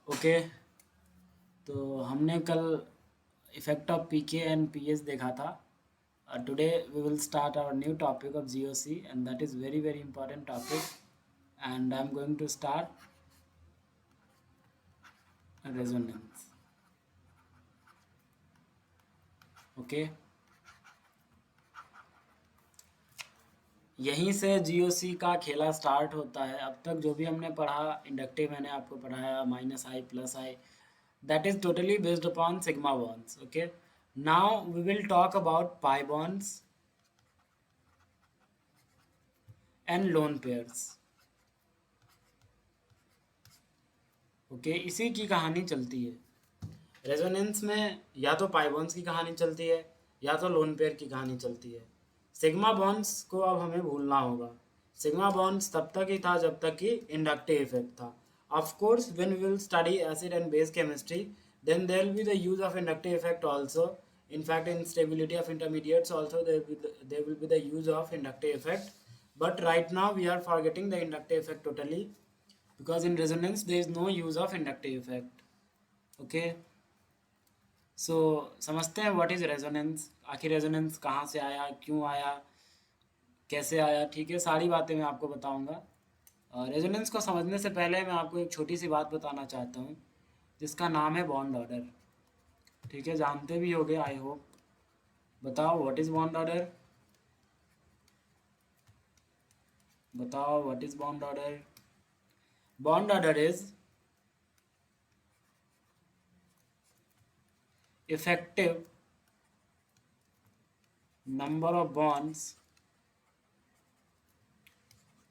Okay, तो हमने कल effect of PK and PS देखा था. Today we will start our new topic of GOC and that is very very important topic. And I am going to start resonance. Okay, यहीं से GOC का खेला start होता है. अब तक जो भी हमने पढ़ा इंडक्टिव मैंने आपको पढ़ाया minus I plus I, that is totally based upon sigma bonds. Okay, now we will talk about pi bonds and lone pairs. Okay, इसी की कहानी चलती है. रेजोनेंस में या तो पाई बॉन्ड्स की कहानी चलती है या तो लोन पेयर की कहानी चलती है. सिग्मा बॉन्ड्स को अब हमें भूलना होगा. सिग्मा बॉन्ड्स तब तक ही था जब तक कि इंडक्टिव इफेक्ट था. Of course when we will study acid and base chemistry then there will be the use of inductive effect also. In fact, in stability of intermediates also there will be the use of inductive effect, but right now we are forgetting the inductive effect totally because in resonance there is no use of inductive effect. Okay, so समझते हैं what is resonance. आखिर resonance कहाँ से आया, क्यों आया, कैसे आया. ठीक है, सारी बातें मैं आपको बताऊंगा. रेजोनेंस को समझने से पहले मैं आपको एक छोटी सी बात बताना चाहता हूँ जिसका नाम है बॉन्ड ऑर्डर. ठीक है, जानते भी होगे आई होप. बताओ व्हाट इज बॉन्ड ऑर्डर. बताओ what is bond order. Bond order is effective number of bonds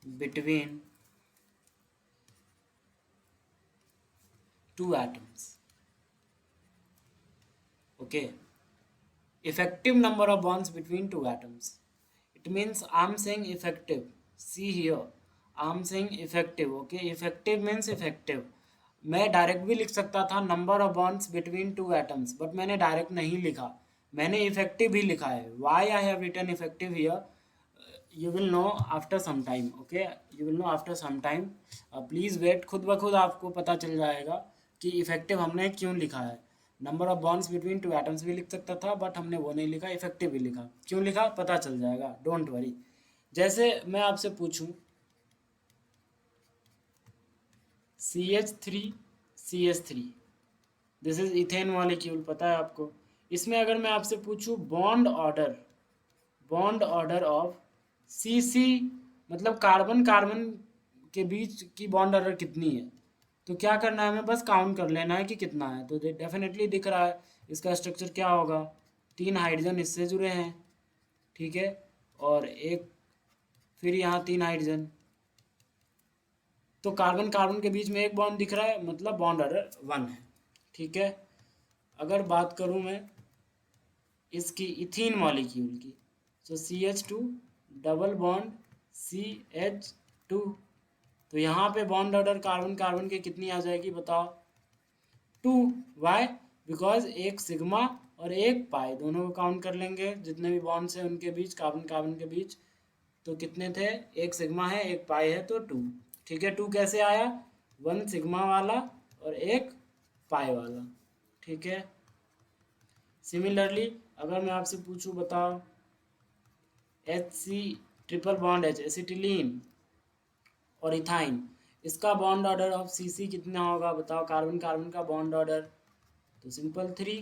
between two atoms. Okay, effective number of bonds between two atoms. It means I'm saying effective. See here, I'm saying effective. Okay, effective means effective. मैं direct भी लिख सकता था number of bonds between two atoms, but मैंने direct नहीं लिखा, मैंने effective ही लिखा है. Why I have written effective here you will know after some time. Okay, you will know after some time. Please wait, खुद ब खुद आपको पता चल जाएगा कि इफेक्टिव हमने क्यों लिखा है. Number of bonds between two atoms भी लिख सकता था बट हमने वो नहीं लिखा, इफेक्टिव भी लिखा. क्यों लिखा पता चल जाएगा, डोंट वरी. जैसे मैं आपसे पूछूं CH3 CH3, this is ethane molecule, पता है आपको. इसमें अगर मैं आपसे पूछूं बॉन्ड ऑर्डर ऑफ CC, मतलब कार्बन कार्बन के बीच की बॉन्ड ऑर्डर कितनी है, तो क्या करना है, हमें बस काउंट कर लेना है कि कितना है. तो डेफिनेटली दिख रहा है इसका स्ट्रक्चर क्या होगा. 3 हाइड्रोजन इससे जुड़े हैं, ठीक है, और एक फिर यहाँ 3 हाइड्रोजन. तो कार्बन कार्बन के बीच में एक बॉन्ड दिख रहा है, मतलब बॉन्ड ऑर्डर 1 है. ठीक है, अगर बात करूँ मैं इसकी इथीन मॉलिक्यूल की, सो CH2 डबल बॉन्ड CH2, तो यहाँ पे बॉन्ड ऑर्डर कार्बन कार्बन के कितनी आ जाएगी बताओ, 2. वाई, बिकॉज एक सिग्मा और एक पाई दोनों को काउंट कर लेंगे, जितने भी बॉन्ड्स हैं उनके बीच कार्बन कार्बन के बीच. तो कितने थे, एक सिग्मा है एक पाई है, तो 2. ठीक है, 2 कैसे आया, 1 सिग्मा वाला और एक पाई वाला. ठीक है, सिमिलरली अगर मैं आपसे पूछूं बताओ HC triple bond H acetylene और इथाइन, इसका बॉन्ड ऑर्डर ऑफ CC कितना होगा बताओ, कार्बन कार्बन का बॉन्ड ऑर्डर. तो सिंपल 3.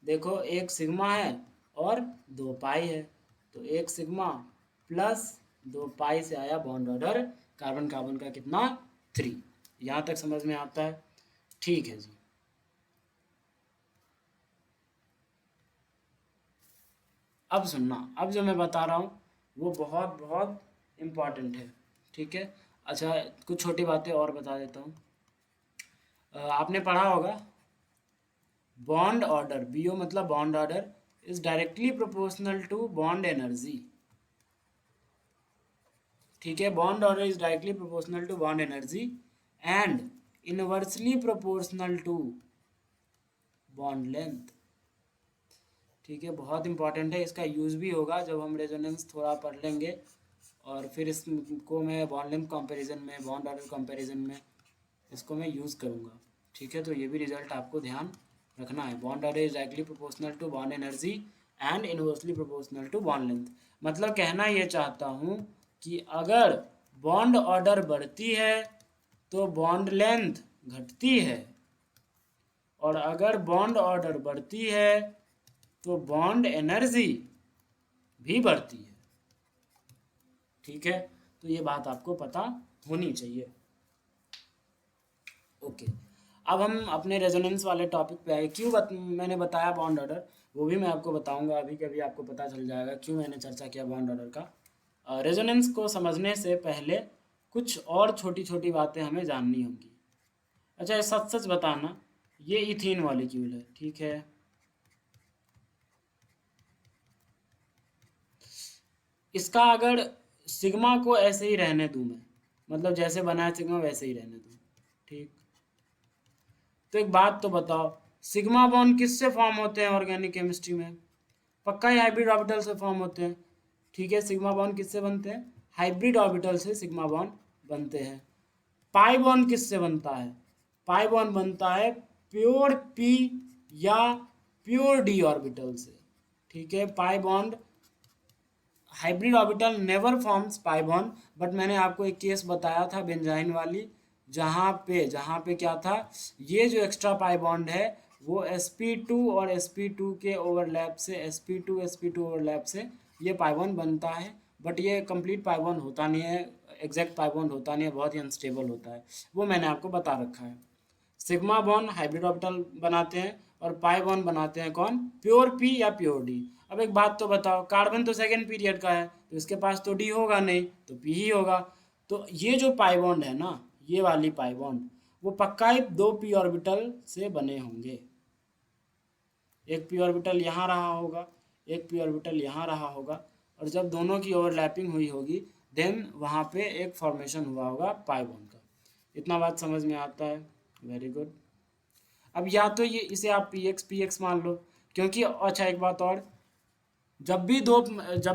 देखो एक सिग्मा है और 2 पाई है, तो एक सिग्मा प्लस 2 पाई से आया बॉन्ड ऑर्डर कार्बन कार्बन का कितना, 3. यहाँ तक समझ में आता है. ठीक है जी. अब सुनना, अब जो मैं बता रहा हूँ वो बहुत बहुत इम्पॉर्टेंट है. ठीक है, अच्छा कुछ छोटी बातें और बता देता हूँ. आपने पढ़ा होगा बॉन्ड ऑर्डर, BO मतलब bond order is directly proportional to bond energy. ठीक है, bond order is directly proportional to bond energy and inversely proportional to bond length. ठीक है, बहुत इंपॉर्टेंट है, इसका यूज़ भी होगा जब हम रेजोनेंस थोड़ा पढ़ लेंगे, और फिर इसको मैं बॉन्ड लेंथ कंपैरिजन में, बॉन्ड ऑर्डर कंपैरिजन में इसको मैं यूज़ करूँगा. ठीक है, तो ये भी रिजल्ट आपको ध्यान रखना है। Bond order is directly proportional to bond energy and inversely proportional to bond length. मतलब कहना ये चाहता हूँ कि अगर बॉन्ड ऑर्डर बढ़ती है तो बॉन्ड लेंथ घटती है, और अगर बॉन्ड ऑर्डर बढ़ती है तो बॉन्ड एनर्जी भी बढ़ती है। ठीक है, तो ये बात आपको पता होनी चाहिए। ओके, अब हम अपने रेजोनेंस वाले टॉपिक पे आए। मैंने बताया बॉन्ड ऑर्डर, वो भी मैं आपको बताऊंगा अभी, कभी आपको पता चल जाएगा क्यों मैंने चर्चा किया बॉन्ड ऑर्डर का। रेजोनेंस को समझने से पहले कुछ और छोटी छोटी बातें हमें जाननी होंगी। अच्छा, ये सच सच बताना, ये इथीन मॉलिक्यूल है, ठीक है, इसका अगर सिग्मा को ऐसे ही रहने दूं मैं, मतलब जैसे बनाया सिग्मा वैसे ही रहने दूं, ठीक, तो एक बात तो बताओ, सिग्मा बॉन्ड किससे फॉर्म होते हैं ऑर्गेनिक केमिस्ट्री में? पक्का ही हाइब्रिड ऑर्बिटल से फॉर्म होते हैं। ठीक है, सिग्मा बॉन्ड किससे बनते हैं? हाइब्रिड ऑर्बिटल से सिग्मा बॉन्ड बनते हैं। पाई बॉन्ड किससे बनता है? पाई बॉन्ड बनता है प्योर पी या प्योर डी ऑर्बिटल से। ठीक है, pi bond, hybrid orbital never forms pi bond, but मैंने आपको एक केस बताया था बेंजाइन वाली, जहाँ पे क्या था, ये जो एक्स्ट्रा पाई बॉन्ड है वो sp2 और sp2 के ओवरलैप से, sp2 ओवरलैप से ये पाई बॉन्ड बनता है, बट ये कंप्लीट पाई बॉन्ड होता नहीं है, एग्जैक्ट पाई बॉन्ड होता नहीं है, बहुत ही अनस्टेबल होता है, वो मैंने आपको बता रखा है। सिग्मा बॉन्ड हाइब्रिड ऑर्बिटल बनाते हैं और पाई बॉन्ड बनाते हैं कौन? प्योर पी या प्योर डी। अब एक बात तो बताओ, कार्बन तो सेकेंड पीरियड का है, तो इसके पास तो डी होगा नहीं, तो पी ही होगा। तो ये जो पाई बॉन्ड है ना, ये वाली पाई बॉन्ड, वो पक्का ही दो पी ऑर्बिटल से बने होंगे। एक पी ऑर्बिटल यहाँ रहा होगा, एक पी ऑर्बिटल यहाँ रहा होगा, और जब दोनों की ओवरलैपिंग हुई होगी देन वहाँ पे एक फॉर्मेशन हुआ होगा पाई बॉन्ड का। इतना बात समझ में आता है? Very good. अब या तो ये इसे आप पी एक्स मान लो, क्योंकि अच्छा एक बात और, जब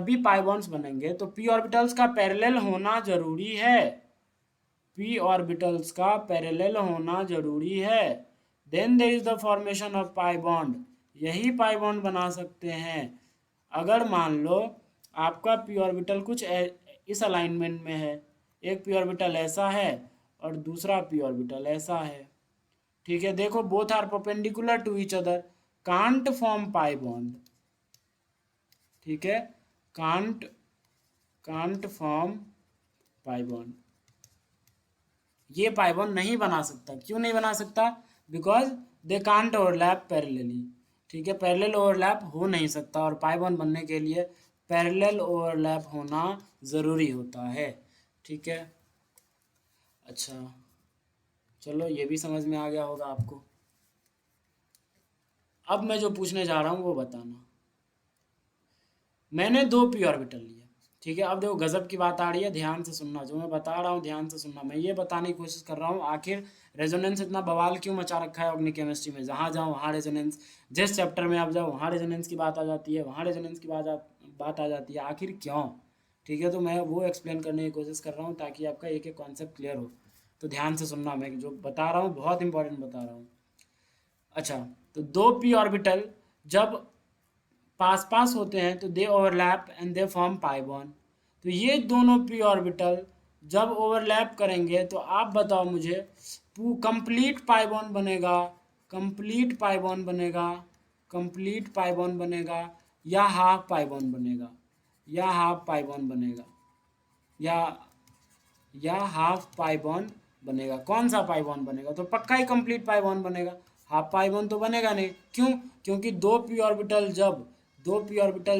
भी पाई बॉन्ड्स बनेंगे तो पी ऑर्बिटल्स का पैरेलल होना जरूरी है, पी ऑर्बिटल्स का पैरेलल होना जरूरी है, then there is the formation of pi bond, यही पाई बॉन्ड बना सकते हैं। अगर मान लो आपका पी ऑर्बिटल कुछ इस अलाइनमेंट में है, एक पी ऑर्बिटल ऐसा है और दूसरा पी ऑर्बिटल ऐसा है, ठीक है, देखो both are perpendicular to each other, can't form pi bond, ठीक है, can't can't form pi bond, ये पाई बॉन्ड नहीं बना सकता। क्यों नहीं बना सकता? Because they can't overlap parallelly, ठीक है, पैरेलल ओवरलैप हो नहीं सकता, और पाई बॉन्ड बनने के लिए पैरेलल ओवरलैप होना ज़रूरी होता है। ठीक है, अच्छा चलो ये भी समझ में आ गया होगा आपको। अब मैं जो पूछने जा रहा हूँ वो बताना। मैंने दो पी ऑर्बिटल लिए, ठीक है, अब देखो गजब की बात आ रही है, ध्यान से सुनना, जो मैं बता रहा हूँ ध्यान से सुनना। मैं ये बताने की कोशिश कर रहा हूँ आखिर रेजोनेंस इतना बवाल क्यों मचा रखा है ऑर्गेनिक केमिस्ट्री में। जहाँ जाओ वहाँ रेजोनेंस, जिस चैप्टर में आप जाओ वहाँ रेजोनेंस की बात आ जाती है, वहाँ रेजोनेंस की बात आ जाती है, आखिर क्यों? ठीक है, तो मैं वो एक्सप्लेन करने की कोशिश कर रहा हूँ ताकि आपका एक एक कॉन्सेप्ट क्लियर हो। तो ध्यान से सुनना, मैं जो बता रहा हूँ बहुत इंपॉर्टेंट बता रहा हूँ। अच्छा, तो दो पी ऑर्बिटल जब पास पास होते हैं तो दे overlap and they form pi bond. तो ये दोनों पी ऑर्बिटल जब ओवरलैप करेंगे तो आप बताओ मुझे, कंप्लीट पाई बॉन्ड बनेगा, कंप्लीट पाई बॉन्ड बनेगा, कंप्लीट पाई बॉन्ड बनेगा, या हाफ पाई बॉन्ड बनेगा, या हाफ पाई बॉन्ड बनेगा, या हाफ पाई बॉन्ड बनेगा? कौन सा पाई बॉन्ड बनेगा? तो पक्का ही कंप्लीट पाई बॉन्ड बनेगा, हाफ पाई बॉन्ड तो बनेगा नहीं। क्यों? क्योंकि दो पी ऑर्बिटल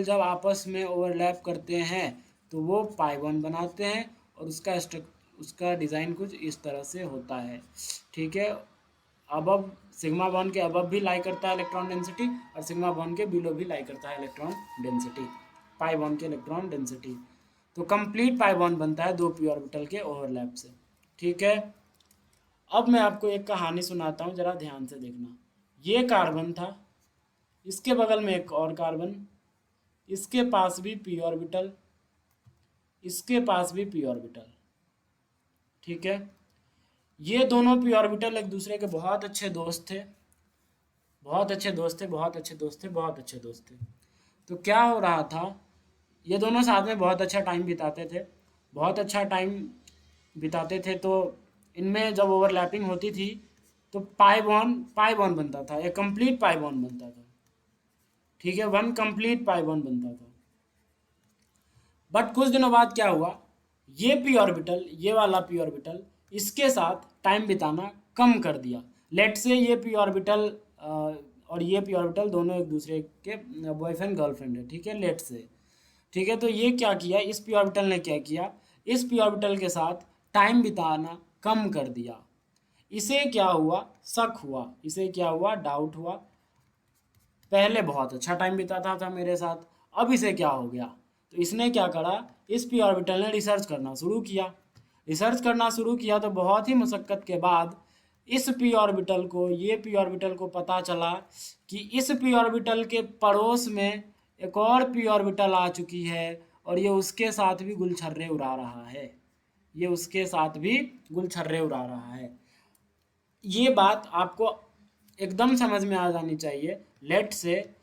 जब आपस में ओवरलैप करते हैं तो वो पाई बॉन्ड बनाते हैं, और उसका डिज़ाइन कुछ इस तरह से होता है। ठीक है, अब सिग्मा बॉन्ड के अबव भी लाई करता है इलेक्ट्रॉन डेंसिटी, और सिग्मा बॉन्ड के बिलो भी लाई करता है इलेक्ट्रॉन डेंसिटी, पाई बॉन्ड के इलेक्ट्रॉन डेंसिटी। तो कंप्लीट पाई बॉन्ड बनता है दो पी ऑर्बिटल के ओवरलैप से। ठीक है, अब मैं आपको एक कहानी सुनाता हूँ, जरा ध्यान से देखना। ये कार्बन था, इसके बगल में एक और कार्बन, इसके पास भी पी ऑर्बिटल, इसके पास भी पी ऑर्बिटल, ठीक है। ये दोनों पी ऑर्बिटल एक दूसरे के बहुत अच्छे दोस्त थे, बहुत अच्छे दोस्त थे, बहुत अच्छे दोस्त थे, बहुत अच्छे दोस्त थे। तो क्या हो रहा था, ये दोनों साथ में बहुत अच्छा टाइम बिताते थे, बहुत अच्छा टाइम बिताते थे। तो इनमें जब ओवरलैपिंग होती थी तो पाई बॉन्ड बनता था, एक कंप्लीट पाई बॉन्ड बनता था। ठीक है, वन कंप्लीट पाई बॉन्ड बनता था। बट कुछ दिनों बाद क्या हुआ, ये पी ऑर्बिटल, ये वाला पी ऑर्बिटल इसके साथ टाइम बिताना कम कर दिया। लेट से ये पी ऑर्बिटल और ये पी ऑर्बिटल दोनों एक दूसरे के बॉयफ्रेंड गर्लफ्रेंड है। ठीक है, लेट से। ठीक है, तो ये क्या किया, इस पी ऑर्बिटल ने क्या किया, इस पी ऑर्बिटल के साथ टाइम बिताना कम कर दिया। इसे क्या हुआ, शक हुआ, इसे क्या हुआ, डाउट हुआ। पहले बहुत अच्छा टाइम बिताता था मेरे साथ, अब इसे क्या हो गया। तो इसने क्या करा, इस पी ऑर्बिटल ने रिसर्च करना शुरू किया। रिसर्च करना शुरू किया तो बहुत ही मशक्क़त के बाद इस पी ऑर्बिटल को, ये पी ऑर्बिटल को पता चला कि इस पी ऑर्बिटल के पड़ोस में एक और पी ऑर्बिटल आ चुकी है और ये उसके साथ भी गुलछर्रे उड़ा रहा है, ये उसके साथ भी गुलछर्रे उड़ा रहा है। ये बात आपको एकदम समझ में आ जानी चाहिए। लेट से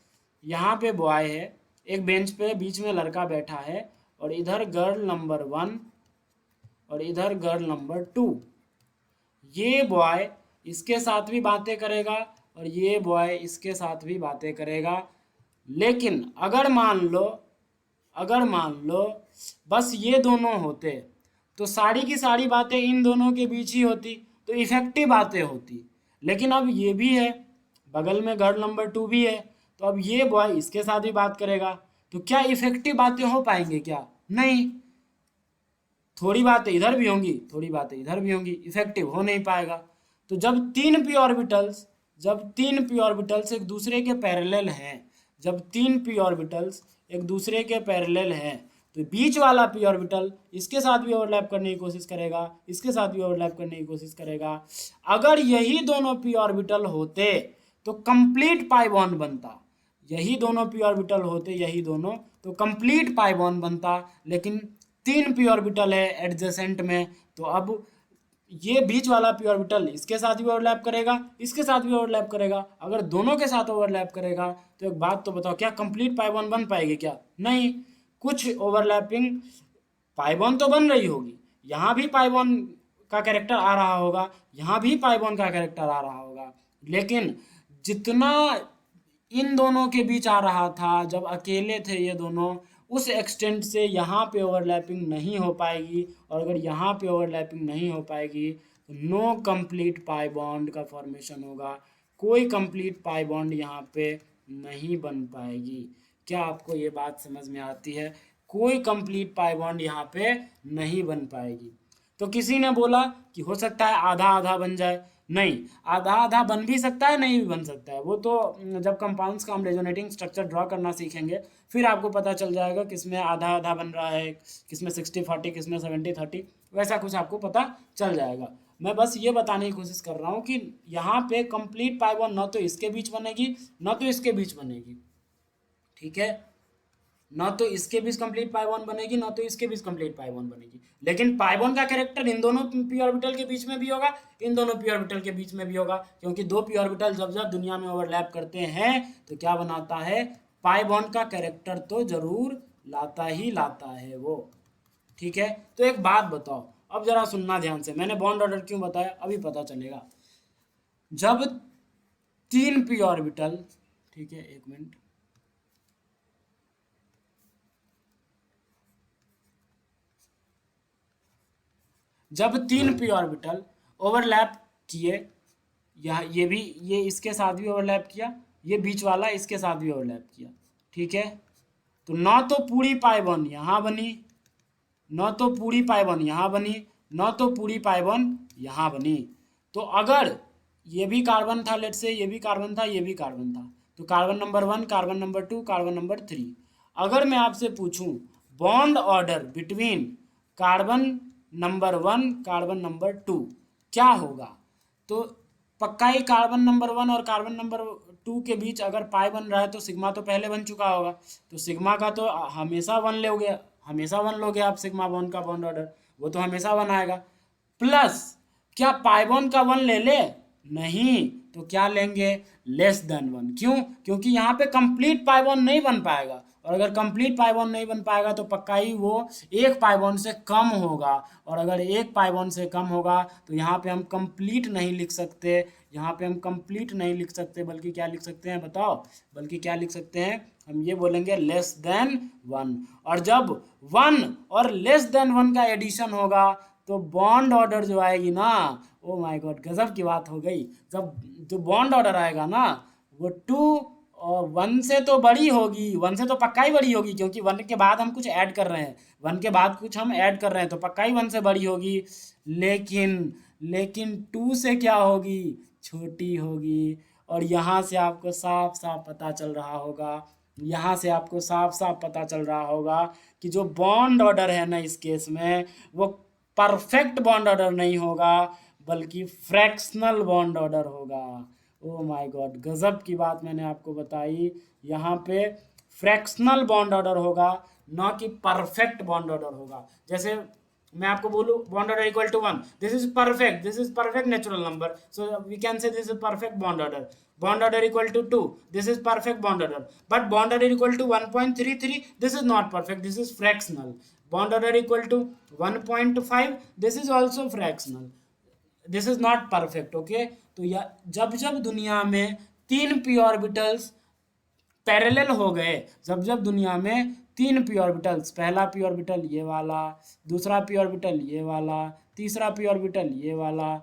यहाँ पे बॉय है, एक बेंच पे बीच में लड़का बैठा है और इधर गर्ल नंबर 1 और इधर गर्ल नंबर 2। ये बॉय इसके साथ भी बातें करेगा और ये बॉय इसके साथ भी बातें करेगा। लेकिन अगर मान लो बस ये दोनों होते तो सारी की सारी बातें इन दोनों के बीच ही होती, तो इफेक्टिव बातें होती। लेकिन अब ये भी है, बगल में गर्ल नंबर 2 भी है, तो अब ये बॉय इसके साथ भी बात करेगा, तो क्या इफेक्टिव बातें हो पाएंगे क्या? नहीं। थोड़ी बातें इधर भी होंगी, थोड़ी बातें इधर भी होंगी, इफेक्टिव हो नहीं पाएगा। तो जब तीन पी ऑर्बिटल्स एक दूसरे के पैरेलल हैं, जब तीन पी ऑर्बिटल्स एक दूसरे के पैरेलल हैं, तो बीच वाला पी ऑर्बिटल इसके साथ भी ओवरलैप करने की कोशिश करेगा, इसके साथ भी ओवरलैप करने की कोशिश करेगा। अगर यही दोनों पी ऑर्बिटल होते तो कंप्लीट पाई बॉन्ड बनता, यही दोनों पी ऑर्बिटल होते, यही दोनों, तो कंप्लीट पाई बॉन्ड बनता। लेकिन तीन पी ऑर्बिटल है एडजेसेंट में, तो अब ये बीच वाला पी ऑर्बिटल इसके साथ भी ओवरलैप करेगा, इसके साथ भी ओवरलैप करेगा। अगर दोनों के साथ ओवरलैप करेगा तो एक बात तो बताओ, क्या कंप्लीट पाई बॉन्ड बन पाएगी क्या? नहीं। कुछ ओवरलैपिंग पाई बॉन्ड तो बन रही होगी, यहाँ भी पाई बॉन्ड का कैरेक्टर आ रहा होगा, यहाँ भी पाई बॉन्ड का कैरेक्टर आ रहा होगा, लेकिन जितना इन दोनों के बीच आ रहा था जब अकेले थे ये दोनों, उस एक्सटेंट से यहाँ पे ओवरलैपिंग नहीं हो पाएगी। और अगर यहाँ पे ओवरलैपिंग नहीं हो पाएगी तो नो कंप्लीट पाई बॉन्ड का फॉर्मेशन होगा, कोई कंप्लीट पाई बॉन्ड यहाँ पे नहीं बन पाएगी। क्या आपको ये बात समझ में आती है? कोई कंप्लीट पाई बॉन्ड यहाँ पे नहीं बन पाएगी। तो किसी ने बोला कि हो सकता है आधा आधा बन जाए। नहीं, आधा आधा बन भी सकता है, नहीं भी बन सकता है। वो तो जब कंपाउंड्स का हम रेजोनेटिंग स्ट्रक्चर ड्रॉ करना सीखेंगे फिर आपको पता चल जाएगा किसमें आधा आधा बन रहा है, किसमें 60-40, किसमें 70-30, वैसा कुछ आपको पता चल जाएगा। मैं बस ये बताने की कोशिश कर रहा हूँ कि यहाँ पे कंप्लीट पाई बॉन्ड न तो इसके बीच बनेगी न तो इसके बीच बनेगी। ठीक है, ना तो इसके बीच कंप्लीट पाई बॉन्ड बनेगी, ना तो इसके बीच कंप्लीट पाई बॉन्ड बनेगी। लेकिन पाई बॉन्ड का कैरेक्टर इन दोनों पी ऑर्बिटल के बीच में भी होगा, इन दोनों पी ऑर्बिटल के बीच में भी होगा, क्योंकि दो पी ऑर्बिटल जब जब दुनिया में ओवरलैप करते हैं तो क्या बनाता है, पाई बॉन्ड का कैरेक्टर तो जरूर लाता ही लाता है वो। ठीक है, तो एक बात बताओ, अब जरा सुनना ध्यान से, मैंने बॉन्ड ऑर्डर क्यों बताया अभी पता चलेगा। जब तीन पी ऑर्बिटल, ठीक है एक मिनट, जब तीन पी ऑर्बिटल ओवरलैप किए, ये इसके साथ भी ओवरलैप किया, ये बीच वाला इसके साथ भी ओवरलैप किया। ठीक है, तो ना तो पूरी पाई बॉन्ड यहाँ बनी, न तो पूरी पाई बॉन्ड यहाँ बनी, न तो पूरी पाई बॉन्ड यहाँ बनी। तो अगर ये भी कार्बन था, लेट से ये भी कार्बन था, ये भी कार्बन था, तो carbon number 1, carbon number 2, carbon number 3, अगर मैं आपसे पूछूं bond order between carbon number 1, carbon number 2 क्या होगा, तो पक्का ही कार्बन नंबर 1 और कार्बन नंबर 2 के बीच अगर पाई बन रहा है तो सिग्मा तो पहले बन चुका होगा, तो सिग्मा का तो हमेशा 1 लोगे आप, सिग्मा बॉन्ड का बॉन्ड ऑर्डर वो तो हमेशा 1 आएगा। प्लस क्या पाई वन का वन ले ले? नहीं, तो क्या लेंगे? Less than one. क्यों? क्योंकि यहाँ पे कंप्लीट पाई वन नहीं बन पाएगा, और अगर कंप्लीट पाई वन नहीं बन पाएगा तो पक्का ही वो एक पाई वन से कम होगा, और अगर एक पाई वन से कम होगा तो यहाँ पे हम कंप्लीट नहीं लिख सकते, यहाँ पे हम कंप्लीट नहीं लिख सकते, बल्कि क्या लिख सकते हैं बताओ? बल्कि क्या लिख सकते हैं? हम ये बोलेंगे लेस देन वन। और जब वन और लेस देन वन का एडिशन होगा तो बॉन्ड ऑर्डर जो आएगी ना, ओ माय गॉड, गजब की बात हो गई। जब जो बॉन्ड ऑर्डर आएगा ना, वो टू और वन से तो बड़ी होगी, वन से तो पक्का ही बड़ी होगी, क्योंकि वन के बाद हम कुछ ऐड कर रहे हैं, वन के बाद कुछ हम ऐड कर रहे हैं तो पक्का ही वन से बड़ी होगी। लेकिन लेकिन टू से क्या होगी? छोटी होगी। और यहाँ से आपको साफ साफ पता चल रहा होगा, यहाँ से आपको साफ साफ पता चल रहा होगा कि जो बॉन्ड ऑर्डर है ना इस केस में, वो परफेक्ट बॉन्ड ऑर्डर नहीं होगा, बल्कि फ्रैक्शनल बॉन्ड ऑर्डर होगा। ओ माय गॉड, गजब की बात मैंने आपको बताई। यहाँ पे फ्रैक्शनल बॉन्ड ऑर्डर होगा, ना कि परफेक्ट बॉन्ड ऑर्डर होगा। जैसे मैं आपको बोलूँ bond order equal to one, this is perfect natural number, so we can say this is perfect bond order. Bond order equal to two, this is perfect bond order. But bond order equal to 1.33, this is not perfect, this is fractional. Bond order equal to 1.5, this is also fractional, this is not perfect. Okay, तो या जब जब दुनिया में तीन P orbitals parallel हो गए, जब जब दुनिया में तीन पी ऑर्बिटल्स, पहला पी ऑर्बिटल ये वाला, दूसरा पी ऑर्बिटल ये वाला, तीसरा पी ऑर्बिटल ये वाला,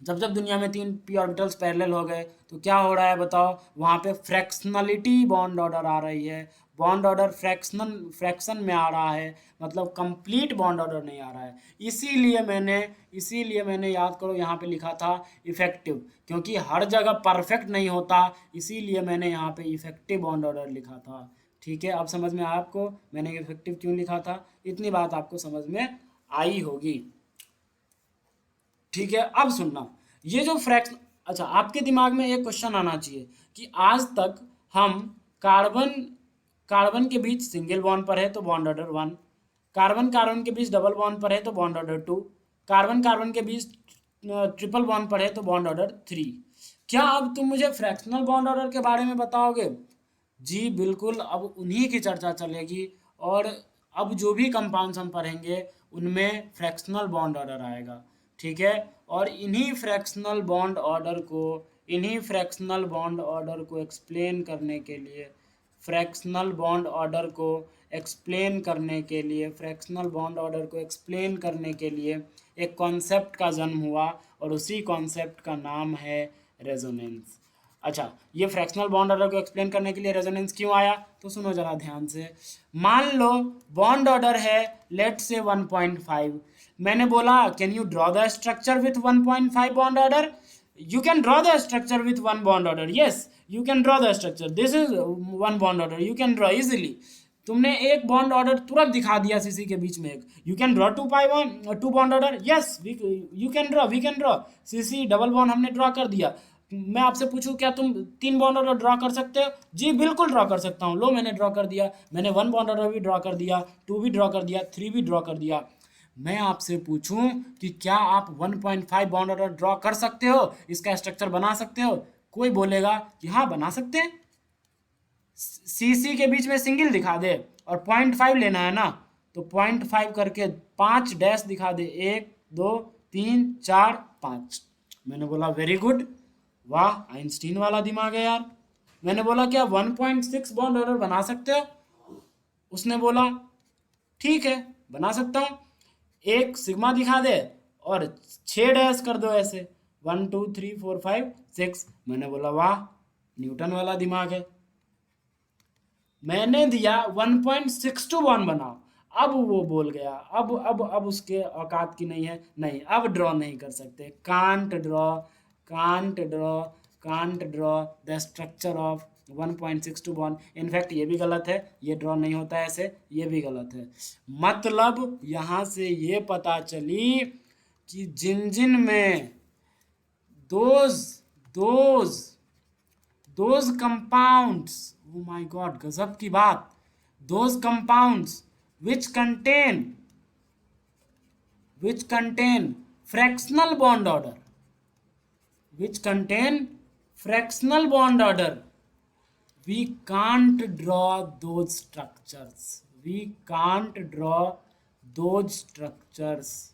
जब जब दुनिया में तीन पी ऑर्बिटल्स पैरेलल हो गए तो क्या हो रहा है बताओ? वहाँ पे फ्रैक्शनलिटी बॉन्ड ऑर्डर आ रही है, बॉन्ड ऑर्डर फ्रैक्शन में आ रहा है, मतलब कंप्लीट बॉन्ड ऑर्डर नहीं आ रहा है। इसीलिए मैंने याद करो यहाँ पे लिखा था इफेक्टिव, क्योंकि हर जगह परफेक्ट नहीं होता, इसीलिए मैंने यहाँ पे इफेक्टिव बॉन्ड ऑर्डर लिखा था। ठीक है, अब समझ में आया आपको मैंने इफेक्टिव क्यों लिखा था? इतनी बात आपको समझ में आई होगी। ठीक है, अब सुनना, ये जो फ्रैक्शन, अच्छा आपके दिमाग में एक क्वेश्चन आना चाहिए कि आज तक हम कार्बन कार्बन के बीच सिंगल बॉन्ड पर है तो bond order one, carbon carbon के बीच डबल बॉन्ड पर है तो bond order two, carbon carbon के बीच ट्रिपल बॉन्ड पर है तो बॉन्ड ऑर्डर थ्री। क्या अब तुम मुझे फ्रैक्शनल बॉन्ड ऑर्डर के बारे में बताओगे? जी बिल्कुल, अब उन्हीं की चर्चा चलेगी, और अब जो भी कंपाउंड्स हम पढ़ेंगे उनमें फ्रैक्शनल बॉन्ड ऑर्डर आएगा। ठीक है, और इन्हीं फ्रैक्शनल बॉन्ड ऑर्डर को एक्सप्लेन करने के लिए, फ्रैक्शनल बॉन्ड ऑर्डर को एक्सप्लेन करने के लिए फ्रैक्शनल बॉन्ड ऑर्डर को एक्सप्लेन करने के लिए एक कॉन्सेप्ट का जन्म हुआ, और उसी कॉन्सेप्ट का नाम है रेजोनेंस। अच्छा, ये फ्रैक्शनल बॉन्ड ऑर्डर को एक्सप्लेन करने के लिए रेजोनेंस क्यों आया? तो सुनो जरा ध्यान से। मान लो बॉन्ड ऑर्डर है लेट से 1.5, मैंने बोला can you draw the structure with 1.5 bond order? You can draw the structure with one bond order. Yes, you can draw the structure. This is one bond order. You can draw easily. तुमने एक bond order तुरंत दिखा दिया CC के बीच में एक। You can draw two bond order. Yes, you can draw, we can draw. CC double bond हमने ड्रॉ कर दिया। मैं आपसे पूछूं क्या तुम तीन बॉन्ड ऑर्डर ड्रॉ कर सकते हो? जी बिल्कुल ड्रॉ कर सकता हूँ। लो मैंने ड्रॉ कर दिया, मैंने वन बॉन्ड ऑर्डर भी ड्रॉ कर दिया, टू भी ड्रॉ कर दिया, थ्री भी ड्रॉ कर दिया। मैं आपसे पूछूं कि क्या आप 1.5 बॉन्ड ऑर्डर ड्रॉ कर सकते हो, इसका स्ट्रक्चर बना सकते हो? कोई बोलेगा कि हाँ बना सकते हैं। सीसी के बीच में सिंगल दिखा दे और 0.5 लेना है ना, तो 0.5 करके 5 डैश दिखा दे, 1 2 3 4 5। मैंने बोला वेरी गुड, वाह आइंस्टीन वाला दिमाग है यार। मैंने बोला क्या 1.6 बॉन्ड ऑर्डर बना सकते हो? उसने बोला ठीक है बना सकता हूँ। एक सिग्मा दिखा दे और 6 डैश कर दो ऐसे, 1 2 3 4 5 6। मैंने बोला वाह न्यूटन वाला दिमाग है। मैंने दिया 1.62 बॉन्ड बनाओ, अब वो बोल गया अब उसके औकात की नहीं है, नहीं अब ड्रॉ नहीं कर सकते, can't draw the structure of 1.62 bond. In fact ये भी गलत है, ये ड्रॉ नहीं होता है ऐसे, ये भी गलत है। मतलब यहाँ से ये पता चली कि जिन में those those those compounds, oh my God गजब की बात, those compounds which contain fractional bond order, which contain fractional bond order, we can't draw those structures. We can't draw those structures.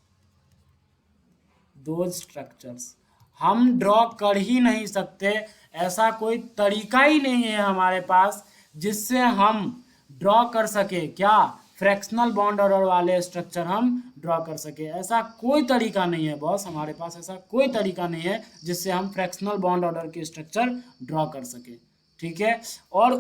हम ड्रॉ कर ही नहीं सकते, ऐसा कोई तरीका ही नहीं है हमारे पास जिससे हम ड्रॉ कर सके क्या, फ्रैक्शनल बॉन्ड ऑर्डर वाले स्ट्रक्चर हम ड्रॉ कर सके। ऐसा कोई तरीका नहीं है बॉस, हमारे पास ऐसा कोई तरीका नहीं है जिससे हम फ्रैक्शनल बॉन्ड ऑर्डर के स्ट्रक्चर ड्रॉ कर सके, ठीक है। और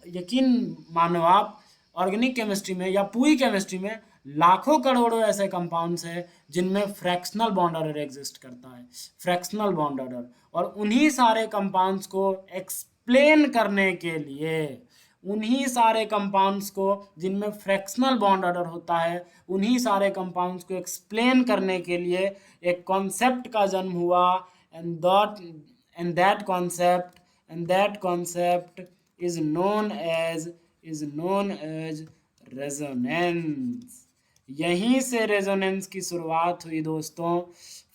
यकीन मानो आप, ऑर्गेनिक केमिस्ट्री में या पूरी केमिस्ट्री में लाखों करोड़ों ऐसे कंपाउंड्स हैं जिनमें फ्रैक्शनल बॉन्ड ऑर्डर एग्जिस्ट करता है, फ्रैक्शनल बॉन्ड ऑर्डर। और उन्हीं सारे कंपाउंड्स को एक्सप्लेन करने के लिए, उन्हीं सारे कंपाउंड्स को जिनमें फ्रैक्शनल बॉन्ड ऑर्डर होता है, उन्हीं सारे कंपाउंड्स को एक्सप्लेन करने के लिए एक कॉन्सेप्ट का जन्म हुआ, and that concept is known as resonance. यहीं से रेजोनेंस की शुरुआत हुई दोस्तों।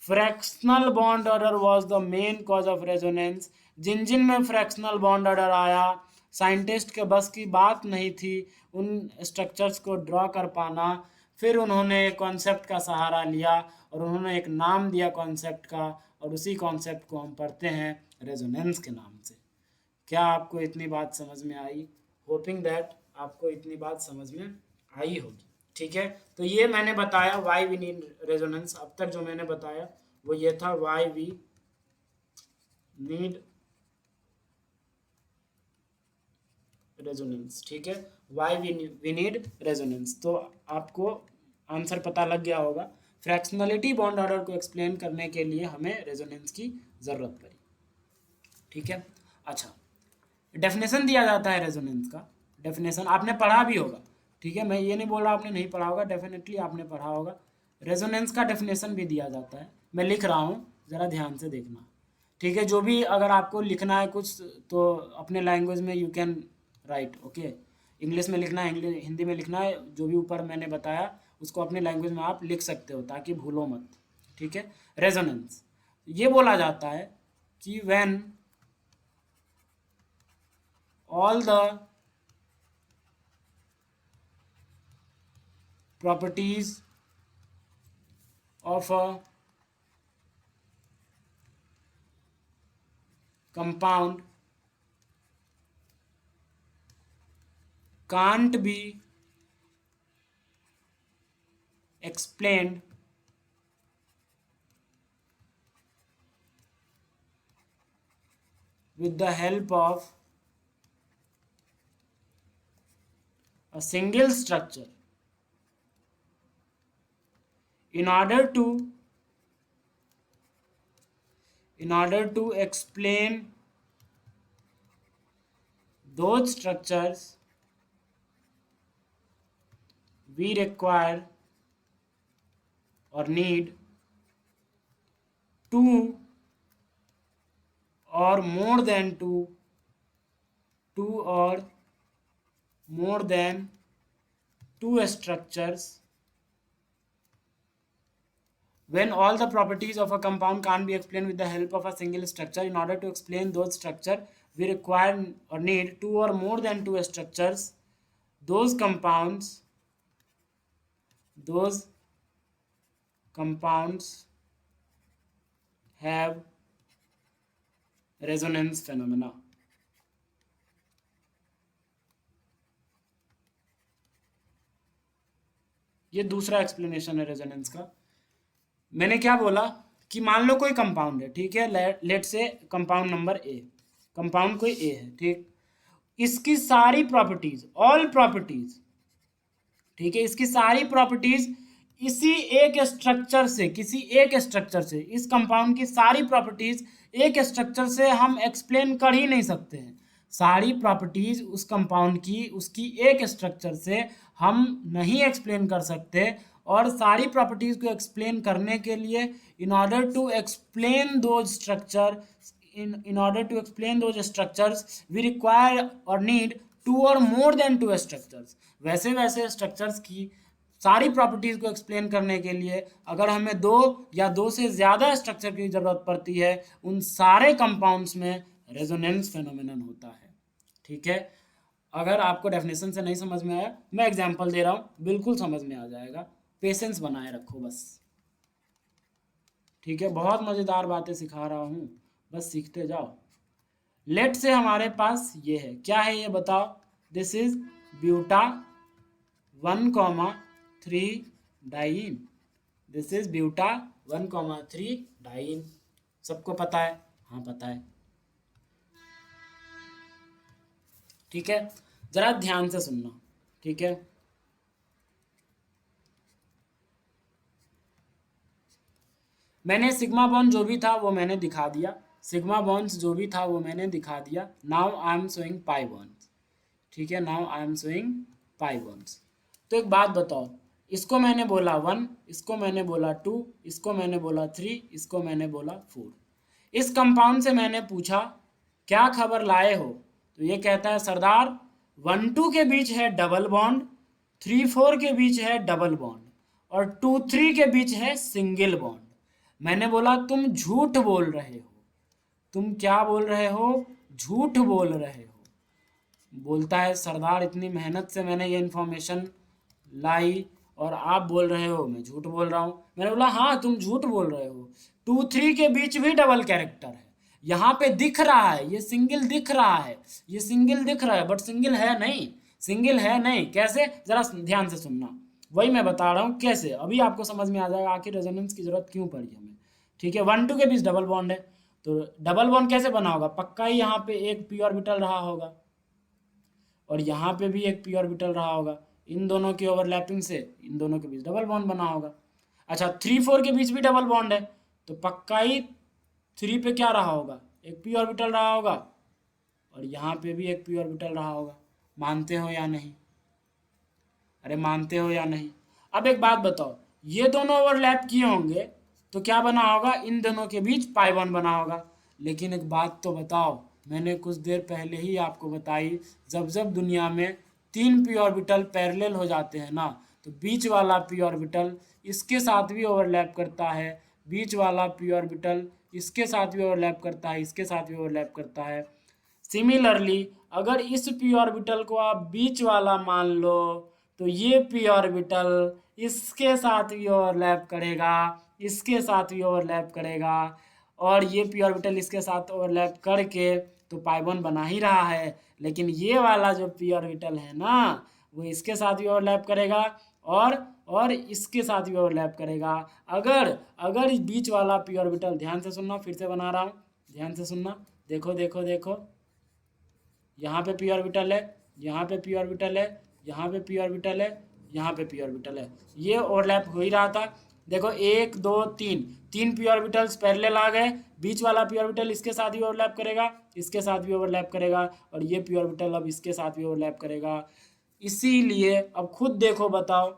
Fractional bond order was the main cause of resonance. जिन में फ्रैक्शनल बॉन्ड ऑर्डर आया, साइंटिस्ट के बस की बात नहीं थी उन स्ट्रक्चर्स को ड्रॉ कर पाना। फिर उन्होंने कॉन्सेप्ट का सहारा लिया और उन्होंने एक नाम दिया कॉन्सेप्ट का, और उसी कॉन्सेप्ट को हम पढ़ते हैं रेजोनेंस के नाम से। क्या आपको इतनी बात समझ में आई? होपिंग दैट आपको इतनी बात समझ में आई होगी, ठीक है। तो ये मैंने बताया वाई वी नीड रेजोनेंस। अब तक जो मैंने बताया वो ये था, वाई वी नीड रेजोनेंस, ठीक है। Why we need resonance. तो आपको आंसर पता लग गया होगा, फ्रैक्शनलिटी बॉन्ड ऑर्डर को एक्सप्लेन करने के लिए हमें रेजोनेंस की ज़रूरत पड़ी, ठीक है। अच्छा, डेफिनेशन दिया जाता है रेजोनेंस का। डेफिनेशन आपने पढ़ा भी होगा, ठीक है। मैं ये नहीं बोल रहा आपने नहीं पढ़ा होगा, डेफिनेटली आपने पढ़ा होगा। रेजोनेंस का डेफिनेशन भी दिया जाता है, मैं लिख रहा हूँ, ज़रा ध्यान से देखना, ठीक है। जो भी अगर आपको लिखना है कुछ तो अपने लैंग्वेज में you can write, okay. English में लिखना है, हिंदी में लिखना है, जो भी ऊपर मैंने बताया उसको अपने लैंग्वेज में आप लिख सकते हो ताकि भूलो मत, ठीक है। रेजोनेंस ये बोला जाता है कि when all the properties of a compound can't be explained with the help of a single structure. In order to explain those structures, we require or need two or more than two structures. When all the properties of a compound can't be explained with the help of a single structure, in order to explain those structures, we require or need two or more than two structures. Those compounds have resonance phenomena. ये दूसरा explanation है resonance का। मैंने क्या बोला कि मान लो कोई कंपाउंड है, ठीक है। लेट से कंपाउंड नंबर ए, कंपाउंड कोई ए है, ठीक। इसकी सारी प्रॉपर्टीज, ऑल प्रॉपर्टीज, ठीक है, इसकी सारी प्रॉपर्टीज इसी एक स्ट्रक्चर से, किसी एक स्ट्रक्चर से, इस कंपाउंड की सारी प्रॉपर्टीज एक स्ट्रक्चर से हम एक्सप्लेन कर ही नहीं सकते हैं। सारी प्रॉपर्टीज उस कंपाउंड की, उसकी एक स्ट्रक्चर से हम नहीं एक्सप्लेन कर सकते। और सारी प्रॉपर्टीज को एक्सप्लेन करने के लिए in order to explain those structures we require or need two or more than two structures. वैसे स्ट्रक्चर्स की सारी प्रॉपर्टीज़ को एक्सप्लेन करने के लिए अगर हमें दो या दो से ज़्यादा स्ट्रक्चर की ज़रूरत पड़ती है, उन सारे कंपाउंड्स में रेजोनेंस फेनोमेनन होता है। ठीक है, अगर आपको डेफिनेशन से नहीं समझ में आया, मैं एग्जांपल दे रहा हूँ, बिल्कुल समझ में आ जाएगा। पेशेंस बनाए रखो बस। ठीक है, बहुत मज़ेदार बातें सिखा रहा हूँ, बस सीखते जाओ। लेट से हमारे पास ये है, क्या है ये बताओ। This is buta 1,3 diene. This is buta 1,3 diene. सबको पता है? हाँ पता है। ठीक है, जरा ध्यान से सुनना। ठीक है, मैंने सिग्मा बॉन्ड जो भी था वो मैंने दिखा दिया, सिग्मा बॉन्ड्स जो भी था वो मैंने दिखा दिया। Now I am showing pi bonds. ठीक है, now I am showing pi bonds. तो एक बात बताओ, इसको मैंने बोला 1, इसको मैंने बोला 2, इसको मैंने बोला 3, इसको मैंने बोला 4। इस कंपाउंड से मैंने पूछा क्या खबर लाए हो, तो ये कहता है सरदार 1-2 के बीच है डबल बॉन्ड, 3-4 के बीच है डबल बॉन्ड, और 2-3 के बीच है सिंगल बॉन्ड। मैंने बोला तुम झूठ बोल रहे हो। तुम क्या बोल रहे हो? झूठ बोल रहे हो। बोलता है सरदार इतनी मेहनत से मैंने ये इन्फॉर्मेशन लाई और आप बोल रहे हो मैं झूठ बोल रहा हूँ। मैंने बोला हाँ तुम झूठ बोल रहे हो, 2-3 के बीच भी डबल कैरेक्टर है, यहाँ पे दिख रहा है, ये सिंगल दिख रहा है, ये सिंगल दिख रहा है, बट सिंगल है नहीं, सिंगल है नहीं। कैसे? जरा ध्यान से सुनना, वही मैं बता रहा हूँ कैसे। अभी आपको समझ में आ जाएगा आखिर रेजोनेंस की जरूरत क्यों पड़ी हमें। ठीक है, 1-2 के बीच डबल बॉन्ड है, तो डबल बॉन्ड कैसे बना होगा? पक्का ही यहाँ पे एक पी ऑर्बिटल रहा होगा और यहाँ पे भी एक पी ऑर्बिटल रहा होगा, इन दोनों की ओवरलैपिंग से इन दोनों के बीच डबल बॉन्ड बना होगा। अच्छा 3-4 के बीच भी डबल बॉन्ड है, तो पक्का ही 3 पे क्या रहा होगा? एक पी ऑर्बिटल रहा होगा और यहाँ पे भी एक पी ऑर्बिटल रहा होगा। मानते हो या नहीं? अरे मानते हो या नहीं? अब एक बात बताओ, ये दोनों ओवरलैप किए होंगे तो क्या बना होगा? इन दोनों के बीच पाई बॉन्ड बना होगा। लेकिन एक बात तो बताओ, मैंने कुछ देर पहले ही आपको बताई, जब जब दुनिया में 3 पी ऑर्बिटल पैरेलल हो जाते हैं ना, तो बीच वाला पी ऑर्बिटल इसके साथ भी ओवरलैप करता है, बीच वाला पी ऑर्बिटल इसके साथ भी ओवरलैप करता है, इसके साथ भी ओवरलैप करता है। सिमिलरली अगर इस पी ऑर्बिटल को आप बीच वाला मान लो, तो ये पी ऑर्बिटल इसके साथ भी ओवरलैप करेगा, इसके साथ भी ओवरलैप करेगा, और ये पी ऑर्बिटल इसके साथ ओवरलैप करके तो पाई बॉन्ड बना ही रहा है। लेकिन ये वाला जो पी ऑर्बिटल है ना, वो इसके साथ भी ओवरलैप करेगा और इसके साथ भी ओवरलैप करेगा। अगर अगर बीच वाला पी ऑर्बिटल, ध्यान से सुनना, फिर से बना रहा हूँ, ध्यान से सुनना, देखो देखो देखो, यहाँ पे पी ऑर्बिटल है, यहाँ पे पी ऑर्बिटल है, यहाँ पे पी ऑर्बिटल है, यहाँ पे पी ऑर्बिटल है, ये ओवरलैप हो ही रहा था। देखो 1 2 3, 3 पी ऑर्बिटल्स पैरेलल आ गए, बीच वाला पी ऑर्बिटल इसके साथ भी ओवरलैप करेगा, इसके साथ भी ओवरलैप करेगा, और ये पी ऑर्बिटल अब इसके साथ भी ओवरलैप करेगा। इसीलिए अब खुद देखो, बताओ,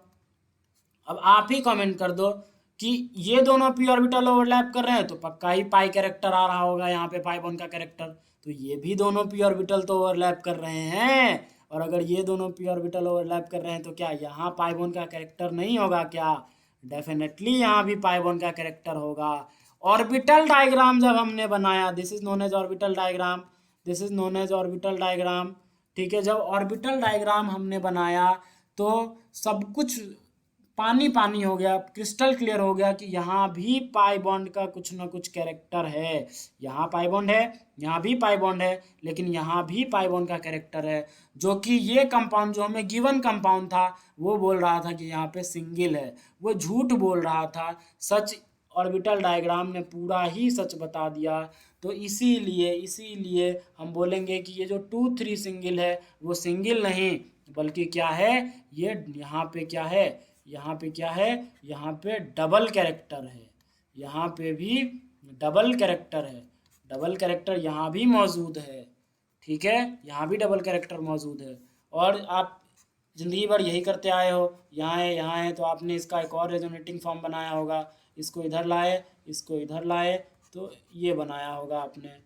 अब आप ही कमेंट कर दो कि ये दोनों पी ऑर्बिटल ओवरलैप कर रहे हैं तो पक्का ही पाई कैरेक्टर आ रहा होगा, यहाँ पे पाई बॉन्ड का कैरेक्टर। तो ये भी दोनों पी ऑर्बिटल तो ओवरलैप कर रहे हैं, और अगर ये दोनों पी ऑर्बिटल ओवरलैप कर रहे हैं तो क्या यहाँ पाई बॉन्ड का कैरेक्टर नहीं होगा क्या? डेफिनेटली यहाँ भी पाई बॉन्ड का कैरेक्टर होगा। ऑर्बिटल डायग्राम जब हमने बनाया, this is known as orbital diagram, this is known as orbital diagram. ठीक है, जब ऑर्बिटल डायग्राम हमने बनाया तो सब कुछ पानी पानी हो गया, क्रिस्टल क्लियर हो गया कि यहाँ भी पाई बॉन्ड का कुछ ना कुछ कैरेक्टर है। यहाँ पाई बॉन्ड है, यहाँ भी पाई बॉन्ड है, लेकिन यहाँ भी पाई बॉन्ड का कैरेक्टर है, जो कि ये कंपाउंड जो हमें गिवन कंपाउंड था वो बोल रहा था कि यहाँ पे सिंगल है, वो झूठ बोल रहा था। सच ऑर्बिटल डायग्राम ने पूरा ही सच बता दिया। तो इसीलिए हम बोलेंगे कि ये जो 2-3 सिंगल है वो सिंगल नहीं, बल्कि क्या है, ये यहाँ पे क्या है, यहाँ पे क्या है, यहाँ पे डबल कैरेक्टर है, यहाँ पे भी डबल कैरेक्टर है, डबल कैरेक्टर यहाँ भी मौजूद है। ठीक है, यहाँ भी डबल कैरेक्टर मौजूद है। और आप ज़िंदगी भर यही करते आए हो, यहाँ है तो आपने इसका एक और रेजोनेटिंग फॉर्म बनाया होगा, इसको इधर लाए, इसको इधर लाए, तो ये बनाया होगा आपने,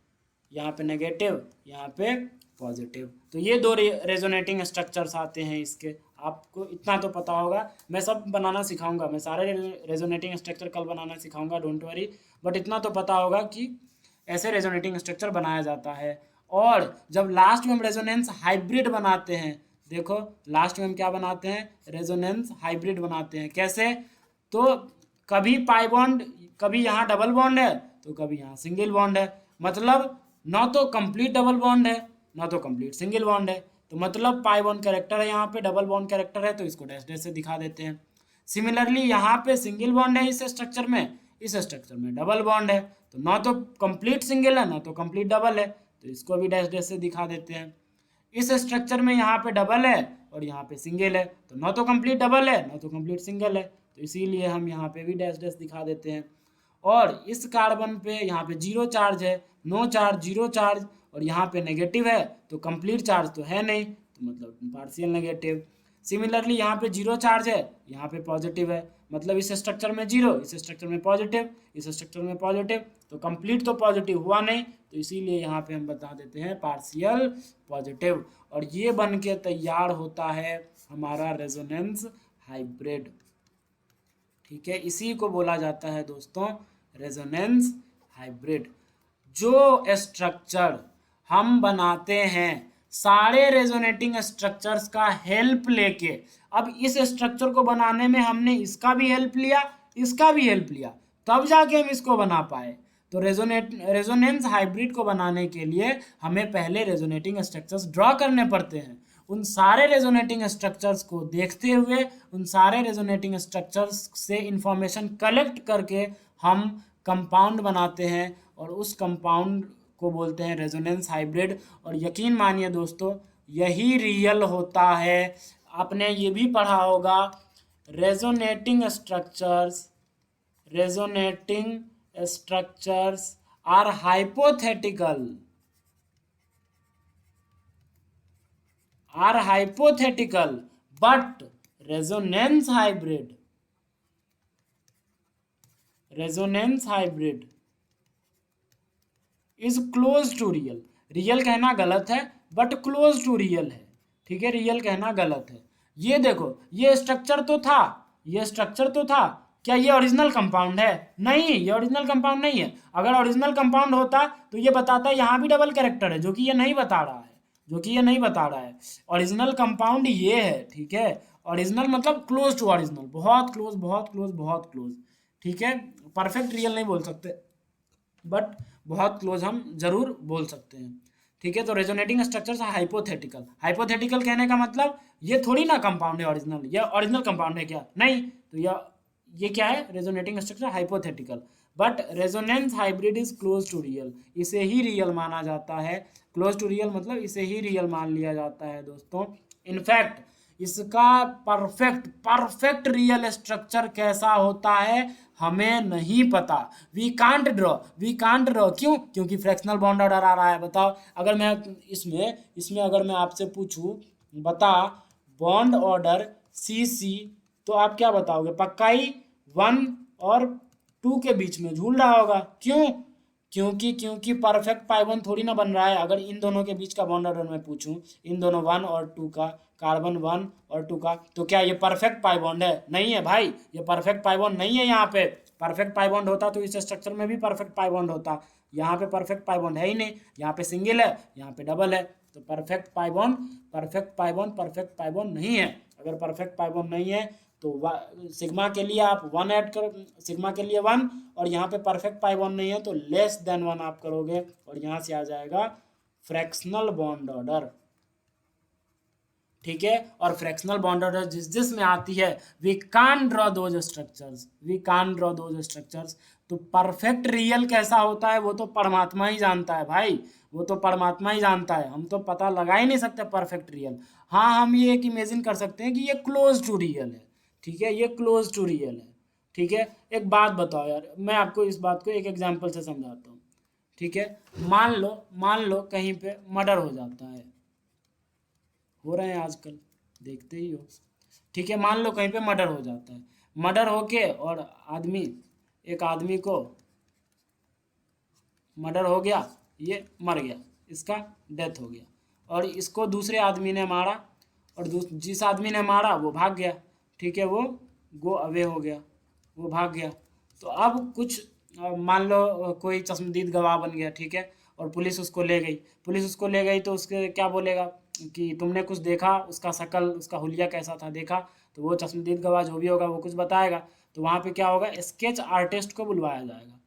यहाँ पे नेगेटिव, यहाँ पे पॉजिटिव। तो ये दो रेजोनेटिंग स्ट्रक्चर्स आते हैं इसके, आपको इतना तो पता होगा। मैं सब बनाना सिखाऊंगा, मैं सारे रेजोनेटिंग स्ट्रक्चर कल बनाना सिखाऊंगा, डोंट वरी। बट इतना तो पता होगा कि ऐसे रेजोनेटिंग स्ट्रक्चर बनाया जाता है। और जब लास्ट में हम रेजोनेंस हाइब्रिड बनाते हैं, देखो लास्ट में हम क्या बनाते हैं, रेजोनेंस हाइब्रिड बनाते हैं। कैसे, तो कभी पाई बॉन्ड, कभी यहाँ डबल बॉन्ड है तो कभी यहाँ सिंगल बॉन्ड है, मतलब ना तो कंप्लीट डबल बॉन्ड है ना तो कंप्लीट सिंगल बॉन्ड है। तो मतलब पाई बॉन्ड कैरेक्टर है, यहाँ पे डबल बॉन्ड कैरेक्टर है, तो इसको डैश डैश से दिखा देते हैं। सिमिलरली यहाँ पे सिंगल बॉन्ड है इस स्ट्रक्चर में, इस स्ट्रक्चर में डबल बॉन्ड है, तो ना तो कंप्लीट सिंगल है ना तो कंप्लीट डबल है, तो इसको भी डैश डैश से दिखा देते हैं। इस स्ट्रक्चर में यहाँ पे डबल है और यहाँ पे सिंगल है, तो ना तो कंप्लीट डबल है ना तो कंप्लीट सिंगल है, तो इसीलिए हम यहाँ पे भी डैश डैश दिखा देते हैं। और इस कार्बन पे यहाँ पे जीरो चार्ज है, नो चार्ज, जीरो चार्ज, और यहाँ पे नेगेटिव है, तो कंप्लीट चार्ज तो है नहीं, तो मतलब पार्शियल नेगेटिव। सिमिलरली यहाँ पे जीरो चार्ज है, यहाँ पे पॉजिटिव है, मतलब इस स्ट्रक्चर में जीरो, इस स्ट्रक्चर में पॉजिटिव, इस स्ट्रक्चर में पॉजिटिव, तो कंप्लीट तो पॉजिटिव हुआ नहीं, तो इसीलिए यहाँ पे हम बता देते हैं पार्शियल पॉजिटिव। और ये बन के तैयार होता है हमारा रेजोनेंस हाइब्रिड। ठीक है, इसी को बोला जाता है दोस्तों रेजोनेंस हाइब्रिड। जो स्ट्रक्चर हम बनाते हैं सारे रेजोनेटिंग स्ट्रक्चर्स का हेल्प लेके, अब इस स्ट्रक्चर को बनाने में हमने इसका भी हेल्प लिया, इसका भी हेल्प लिया, तब जाके हम इसको बना पाए। तो रेजोनेंस हाइब्रिड को बनाने के लिए हमें पहले रेजोनेटिंग स्ट्रक्चर्स ड्रॉ करने पड़ते हैं। उन सारे रेजोनेटिंग स्ट्रक्चर्स को देखते हुए, उन सारे रेजोनेटिंग स्ट्रक्चर्स से इंफॉर्मेशन कलेक्ट करके हम कंपाउंड बनाते हैं, और उस कंपाउंड को बोलते हैं रेजोनेंस हाइब्रिड। और यकीन मानिए दोस्तों, यही रियल होता है। आपने ये भी पढ़ा होगा, resonating structures are hypothetical, but resonance hybrid is close to real. Real कहना गलत है बट क्लोज टू रियल है। ठीक है, रियल कहना गलत है। ये देखो, ये स्ट्रक्चर तो था, ये स्ट्रक्चर तो था, क्या ये ओरिजिनल कंपाउंड है? नहीं, ये ओरिजिनल कंपाउंड नहीं है। अगर ओरिजिनल कंपाउंड होता तो ये बताता यहाँ भी डबल कैरेक्टर है, जो कि ये नहीं बता रहा है, जो कि ये नहीं बता रहा है। ओरिजिनल कंपाउंड ये है, ठीक है। ओरिजिनल मतलब क्लोज टू ओरिजिनल, बहुत क्लोज, बहुत क्लोज, बहुत क्लोज। ठीक है, परफेक्ट रियल नहीं बोल सकते, बट बहुत क्लोज हम जरूर बोल सकते हैं। ठीक है, तो रेजोनेटिंग स्ट्रक्चर्स हाइपोथेटिकल। हाइपोथेटिकल कहने का मतलब ये थोड़ी ना कंपाउंड है ओरिजिनल, ये ओरिजिनल कंपाउंड है क्या? नहीं, तो ये क्या है? Resonating structure hypothetical. But resonance hybrid is close to real, इसे ही रियल माना जाता है। क्लोज टू रियल मतलब इसे ही रियल मान लिया जाता है दोस्तों। इनफैक्ट इसका परफेक्ट रियल स्ट्रक्चर कैसा होता है हमें नहीं पता। We can't draw. क्यों? क्योंकि फ्रैक्शनल बॉन्ड ऑर्डर आ रहा है। बताओ, अगर मैं इसमें अगर मैं आपसे पूछूं, बता बॉन्ड ऑर्डर CC, तो आप क्या बताओगे? पक्का ही 1 और 2 के बीच में झूल रहा होगा। क्यों? क्योंकि परफेक्ट पाई बॉन्ड थोड़ी ना बन रहा है। अगर इन दोनों के बीच का बॉन्ड ऑर्डर मैं पूछूं, इन दोनों 1 और 2 का, कार्बन 1 और 2 का, तो क्या ये परफेक्ट पाई बॉन्ड है? नहीं है भाई, ये परफेक्ट पाई बॉन्ड नहीं है। यहाँ पे परफेक्ट पाई बॉन्ड होता तो इस स्ट्रक्चर में भी परफेक्ट पाई बॉन्ड होता। यहाँ पे परफेक्ट पाई बॉन्ड है ही नहीं, यहाँ पे सिंगल है, यहाँ पे डबल है, तो परफेक्ट पाई बॉन्ड नहीं है। अगर परफेक्ट पाई बॉन्ड नहीं है तो सिग्मा के लिए आप 1 ऐड करो, सिग्मा के लिए 1, और यहाँ पे परफेक्ट पाई बॉन्ड नहीं है तो लेस देन 1 आप करोगे, और यहाँ से आ जाएगा फ्रैक्शनल बॉन्ड ऑर्डर। ठीक है, और फ्रैक्शनल बॉन्ड ऑर्डर जिस में आती है, we can draw those structures. तो परफेक्ट रियल कैसा होता है वो तो परमात्मा ही जानता है भाई, वो तो परमात्मा ही जानता है। हम तो पता लगा ही नहीं सकते परफेक्ट रियल। हाँ, हम ये एक इमेजिन कर सकते हैं कि ये क्लोज टू रियल है। ठीक है, ये क्लोज टू रियल है। ठीक है, एक बात बताओ यार, मैं आपको इस बात को एक एग्जाम्पल से समझाता हूँ। ठीक है, मान लो कहीं पे मर्डर हो जाता है, हो रहे हैं आजकल, देखते ही हो। ठीक है, मान लो कहीं पे मर्डर हो जाता है, मर्डर होके और एक आदमी को मर्डर हो गया, ये मर गया, इसका डेथ हो गया, और इसको दूसरे आदमी ने मारा, और जिस आदमी ने मारा वो भाग गया, ठीक है, वो गो अवे हो गया, वो भाग गया। तो अब कुछ मान लो कोई चश्मदीद गवाह बन गया, ठीक है, और पुलिस उसको ले गई, पुलिस उसको ले गई तो उसके क्या बोलेगा कि तुमने कुछ देखा, उसका शकल, उसका हुलिया कैसा था देखा, तो वो चश्मदीद गवाह जो भी होगा वो कुछ बताएगा। तो वहाँ पे क्या होगा, स्केच आर्टिस्ट को बुलवाया जाएगा,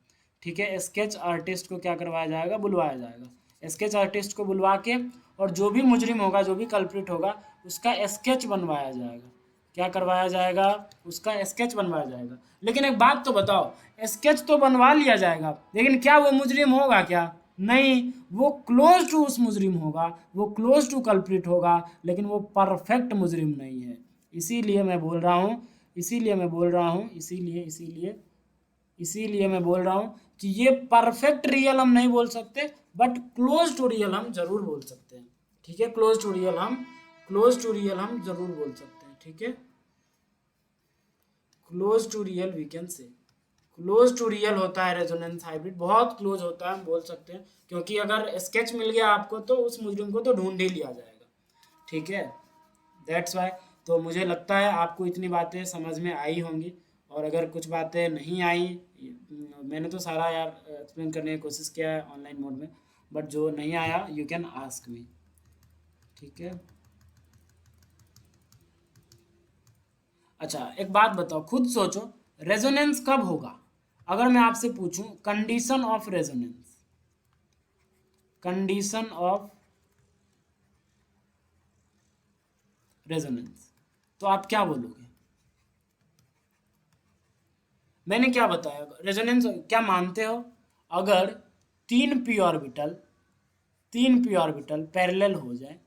ठीक है, स्केच आर्टिस्ट को क्या करवाया जाएगा, बुलवाया जाएगा। स्केच आर्टिस्ट को बुलवा के और जो भी मुजरिम होगा, जो भी कल्प्रिट होगा, उसका स्केच बनवाया जाएगा। क्या करवाया जाएगा, उसका स्केच बनवाया जाएगा। लेकिन एक बात तो बताओ, स्केच तो बनवा लिया जाएगा, लेकिन क्या वो मुजरिम होगा क्या? नहीं, वो क्लोज टू उस मुजरिम होगा, वो क्लोज टू कल्प्रिट होगा, लेकिन वो परफेक्ट मुजरिम नहीं है। इसीलिए मैं बोल रहा हूँ, इसीलिए मैं बोल रहा हूँ, इसीलिए मैं बोल रहा हूँ कि ये परफेक्ट रियल हम नहीं बोल सकते, बट क्लोज टू रियल हम जरूर बोल सकते हैं, ठीक है, क्लोज टू रियल हम जरूर बोल सकते हैं, ठीक है, close to real we can say, close to real होता है रेजोनेंस हाइब्रिड, बहुत क्लोज होता है हम बोल सकते हैं, क्योंकि अगर स्केच मिल गया आपको तो उस मुजरिम को तो ढूंढ ही लिया जाएगा, ठीक है, दैट्स वाई। तो मुझे लगता है आपको इतनी बातें समझ में आई होंगी, और अगर कुछ बातें नहीं आई, मैंने तो सारा यार एक्सप्लेन करने की कोशिश किया है ऑनलाइन मोड में, बट जो नहीं आया यू कैन आस्क मी, ठीक है। अच्छा एक बात बताओ, खुद सोचो, रेजोनेंस कब होगा? अगर मैं आपसे पूछूं condition of resonance, condition of resonance, तो आप क्या बोलोगे? मैंने क्या बताया, रेजोनेंस क्या मानते हो? अगर तीन पी ऑर्बिटल पैरेलल हो जाए,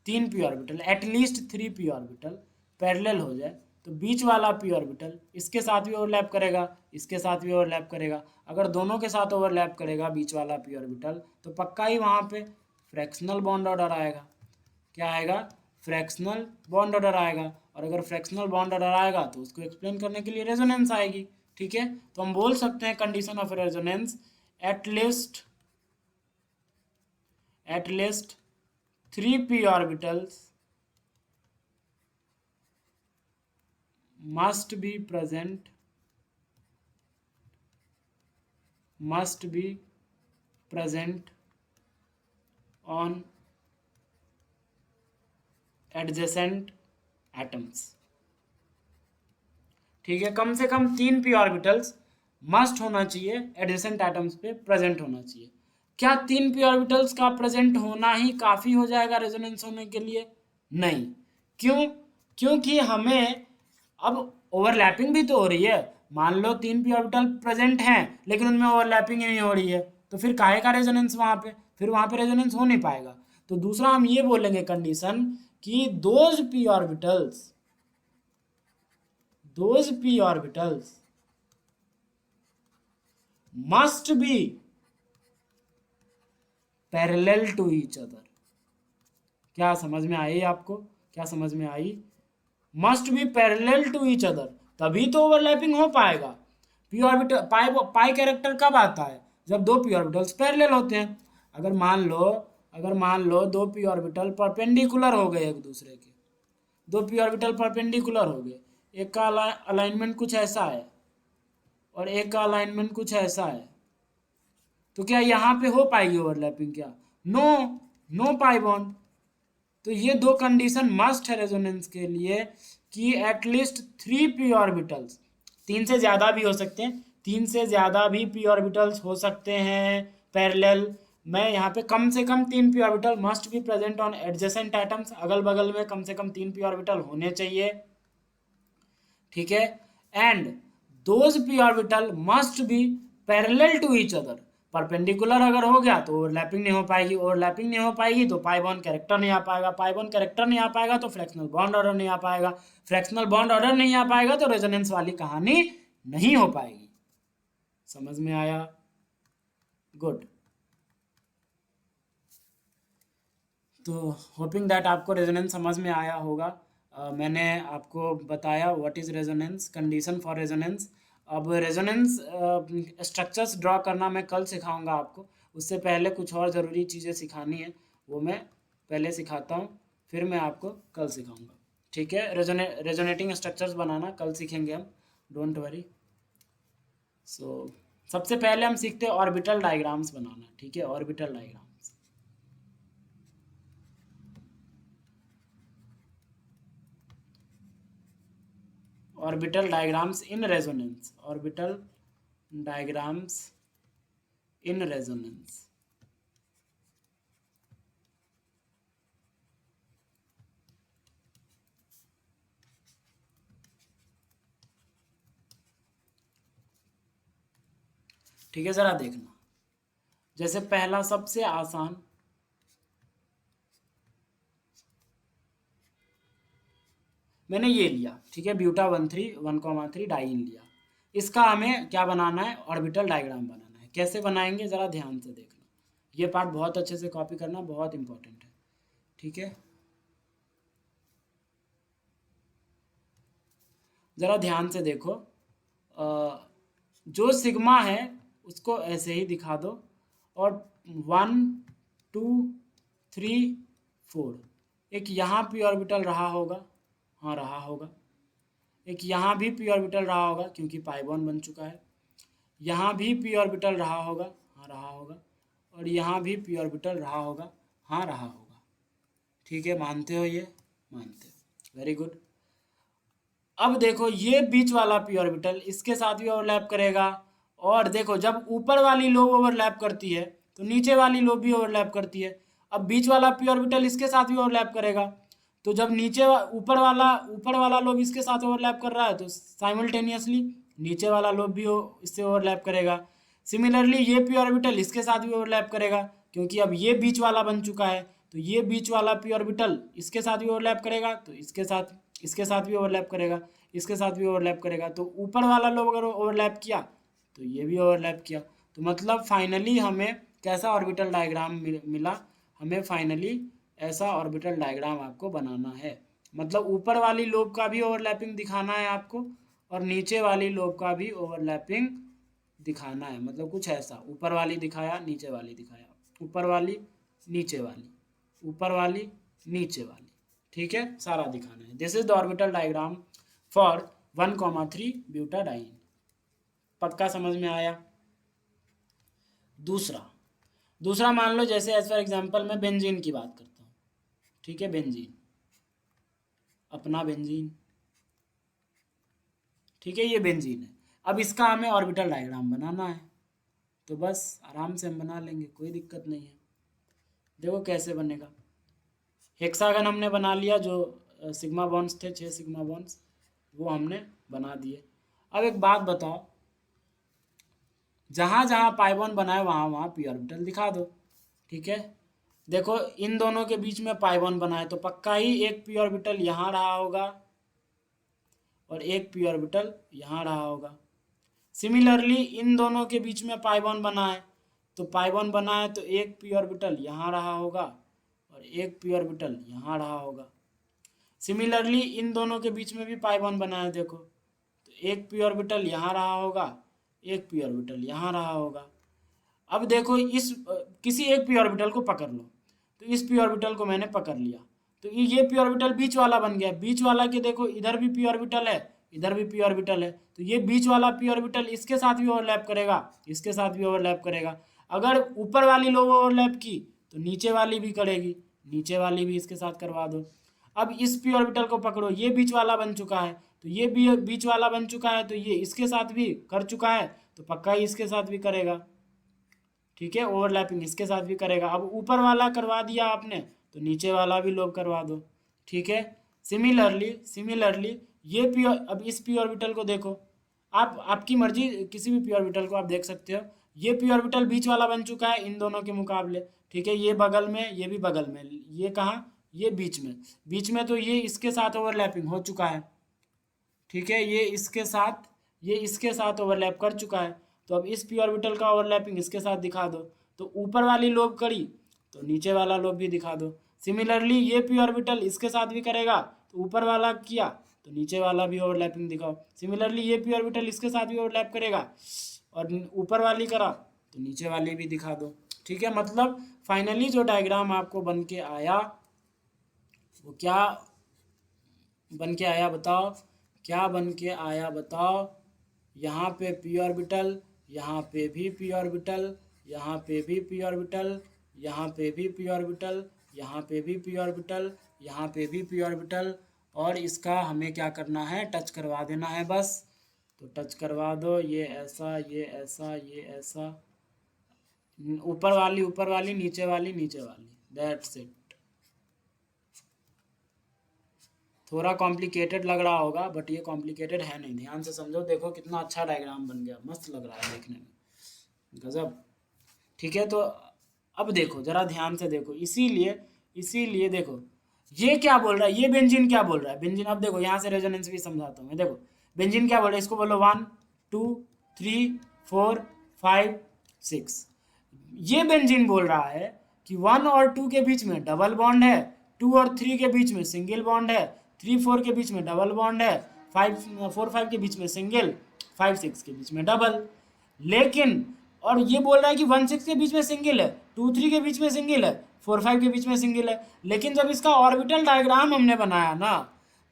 तीन P orbital at least 3 P orbital parallel हो जाए, तो बीच वाला पी ऑर्बिटल इसके साथ भी ओवरलैप करेगा, इसके साथ भी ओवरलैप करेगा। अगर दोनों के साथ ओवरलैप करेगा बीच वाला पी ऑर्बिटल, तो पक्का ही वहाँ पे फ्रैक्शनल बॉन्ड ऑर्डर आएगा। क्या आएगा? फ्रैक्शनल बॉन्ड ऑर्डर आएगा। और अगर फ्रैक्शनल बॉन्ड ऑर्डर आएगा तो उसको एक्सप्लेन करने के लिए रेजोनेंस आएगी, ठीक है। तो हम बोल सकते हैं condition of resonance, at least at least 3 p orbitals must be present on adjacent atoms, ठीक है। कम से कम 3 p ऑर्बिटल्स मस्ट होना चाहिए, एडजेसेंट एटम्स पे प्रेजेंट होना चाहिए। क्या 3 p ऑर्बिटल्स का प्रेजेंट होना ही काफ़ी हो जाएगा रेजोनेंस होने के लिए? नहीं। क्यों? क्योंकि हमें अब ओवरलैपिंग भी तो हो रही है। मान लो 3 p ऑर्बिटल प्रेजेंट हैं लेकिन उनमें ओवरलैपिंग ही नहीं हो रही है, तो फिर काहे का रेजोनेंस वहाँ पे? फिर वहाँ पे रेजोनेंस हो नहीं पाएगा। तो दूसरा हम ये बोलेंगे कंडीशन कि those p orbitals must be parallel to each other। क्या समझ में आई आपको? क्या समझ में आई? Must be parallel to each other, तभी तो ओवरलैपिंग हो पाएगा। पी ऑर्बिटल पाई कैरेक्टर कब आता है? जब 2 p ऑर्बिटल्स पैरेलल होते हैं। अगर मान लो 2 p ऑर्बिटल परपेंडिकुलर हो गए एक दूसरे के, 2 p ऑर्बिटल परपेंडिकुलर हो गए, एक का अलाइनमेंट कुछ ऐसा है और एक का अलाइनमेंट कुछ ऐसा है, तो क्या यहाँ पे हो पाएगी ओवरलैपिंग? क्या? No, no pi bond. तो ये दो कंडीशन मस्ट है रेजोनेंस के लिए कि एटलीस्ट 3 p ऑर्बिटल्स, 3 से ज़्यादा भी हो सकते हैं, 3 से ज़्यादा भी p ऑर्बिटल्स हो सकते हैं पैरेलल। मैं यहाँ पे कम से कम 3 p orbital must be present on adjacent atoms, अगल बगल में कम से कम 3 p ऑर्बिटल होने चाहिए, ठीक है। And those p orbital must be parallel to each other. Perpendicular अगर हो गया तो ओवरलैपिंग नहीं हो पाएगी, ओवरलैपिंग नहीं हो पाएगी तो पाई बॉन्ड कैरेक्टर नहीं आ पाएगा, पाई बॉन्ड कैरेक्टर नहीं आ पाएगा तो फ्रैक्शनल बॉन्ड ऑर्डर नहीं आ पाएगा, फ्रैक्शनल बॉन्ड ऑर्डर नहीं आ पाएगा तो रेजोनेंस वाली कहानी नहीं हो पाएगी। समझ में आया? गुड। तो होपिंग दैट आपको रेजोनेंस समझ में आया होगा। मैंने आपको बताया what is resonance, condition for resonance. अब रेजोनेंस स्ट्रक्चर्स ड्रॉ करना मैं कल सिखाऊंगा आपको, उससे पहले कुछ और ज़रूरी चीज़ें सिखानी है, वो मैं पहले सिखाता हूँ, फिर मैं आपको कल सिखाऊंगा। ठीक है, रेजोनेटिंग स्ट्रक्चर्स बनाना कल सीखेंगे हम, डोंट वरी। सो सबसे पहले हम सीखते हैं ऑर्बिटल डायग्राम्स बनाना। ठीक है, orbital diagrams. Orbital diagrams in resonance, orbital diagrams in resonance. ठीक है, ज़रा देखना। जैसे पहला सबसे आसान, मैंने ये लिया, ठीक है, ब्यूटा 1,3 डाइन लिया। इसका हमें क्या बनाना है, ऑर्बिटल डायग्राम बनाना है। कैसे बनाएंगे ज़रा ध्यान से देखना, ये पार्ट बहुत अच्छे से कॉपी करना, बहुत इंपॉर्टेंट है। ठीक है, ज़रा ध्यान से देखो। जो सिग्मा है उसको ऐसे ही दिखा दो, और 1 2 3 4, एक यहाँ पी ऑर्बिटल रहा होगा, हाँ रहा होगा। एक यहाँ भी पी ऑर्बिटल रहा होगा क्योंकि पाई बॉन्ड बन चुका है। यहाँ भी पी ऑर्बिटल रहा होगा, हाँ रहा होगा। और यहाँ भी पी ऑर्बिटल रहा होगा, हाँ रहा होगा। ठीक है, मानते हो ये? मानते हो, वेरी गुड। अब देखो ये बीच वाला पी ऑर्बिटल इसके साथ भी ओवरलैप करेगा, और देखो जब ऊपर वाली लोब ओवरलैप करती है तो नीचे वाली लोब भी ओवरलैप करती है। अब बीच वाला पी ऑर्बिटल इसके साथ भी ओवरलैप करेगा, तो जब ऊपर वाला लोब इसके साथ ओवरलैप कर रहा है तो साइमल्टेनियसली नीचे वाला लोब भी इससे ओवरलैप करेगा। सिमिलरली ये पी ऑर्बिटल इसके साथ भी ओवरलैप करेगा, क्योंकि अब ये बीच वाला बन चुका है, तो ये बीच वाला पी ऑर्बिटल इसके साथ भी ओवरलैप करेगा, तो इसके साथ भी ओवरलैप करेगा, इसके साथ भी ओवरलैप करेगा। तो ऊपर वाला लोब अगर ओवरलैप किया तो ये भी ओवरलैप किया। तो मतलब फाइनली हमें कैसा ऑर्बिटल डायग्राम मिला, हमें फाइनली ऐसा ऑर्बिटल डायग्राम आपको बनाना है। मतलब ऊपर वाली लोब का भी ओवरलैपिंग दिखाना है आपको, और नीचे वाली लोब का भी ओवरलैपिंग दिखाना है। मतलब कुछ ऐसा, ऊपर वाली दिखाया, नीचे वाली दिखाया, ऊपर वाली नीचे वाली, ऊपर वाली नीचे वाली। ठीक है, सारा दिखाना है। This is the orbital diagram for 1,3 butadiene. पक्का समझ में आया? दूसरा दूसरा मान लो, जैसे एज फॉर एग्जांपल मैं बेंजीन की बात करता हूँ। ठीक है, बेंजीन, अपना बेंजीन। ठीक है, ये बेंजीन है। अब इसका हमें ऑर्बिटल डायग्राम बनाना है, तो बस आराम से हम बना लेंगे, कोई दिक्कत नहीं है। देखो कैसे बनेगा। हेक्सागन हमने बना लिया, जो सिग्मा बॉन्ड्स थे, 6 सिग्मा बॉन्ड्स, वो हमने बना दिए। अब एक बात बताओ, जहाँ जहाँ पाई बॉन्ड बनाए वहाँ वहाँ पी ऑर्बिटल दिखा दो। ठीक है, देखो इन दोनों के बीच में पाई बॉन्ड बना है, तो पक्का ही एक पी ऑर्बिटल यहाँ रहा होगा और एक पी ऑर्बिटल यहाँ रहा होगा। सिमिलरली इन दोनों के बीच में पाई बॉन्ड बना है, तो पाई बॉन्ड बना है तो एक पी ऑर्बिटल यहाँ रहा होगा और एक पी ऑर्बिटल यहाँ रहा होगा। सिमिलरली इन दोनों के बीच में भी पाई बॉन्ड बना है, देखो, तो एक पी ऑर्बिटल यहाँ रहा होगा, एक पी ऑर्बिटल यहाँ रहा होगा। अब देखो इस किसी एक पी ऑर्बिटल को पकड़ लो, तो इस पी ऑर्बिटल को मैंने पकड़ लिया, तो ये पी ऑर्बिटल बीच वाला बन गया। बीच वाला के देखो इधर भी पी ऑर्बिटल है, इधर भी पी ऑर्बिटल है, तो ये बीच वाला पी ऑर्बिटल इसके साथ भी ओवरलैप करेगा, इसके साथ भी ओवरलैप करेगा। अगर ऊपर वाली लोग ओवरलैप की तो नीचे वाली भी करेगी, नीचे वाली भी इसके साथ करवा दो। अब इस पी ऑर्बिटल को पकड़ो, ये बीच वाला बन चुका है, तो ये भी बीच वाला बन चुका है, तो ये इसके साथ भी कर चुका है, तो पक्का ही इसके साथ भी करेगा। ठीक है, ओवरलैपिंग इसके साथ भी करेगा। अब ऊपर वाला करवा दिया आपने, तो नीचे वाला भी लोब करवा दो। ठीक है, सिमिलरली ये पी, अब इस पी ऑर्बिटल को देखो, आप आपकी मर्जी, किसी भी पी ऑर्बिटल को आप देख सकते हो। ये पी ऑर्बिटल बीच वाला बन चुका है इन दोनों के मुकाबले। ठीक है, ये बगल में, ये भी बगल में, ये कहाँ, ये बीच में तो ये इसके साथ ओवरलैपिंग हो चुका है। ठीक है, ये इसके साथ ओवरलैप कर चुका है, तो अब इस पी ऑर्बिटल का ओवरलैपिंग इसके साथ दिखा दो, तो ऊपर वाली लोब करी तो नीचे वाला लोब भी दिखा दो। सिमिलरली ये पी ऑर्बिटल इसके साथ भी करेगा, तो ऊपर वाला किया तो नीचे वाला भी ओवरलैपिंग दिखाओ। सिमिलरली ये पी ऑर्बिटल इसके साथ भी ओवरलैप करेगा और ऊपर वाली करा तो नीचे वाली भी दिखा दो। ठीक है, मतलब फाइनली जो डायग्राम आपको बन के आया वो क्या बन के आया बताओ, क्या बन के आया बताओ। यहाँ पे पी ऑर्बिटल, यहाँ पे भी पी ऑर्बिटल, यहाँ पे भी पी ऑर्बिटल, यहाँ पे भी पी ऑर्बिटल, यहाँ पे भी पी ऑर्बिटल, यहाँ पे भी पी ऑर्बिटल, और इसका हमें क्या करना है, टच करवा देना है बस। तो टच करवा दो, ये ऐसा, ये ऐसा, ये ऐसा, ऊपर वाली नीचे वाली, नीचे वाली, दैट्स इट। थोड़ा कॉम्प्लिकेटेड लग रहा होगा बट ये कॉम्प्लिकेटेड है नहीं, ध्यान से समझो। देखो कितना अच्छा डायग्राम बन गया, मस्त लग रहा है देखने में, गजब। ठीक है, तो अब देखो जरा ध्यान से देखो, इसीलिए देखो ये क्या बोल रहा है, ये बेंजीन क्या बोल रहा है, बेंजीन। अब देखो यहाँ से रेजोनेंस भी समझाता हूँ मैं। देखो बेंजीन क्या बोल रहा है, इसको बोलो 1 2 3 4 5 6। ये बेंजीन बोल रहा है कि 1 और 2 के बीच में डबल बॉन्ड है, 2 और 3 के बीच में सिंगल बॉन्ड है, 3 4 के बीच में डबल बॉन्ड है, 4 5 के बीच में सिंगल, 5 6 के बीच में डबल। लेकिन और ये बोल रहा है कि 1 6 के बीच में सिंगल है, 2 3 के बीच में सिंगल है, 4 5 के बीच में सिंगल है। लेकिन जब इसका ऑर्बिटल डायग्राम हमने बनाया ना,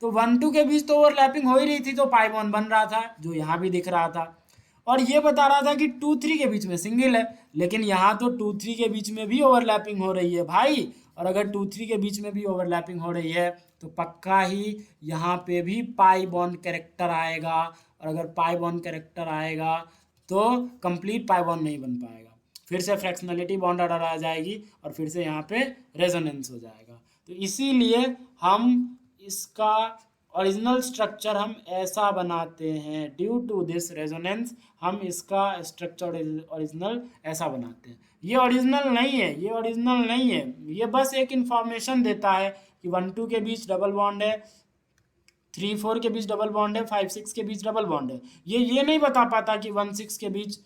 तो 1 2 के बीच तो ओवरलैपिंग हो ही रही थी, तो पाई बॉन्ड बन रहा था जो यहाँ भी दिख रहा था। और ये बता रहा था कि 2 3 के बीच में सिंगल है, लेकिन यहाँ तो 2 3 के बीच में भी ओवरलैपिंग हो रही है भाई। और अगर 2 3 के बीच में भी ओवरलैपिंग हो रही है तो पक्का ही यहाँ पे भी पाई बॉन्ड कैरेक्टर आएगा, और अगर पाई बॉन्ड कैरेक्टर आएगा तो कंप्लीट पाई बॉन्ड नहीं बन पाएगा, फिर से फ्रैक्शनलिटी बॉन्ड ऑर्डर आ जाएगी और फिर से यहाँ पे रेजोनेंस हो जाएगा। तो इसीलिए हम इसका ओरिजिनल स्ट्रक्चर हम ऐसा बनाते हैं, ड्यू टू दिस रेजोनेंस हम इसका स्ट्रक्चर ओरिजिनल ऐसा बनाते हैं। ये ओरिजिनल नहीं है, ये ओरिजिनल नहीं है, ये बस एक इंफॉर्मेशन देता है कि 1 2 के बीच डबल बॉन्ड है, 3 4 के बीच डबल बॉन्ड है, 5 6 के बीच डबल बॉन्ड है। ये नहीं बता पाता कि 1 6 के बीच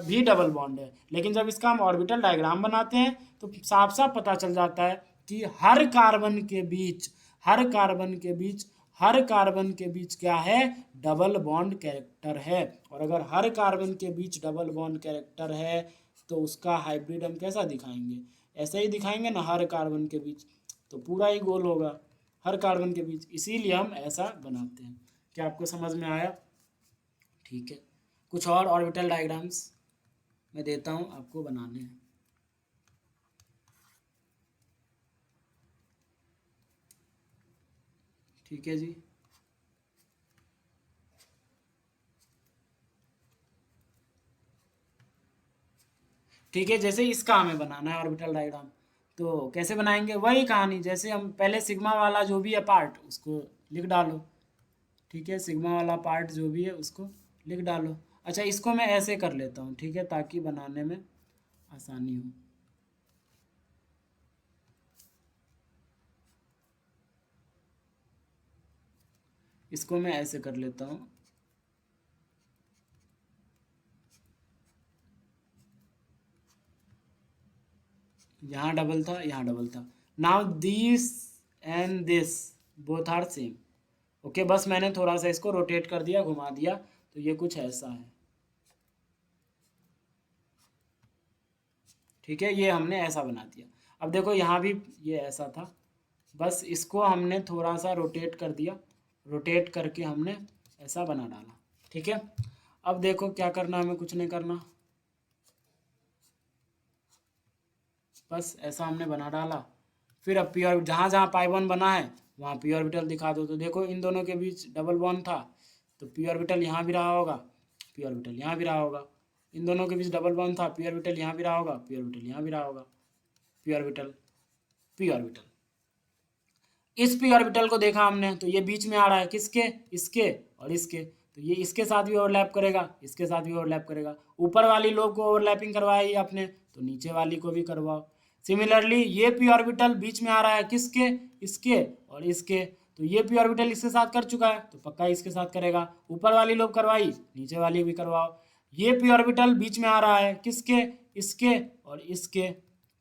भी डबल बॉन्ड है। लेकिन जब इसका हम ऑर्बिटल डायग्राम बनाते हैं तो साफ साफ पता चल जाता है कि हर कार्बन के बीच, हर कार्बन के बीच, हर कार्बन के बीच क्या है, डबल बॉन्ड कैरेक्टर है। और अगर हर कार्बन के बीच डबल बॉन्ड कैरेक्टर है तो उसका हाइब्रिड हम कैसा दिखाएंगे, ऐसे ही दिखाएंगे ना, हर कार्बन के बीच, तो पूरा ही गोल होगा हर कार्बन के बीच, इसीलिए हम ऐसा बनाते हैं। क्या आपको समझ में आया? ठीक है, कुछ और ऑर्बिटल डायग्राम्स मैं देता हूँ आपको बनाने हैं। ठीक है जी, ठीक है, जैसे इसका हमें बनाना है ऑर्बिटल डायग्राम, तो कैसे बनाएंगे, वही कहानी, जैसे हम पहले सिग्मा वाला जो भी है पार्ट उसको लिख डालो। ठीक है, सिग्मा वाला पार्ट जो भी है उसको लिख डालो। अच्छा, इसको मैं ऐसे कर लेता हूँ, ठीक है, ताकि बनाने में आसानी हो। इसको मैं ऐसे कर लेता हूँ, यहाँ डबल था, यहाँ डबल था। Now this and this both are same. Okay, बस मैंने थोड़ा सा इसको रोटेट कर दिया, घुमा दिया, तो ये कुछ ऐसा है। ठीक है, ये हमने ऐसा बना दिया। अब देखो यहाँ भी ये ऐसा था, बस इसको हमने थोड़ा सा रोटेट कर दिया, रोटेट करके हमने ऐसा बना डाला। ठीक है, अब देखो क्या करना, हमें कुछ नहीं करना, बस ऐसा हमने बना डाला। फिर अब पी ऑर्बिटल, जहाँ जहाँ पाई बॉन्ड बना है वहाँ पी ऑर्बिटल दिखा दो। तो देखो इन दोनों के बीच डबल बॉन्ड था, तो पी ऑर्बिटल यहाँ भी रहा होगा, पी ऑर्बिटल यहाँ भी रहा होगा। इन दोनों के बीच डबल बॉन्ड था, पी ऑर्बिटल यहाँ भी रहा होगा, पी ऑर्बिटल यहाँ भी रहा होगा, पी ऑर्बिटल, पी ऑर्बिटल। इस पी ऑर्बिटल को देखा हमने, तो ये बीच में आ रहा है, किसके, इसके और इसके, तो ये इसके साथ भी ओवरलैप करेगा, इसके साथ भी ओवरलैप करेगा। ऊपर वाली लोब को ओवरलैपिंग करवाई आपने, तो नीचे वाली को भी करवाओ। सिमिलरली ये पी ऑर्बिटल बीच में आ रहा है, किसके, इसके और इसके, तो ये पी ऑर्बिटल इसके साथ कर चुका है तो पक्का इसके साथ करेगा। ऊपर वाली लोब करवाई, नीचे वाली भी करवाओ। ये पी ऑर्बिटल बीच में आ रहा है, किसके, इसके और इसके,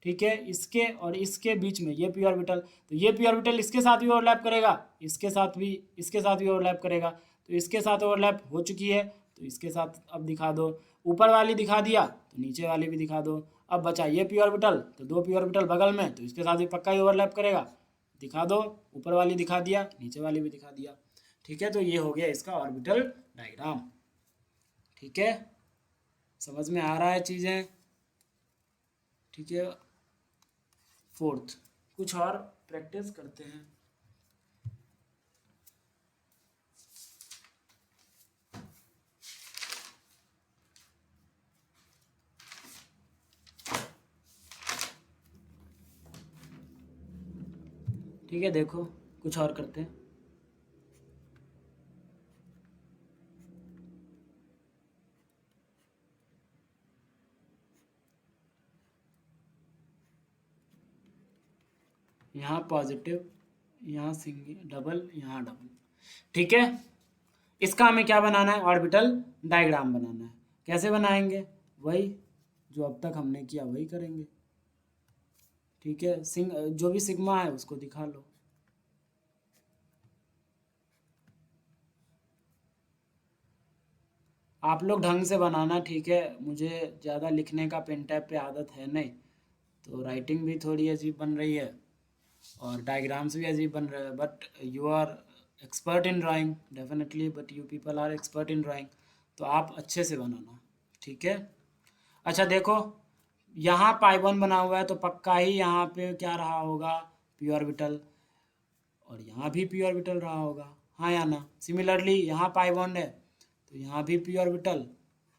ठीक है, इसके और इसके बीच में ये पी ऑर्बिटल, तो ये पी ऑर्बिटल इसके साथ भी ओवरलैप करेगा, इसके साथ भी, इसके साथ भी ओवरलैप करेगा, तो इसके साथ ओवरलैप हो चुकी है, तो इसके साथ अब दिखा दो। ऊपर वाली दिखा दिया तो नीचे वाली भी दिखा दो। अब बचा ये पी ऑर्बिटल, तो दो पी ऑर्बिटल बगल में, तो इसके साथ भी पक्का ही ओवरलैप करेगा। दिखा दो, ऊपर वाली दिखा दिया, नीचे वाली भी दिखा दिया। ठीक है, तो ये हो गया इसका ऑर्बिटल डायग्राम। ठीक है, समझ में आ रहा है चीज़ें? ठीक है, फोर्थ कुछ और प्रैक्टिस करते हैं। ठीक है, देखो कुछ और करते हैं। यहाँ पॉजिटिव, यहाँ सिंगल, डबल, यहाँ डबल। ठीक है, इसका हमें क्या बनाना है? ऑर्बिटल डायग्राम बनाना है। कैसे बनाएंगे? वही जो अब तक हमने किया वही करेंगे। ठीक है, जो भी सिग्मा है उसको दिखा लो। आप लोग ढंग से बनाना, ठीक है? मुझे ज़्यादा लिखने का पेन टैप पे आदत है नहीं, तो राइटिंग भी थोड़ी अजीब बन रही है और डायग्राम्स भी अजीब बन रहे हैं। But you are expert in drawing definitely, but you people are expert in drawing, तो आप अच्छे से बनाना। ठीक है, अच्छा देखो, यहाँ पाई 1 बना हुआ है तो पक्का ही यहाँ पे क्या रहा होगा? पी ऑर्बिटल, और यहाँ भी पी ऑर्बिटल रहा होगा, हाँ या ना? सिमिलरली यहाँ पाई बॉन्ड है तो यहाँ भी पी ऑर्बिटल,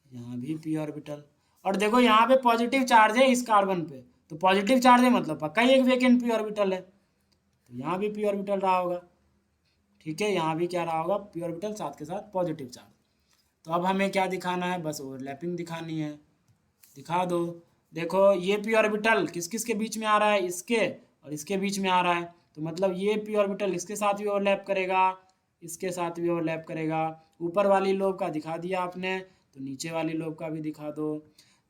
यहाँ भी पी ऑर्बिटल। और देखो यहाँ पे पॉजिटिव चार्ज है इस कार्बन पे, तो पॉजिटिव चार्ज है मतलब पक्का ही एक वेकेंट पी ऑर्बिटल है, तो यहाँ भी पी ऑर्बिटल रहा होगा। ठीक है, यहाँ भी क्या रहा होगा? पी ऑर्बिटल साथ के साथ पॉजिटिव चार्ज। तो अब हमें क्या दिखाना है? बस ओवरलैपिंग दिखानी है। दिखा दो। देखो ये पी ऑर्बिटल किस किस के बीच में आ रहा है? इसके और इसके बीच में आ रहा है, तो मतलब ये पी ऑर्बिटल इसके साथ भी ओवरलैप करेगा, इसके साथ भी ओवरलैप करेगा। ऊपर वाली लोब का दिखा दिया आपने, तो नीचे वाली लोब का भी दिखा दो।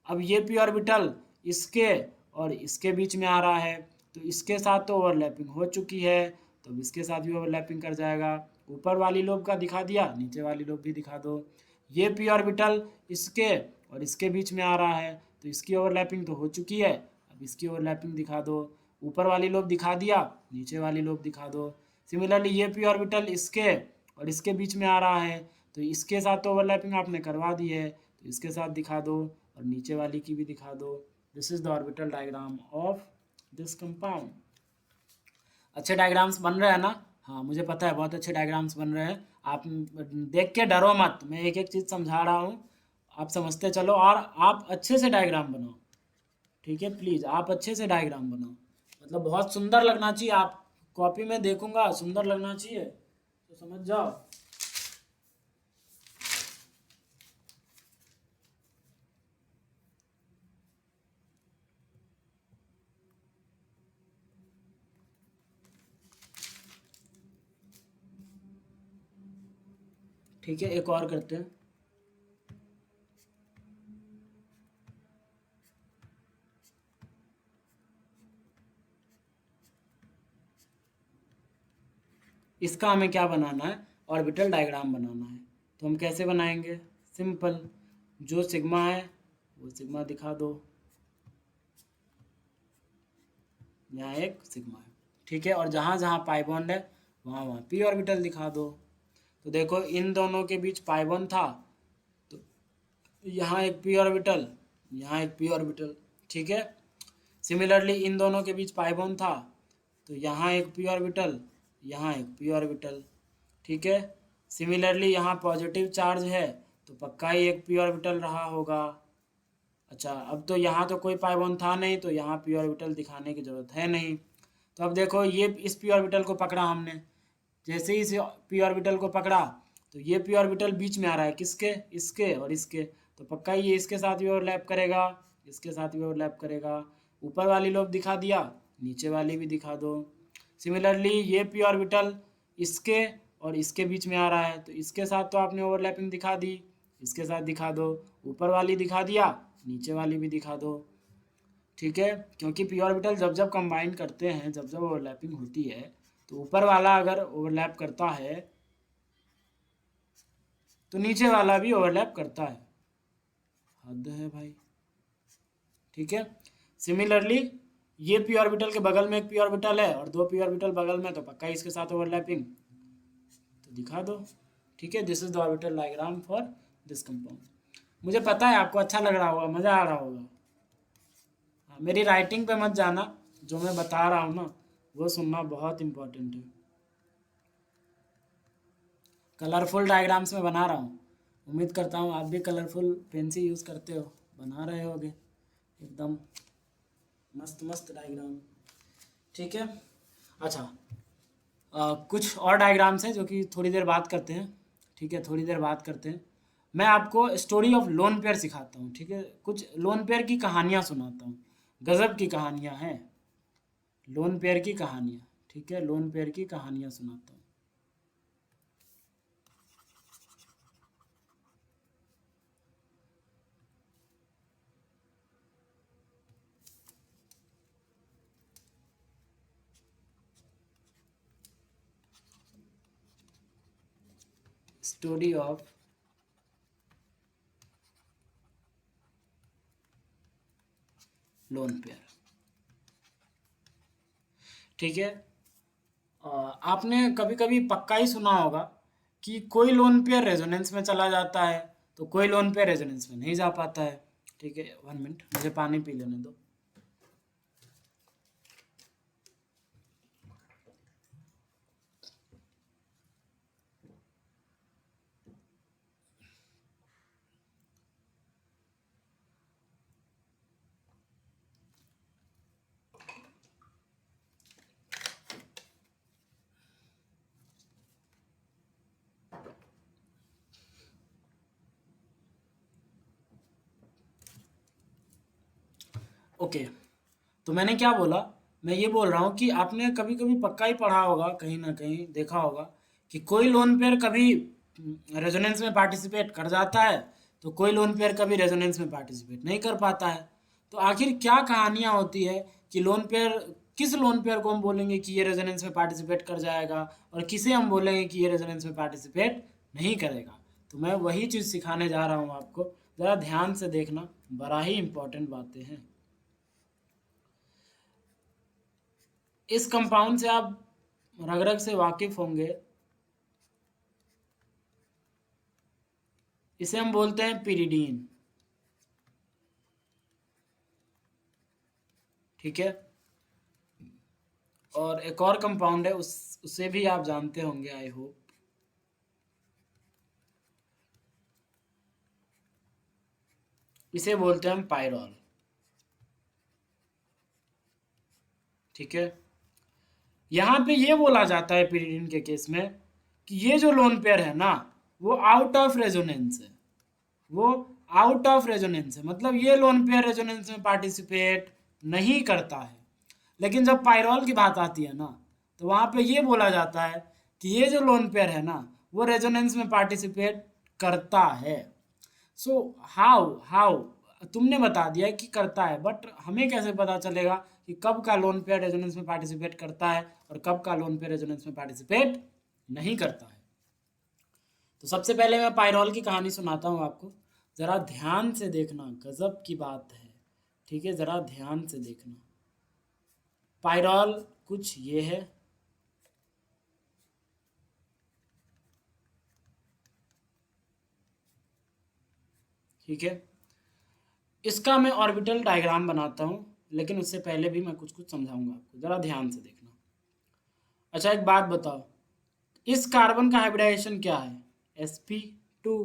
अब ये पी ऑर्बिटल इसके और इसके बीच में आ रहा है, तो इसके साथ तो ओवरलैपिंग हो चुकी है, तो अब इसके साथ भी ओवरलैपिंग कर जाएगा। ऊपर वाली लोब का दिखा दिया, नीचे वाली लोब भी दिखा दो। ये पी ऑर्बिटल इसके और इसके बीच में आ रहा है, तो इसकी ओवरलैपिंग तो हो चुकी है, अब इसकी ओवरलैपिंग दिखा दो। ऊपर वाली लोब दिखा दिया, नीचे वाली लोब दिखा दो। सिमिलरली ये पी ऑर्बिटल इसके और इसके बीच में आ रहा है, तो इसके साथ तो ओवरलैपिंग आपने करवा दी है, तो इसके साथ दिखा दो और नीचे वाली की भी दिखा दो। This is the orbital diagram of this compound. अच्छे डायग्राम्स बन रहे हैं ना? हाँ मुझे पता है बहुत अच्छे डायग्राम्स बन रहे हैं। आप देख के डरो मत, मैं एक एक चीज़ समझा रहा हूँ, आप समझते चलो और आप अच्छे से डायग्राम बनाओ। ठीक है, प्लीज़ आप अच्छे से डायग्राम बनाओ, मतलब बहुत सुंदर लगना चाहिए। आप कॉपी में देखूंगा सुंदर लगना चाहिए, तो समझ जाओ। ठीक है, एक और करते हैं। इसका हमें क्या बनाना है? ऑर्बिटल डायग्राम बनाना है। तो हम कैसे बनाएंगे? सिंपल, जो सिग्मा है वो सिग्मा दिखा दो, यहाँ एक सिग्मा है। ठीक है, और जहाँ जहाँ पाई बॉन्ड है वहाँ वहाँ पी ऑर्बिटल दिखा दो। तो देखो इन दोनों के बीच पाई बॉन्ड था, तो यहाँ एक पी ऑर्बिटल, यहाँ एक पी ऑर्बिटल। ठीक है, सिमिलरली इन दोनों के बीच पाई बॉन्ड था, तो यहाँ एक पी ऑर्बिटल, यहाँ एक पी ऑर्बिटल। ठीक है, सिमिलरली यहाँ पॉजिटिव चार्ज है, तो पक्का ही एक पी ऑर्बिटल रहा होगा। अच्छा, अब तो यहाँ तो कोई पाई बॉन्ड था नहीं, तो यहाँ पी ऑर्बिटल दिखाने की ज़रूरत है नहीं। तो अब देखो ये इस पी ऑर्बिटल को पकड़ा हमने, जैसे ही इस पी ऑर्बिटल को पकड़ा तो ये पी ऑर्बिटल बीच में आ रहा है, किसके? इसके और इसके, तो पक्का ये इसके साथ भी ओवरलैप करेगा, इसके साथ भी ओवरलैप करेगा। ऊपर वाली लोब दिखा दिया, नीचे वाली भी दिखा दो। सिमिलरली ये पी ऑर्बिटल इसके और इसके बीच में आ रहा है, तो इसके साथ तो आपने ओवरलैपिंग दिखा दी, इसके साथ दिखा दो। ऊपर वाली दिखा दिया, नीचे वाली भी दिखा दो। ठीक है, क्योंकि पी ऑर्बिटल जब जब कंबाइन करते हैं, जब जब ओवरलैपिंग होती है, तो ऊपर वाला अगर ओवरलैप करता है तो नीचे वाला भी ओवरलैप करता है। हद है भाई। ठीक है। सिमिलरली ये पी ऑर्बिटल के बगल में एक पी ऑर्बिटल है और दो पी ऑर्बिटल बगल में, तो पक्का इसके साथ ओवरलैपिंग, तो दिखा दो। ठीक है, this is the orbital diagram for this compound. मुझे पता है आपको अच्छा लग रहा होगा, मज़ा आ रहा होगा। हाँ, मेरी राइटिंग पे मत जाना, जो मैं बता रहा हूँ ना वो सुनना बहुत इम्पोर्टेंट है। कलरफुल डायग्राम्स में बना रहा हूँ, उम्मीद करता हूँ आप भी कलरफुल पेन से यूज़ करते हो, बना रहे होगे एकदम मस्त मस्त डायग्राम। ठीक है, अच्छा कुछ और डायग्राम्स हैं जो कि थोड़ी देर बात करते हैं। ठीक है, थोड़ी देर बात करते हैं। मैं आपको स्टोरी ऑफ लोन पेयर सिखाता हूँ। ठीक है, कुछ लोन पेयर की कहानियाँ सुनाता हूँ, गज़ब की कहानियाँ हैं लोन पेयर की कहानियाँ। ठीक है, लोन पेयर की कहानियाँ सुनाता हूँ। Story of lone pair. ठीक है, आपने कभी कभी पक्का ही सुना होगा कि कोई लोन पेयर रेजोनेंस में चला जाता है तो कोई लोन पेयर रेजोनेंस में नहीं जा पाता है। ठीक है, 1 मिनट मुझे पानी पी लेने दो। ओके, तो मैंने क्या बोला, मैं ये बोल रहा हूँ कि आपने कभी कभी पक्का ही पढ़ा होगा, कहीं ना कहीं देखा होगा कि कोई लोन पेयर कभी रेजोनेंस में पार्टिसिपेट कर जाता है तो कोई लोन पेयर कभी रेजोनेंस में पार्टिसिपेट नहीं कर पाता है। तो आखिर क्या कहानियाँ होती है कि लोन पेयर, किस लोन पेयर को हम बोलेंगे कि ये रेजोनेंस में पार्टिसिपेट कर जाएगा और किसे हम बोलेंगे कि ये रेजोनेंस में पार्टिसिपेट नहीं करेगा। तो मैं वही चीज़ सिखाने जा रहा हूँ आपको, ज़रा ध्यान से देखना, बड़ा ही इंपॉर्टेंट बातें हैं। इस कंपाउंड से आप रग रग से वाकिफ होंगे, इसे हम बोलते हैं पिरिडीन। ठीक है, और एक और कंपाउंड है उसे भी आप जानते होंगे आई होप, इसे बोलते हैं हम पायरॉल। ठीक है, यहाँ पे ये बोला जाता है पिरिडीन के केस में कि ये जो लोन पेयर है ना वो आउट ऑफ रेजोनेंस है, वो आउट ऑफ रेजोनेंस है, मतलब ये लोन पेयर रेजोनेंस में पार्टिसिपेट नहीं करता है। लेकिन जब पायरॉल की बात आती है ना तो वहाँ पे ये बोला जाता है कि ये जो लोन पेयर है ना वो रेजोनेंस में पार्टिसिपेट करता है। सो हाउ हाउ तुमने बता दिया कि करता है, बट हमें कैसे पता चलेगा कि कब का लोन पेयर रेजोनेंस में पार्टिसिपेट करता है और कब का लोन पेयर रेजोनेंस में पार्टिसिपेट नहीं करता है। तो सबसे पहले मैं पायरॉल की कहानी सुनाता हूँ आपको, ज़रा ध्यान से देखना, गजब की बात है। ठीक है, ज़रा ध्यान से देखना। पायरॉल कुछ ये है, ठीक है, इसका मैं ऑर्बिटल डायग्राम बनाता हूँ, लेकिन उससे पहले भी मैं कुछ कुछ समझाऊंगा आपको, ज़रा ध्यान से देखना। अच्छा एक बात बताओ, इस कार्बन का हाइब्रिडाइजेशन क्या है, sp2।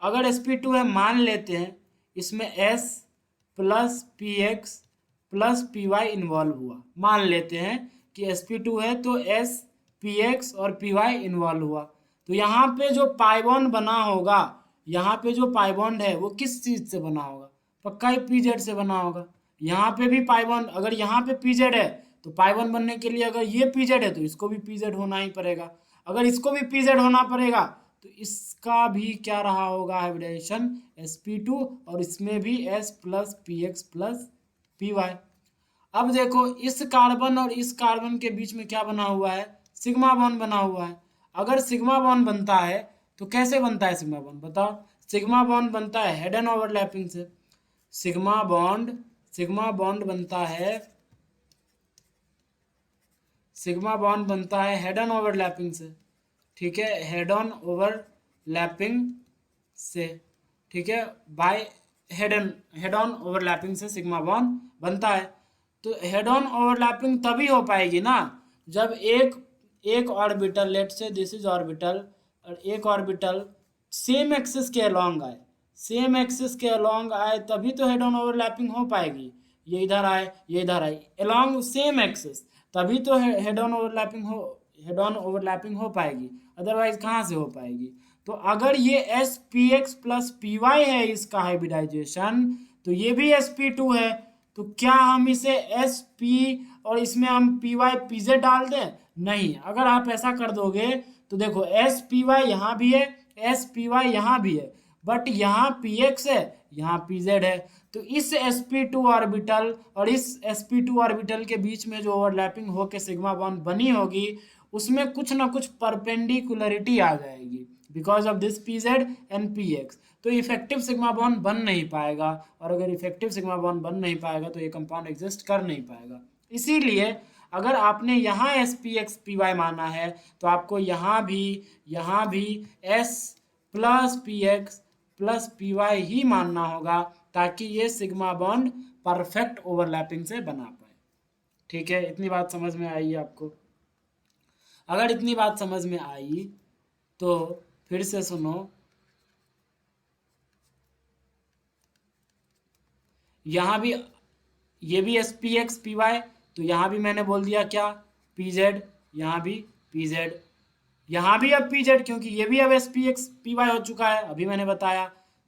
अगर sp2 है, मान लेते हैं इसमें s plus P x plus P Y involve हुआ, मान लेते हैं कि sp2 है तो s पी एक्स और पी वाई इन्वॉल्व हुआ, तो यहाँ पे जो पाइबॉन्ड बना होगा, यहाँ पे जो पाइबॉन्ड है वो किस चीज़ से बना होगा, पक्का ही pz से बना होगा। यहाँ पे भी पाइबॉन्ड, अगर यहाँ पे pz है तो पाइबॉन्ड बनने के लिए अगर ये pz है तो इसको भी pz होना ही पड़ेगा, अगर इसको भी pz होना पड़ेगा तो इसका भी क्या रहा होगा हाइब्रिडेशन, sp2, और इसमें भी s plus P x plus P Y. अब देखो इस कार्बन और इस कार्बन के बीच में क्या बना हुआ है, सिग्मा बॉन्ड बना हुआ है। अगर सिग्मा बॉन्ड बनता है तो कैसे बनता है सिग्मा बॉन्ड, बताओ। सिग्मा बॉन्ड बनता है हेड एंड ओवरलैपिंग से, सिग्मा बॉन्ड सिग्मा बॉन्ड बनता है, सिग्मा बॉन्ड बनता है हेड ऑन ओवरलैपिंग से, ठीक है, हेड ऑन ओवरलैपिंग से, ठीक है, बाय हेड ऑन ओवरलैपिंग से सिग्मा बॉन्ड बनता है। तो हेड ऑन ओवरलैपिंग तभी हो पाएगी ना जब एक ऑर्बिटल, लेट से दिस इज ऑर्बिटल, और एक ऑर्बिटल सेम एक्सिस के अलोंग आए, सेम एक्सिस के अलोंग आए तभी तो हेड ऑन ओवरलैपिंग हो पाएगी। ये इधर आए, ये इधर आए, अलोंग सेम एक्सिस, तभी तो हेड ऑन ओवरलैपिंग हो पाएगी, अदरवाइज कहाँ से हो पाएगी। तो अगर ये S P x plus P Y है इसका हाइब्रिडाइजेशन, तो ये भी एस पी टू है, तो क्या हम इसे एस पी और इसमें हम पी वाई पी जेड डाल दें? नहीं, अगर आप ऐसा कर दोगे तो देखो एस पी वाई यहाँ भी है, एस पी वाई यहाँ भी है, बट यहाँ पी एक्स है, यहाँ पी जेड है। तो इस sp2 ऑर्बिटल और इस sp2 ऑर्बिटल के बीच में जो ओवरलैपिंग होकर सिग्मा बॉन्ड बनी होगी उसमें कुछ ना कुछ परपेंडिकुलरिटी आ जाएगी because of this P Z and P x. तो इफेक्टिव सिग्मा बॉन्ड बन नहीं पाएगा, और अगर इफेक्टिव सिग्मा बॉन्ड बन नहीं पाएगा तो ये कंपाउंड एग्जिस्ट कर नहीं पाएगा। इसीलिए अगर आपने यहाँ S P x P Y माना है तो आपको यहाँ भी S plus P x plus P Y ही मानना होगा ताकि ये सिग्मा बॉन्ड परफेक्ट ओवरलैपिंग से बना पाए। ठीक है, इतनी बात समझ में आई आपको? अगर इतनी बात समझ में आई तो फिर से सुनो, यहाँ भी ये भी S P x P Y, तो यहाँ भी मैंने बोल दिया क्या, पी जेड, यहाँ भी पी जेड, यहाँ भी अब पी जेड क्योंकि ये भी अब S P x P Y हो चुका है, अभी मैंने बताया।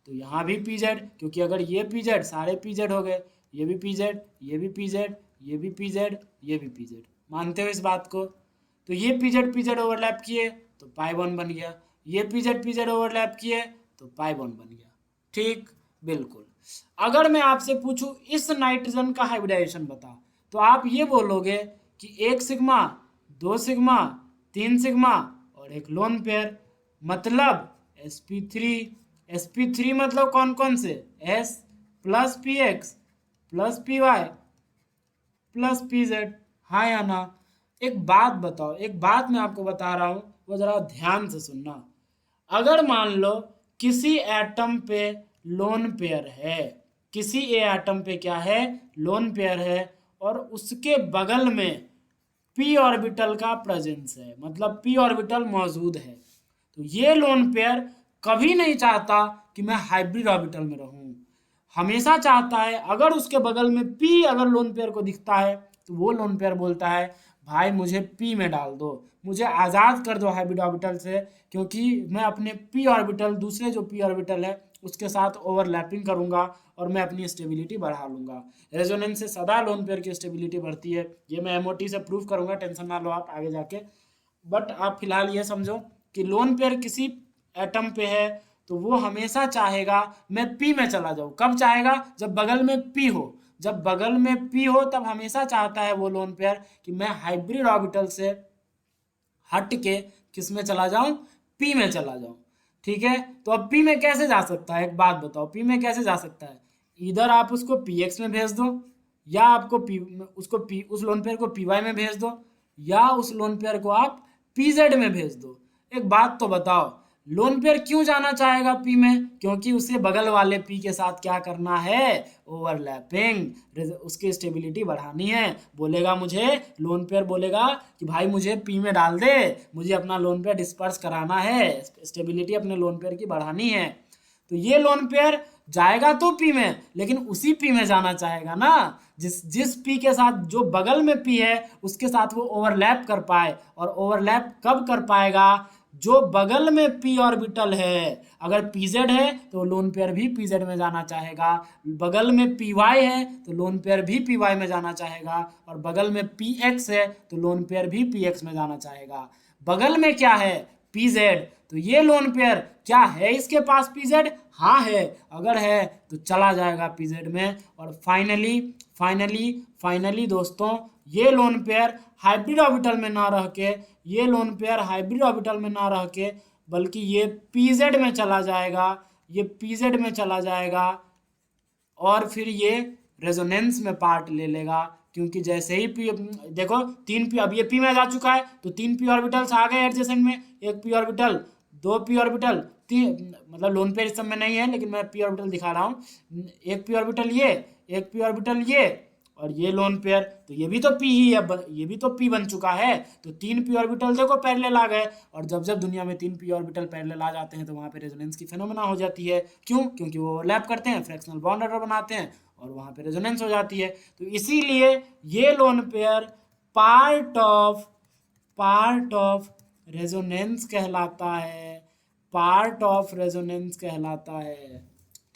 तो यहाँ भी पी जेड क्योंकि अगर ये पी जेड सारे पी जेड हो गए, ये भी पी जेड, ये भी पी जेड, ये भी पी जेड, ये भी पी जेड। मानते हो इस बात को? तो ये पी जेड ओवरलैप किए तो पाई बॉन्ड बन गया, ये पी जेड ओवरलैप किए तो पाई बॉन्ड बन गया। ठीक, बिल्कुल। अगर मैं आपसे पूछूं इस नाइट्रोजन का हाइब्रिडाइजेशन बता, तो आप ये बोलोगे कि 1 सिग्मा, 2 सिग्मा, 3 सिग्मा और एक लोन पेयर, मतलब sp3 मतलब कौन कौन से, s plus P x plus P Y plus P Z, हाँ या ना? एक बात बताओ, एक बात मैं आपको बता रहा हूँ, वो जरा ध्यान से सुनना। अगर मान लो किसी एटम पे लोन पेयर है, किसी एटम पे क्या है, लोन पेयर है, और उसके बगल में p ऑर्बिटल का प्रेजेंस है, मतलब p ऑर्बिटल मौजूद है, तो ये लोन पेयर कभी नहीं चाहता कि मैं हाइब्रिड ऑर्बिटल में रहूं, हमेशा चाहता है अगर उसके बगल में p अगर लोन पेयर को दिखता है तो वो लोन पेयर बोलता है भाई मुझे p में डाल दो, मुझे आज़ाद कर दो हाइब्रिड ऑर्बिटल से, क्योंकि मैं अपने p ऑर्बिटल, दूसरे जो p ऑर्बिटल है उसके साथ ओवरलैपिंग करूंगा और मैं अपनी स्टेबिलिटी बढ़ा लूंगा। रेजोनेंस से सदा लोन पेयर की स्टेबिलिटी बढ़ती है, ये मैं एमओटी से प्रूव करूंगा, टेंशन ना लो आप आगे जाके। बट आप फिलहाल ये समझो कि लोन पेयर किसी एटम पे है तो वो हमेशा चाहेगा मैं पी में चला जाऊं। कब चाहेगा? जब बगल में पी हो, जब बगल में पी हो तब हमेशा चाहता है वो लोन पेयर कि मैं हाइब्रिड ऑर्बिटल से हट के किस में चला जाऊं, पी में चला जाऊं। ठीक है, तो अब पी में कैसे जा सकता है, एक बात बताओ, पी में कैसे जा सकता है? इधर आप उसको पी एक्स में भेज दो, या आपको उस लोन पेयर को पी वाई में भेज दो, या उस लोन पेयर को आप पी जेड में भेज दो। एक बात तो बताओ, लोन पेयर क्यों जाना चाहेगा पी में? क्योंकि उसे बगल वाले पी के साथ क्या करना है, ओवरलैपिंग, उसकी स्टेबिलिटी बढ़ानी है। बोलेगा मुझे, लोन पेयर बोलेगा कि भाई मुझे पी में डाल दे, मुझे अपना लोन पेयर डिस्पर्स कराना है, स्टेबिलिटी अपने लोन पेयर की बढ़ानी है। तो ये लोन पेयर जाएगा तो पी में, लेकिन उसी पी में जाना चाहेगा ना जिस पी के साथ, जो बगल में पी है उसके साथ वो ओवरलैप कर पाए। और ओवरलैप कब कर पाएगा? जो बगल में पी ऑर्बिटल है, अगर पीजेड है तो लोन पेयर भी पीजेड में जाना चाहेगा, बगल में पी वाई है तो लोन पेयर भी पी वाई में जाना चाहेगा, और बगल में पी एक्स है तो लोन पेयर भी पी एक्स में जाना चाहेगा। बगल में क्या है? पी जेड, तो ये लोन पेयर क्या है इसके पास पीजेड? हाँ है, अगर है तो चला जाएगा पीजेड में। और फाइनली दोस्तों, ये लोन पेयर हाइब्रिड ऑर्बिटल में ना रह के, ये लोन पेयर हाइब्रिड ऑर्बिटल में ना रह के, बल्कि ये पीजेड में चला जाएगा, ये पीजेड में चला जाएगा, और फिर ये रेजोनेंस में पार्ट ले लेगा, क्योंकि जैसे ही पी, देखो 3p, अब ये p में जा चुका है तो 3p ऑर्बिटल्स आ गए एडजेसेंट में, एक p ऑर्बिटल, 2p ऑर्बिटल, तीन, मतलब लोन पेयर इस सब में नहीं है लेकिन मैं p ऑर्बिटल दिखा रहा हूँ, एक p ऑर्बिटल ये, एक p ऑर्बिटल ये, और ये लोन पेयर, तो ये भी तो p ही है, ये भी तो p बन चुका है, तो 3p ऑर्बिटल देखो पैरेलल आ गए, और जब जब दुनिया में 3p ऑर्बिटल पैरेलल आ जाते हैं तो वहाँ पे रेजोनेंस की फेनोमेना हो जाती है। क्यों? क्योंकि वो ओवरलैप करते हैं, फ्रैक्शनल बॉन्ड ऑर्डर बनाते हैं, और वहाँ पे रेजोनेंस हो जाती है। तो इसीलिए ये lone pair part of resonance कहलाता है, पार्ट ऑफ रेजोनेंस कहलाता है।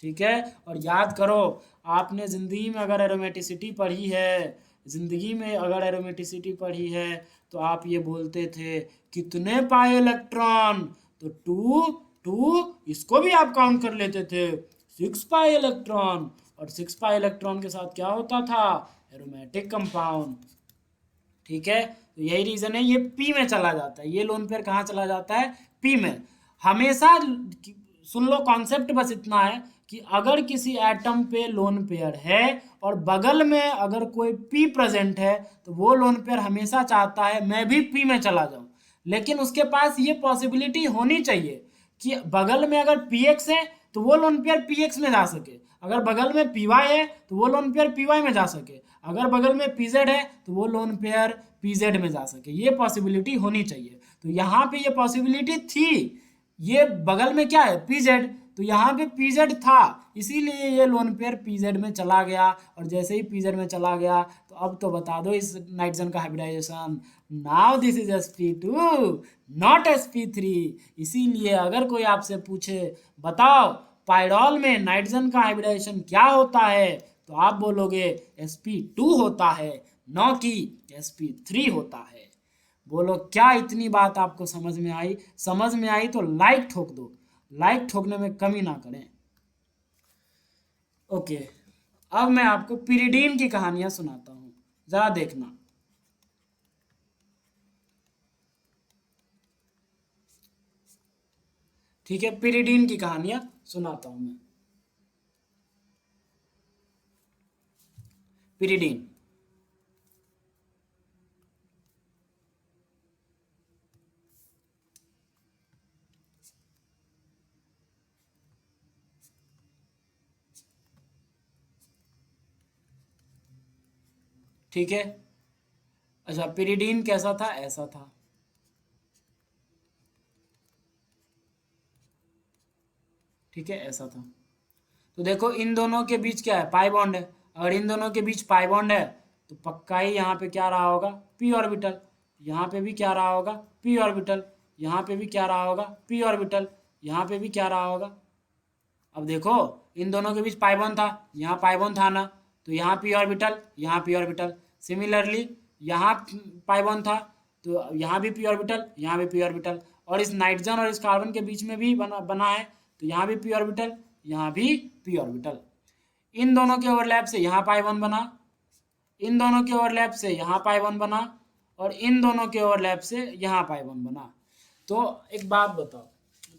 ठीक है, और याद करो, आपने ज़िंदगी में अगर एरोमेटिसिटी पढ़ी है, ज़िंदगी में अगर एरोमेटिसिटी पढ़ी है तो आप ये बोलते थे कितने पाई इलेक्ट्रॉन, तो टू इसको भी आप काउंट कर लेते थे, 6 पाई इलेक्ट्रॉन, और 6 पाई इलेक्ट्रॉन के साथ क्या होता था? Aromatic compound. ठीक है, तो यही रीज़न है, ये पी में चला जाता है, ये लोन पेयर कहाँ चला जाता है? पी में। हमेशा सुन लो, कॉन्सेप्ट बस इतना है कि अगर किसी एटम पे लोन पेयर है और बगल में अगर कोई पी प्रेजेंट है तो वो लोन पेयर हमेशा चाहता है मैं भी पी में चला जाऊं, लेकिन उसके पास ये पॉसिबिलिटी होनी चाहिए कि बगल में अगर पी एक्स है तो वो लोन पेयर पी एक्स में जा सके, अगर बगल में पी वाई है तो वो लोन पेयर पी वाई में जा सके, अगर बगल में पी जेड है तो वो लोन पेयर पी जेड में जा सके, ये पॉसिबिलिटी होनी चाहिए। तो यहाँ पे ये पॉसिबिलिटी थी, ये बगल में क्या है? पी जेड, तो यहाँ पे पी जेड था, इसीलिए ये लोन पेयर पी जेड में चला गया, और जैसे ही पी जेड में चला गया तो अब तो बता दो इस नाइट्रोजन का hybridization, now this is sp2 not sp3। इसीलिए अगर कोई आपसे पूछे बताओ पाइरॉल में नाइट्रोजन का हाइब्रिडाइजेशन क्या होता है, तो आप बोलोगे sp2 होता है, न कि sp3 होता है। बोलो क्या इतनी बात आपको समझ में आई? समझ में आई तो लाइक ठोक दो, लाइक ठोकने में कमी ना करें। ओके, अब मैं आपको पिरिडीन की कहानियां सुनाता हूं, जरा देखना। ठीक है, पिरिडीन की कहानियां सुनाता हूं मैं। पिरिडीन, ठीक है। अच्छा, पिरिडीन कैसा था? ऐसा था, ठीक है, ऐसा था। तो देखो इन दोनों के बीच क्या है? पाई बॉन्ड है, अगर इन दोनों के बीच पाई बॉन्ड है तो पक्का ही यहाँ पे क्या रहा होगा? P orbital. यहाँ पे भी क्या रहा होगा? P orbital. यहाँ पे भी क्या रहा होगा? P orbital. यहाँ पे भी क्या रहा होगा? अब देखो इन दोनों के बीच पाई बॉन्ड था, यहाँ पाई बॉन्ड था ना, तो यहाँ पी ऑर्बिटल, यहाँ पी ऑर्बिटल। सिमिलरली यहाँ पाई बॉन्ड था तो यहाँ भी पी ऑर्बिटल, यहाँ भी पी ऑर्बिटल, और इस नाइट्रोजन और इस कार्बन के बीच में भी बना है, तो यहाँ भी पी ऑर्बिटल, यहाँ भी पी ऑर्बिटल। इन दोनों के ओवरलैप से यहाँ पाई वन बना, इन दोनों के ओवरलैप से यहाँ पाई वन बना, और इन दोनों के ओवरलैप से यहाँ पाई वन बना। तो एक बात बताओ,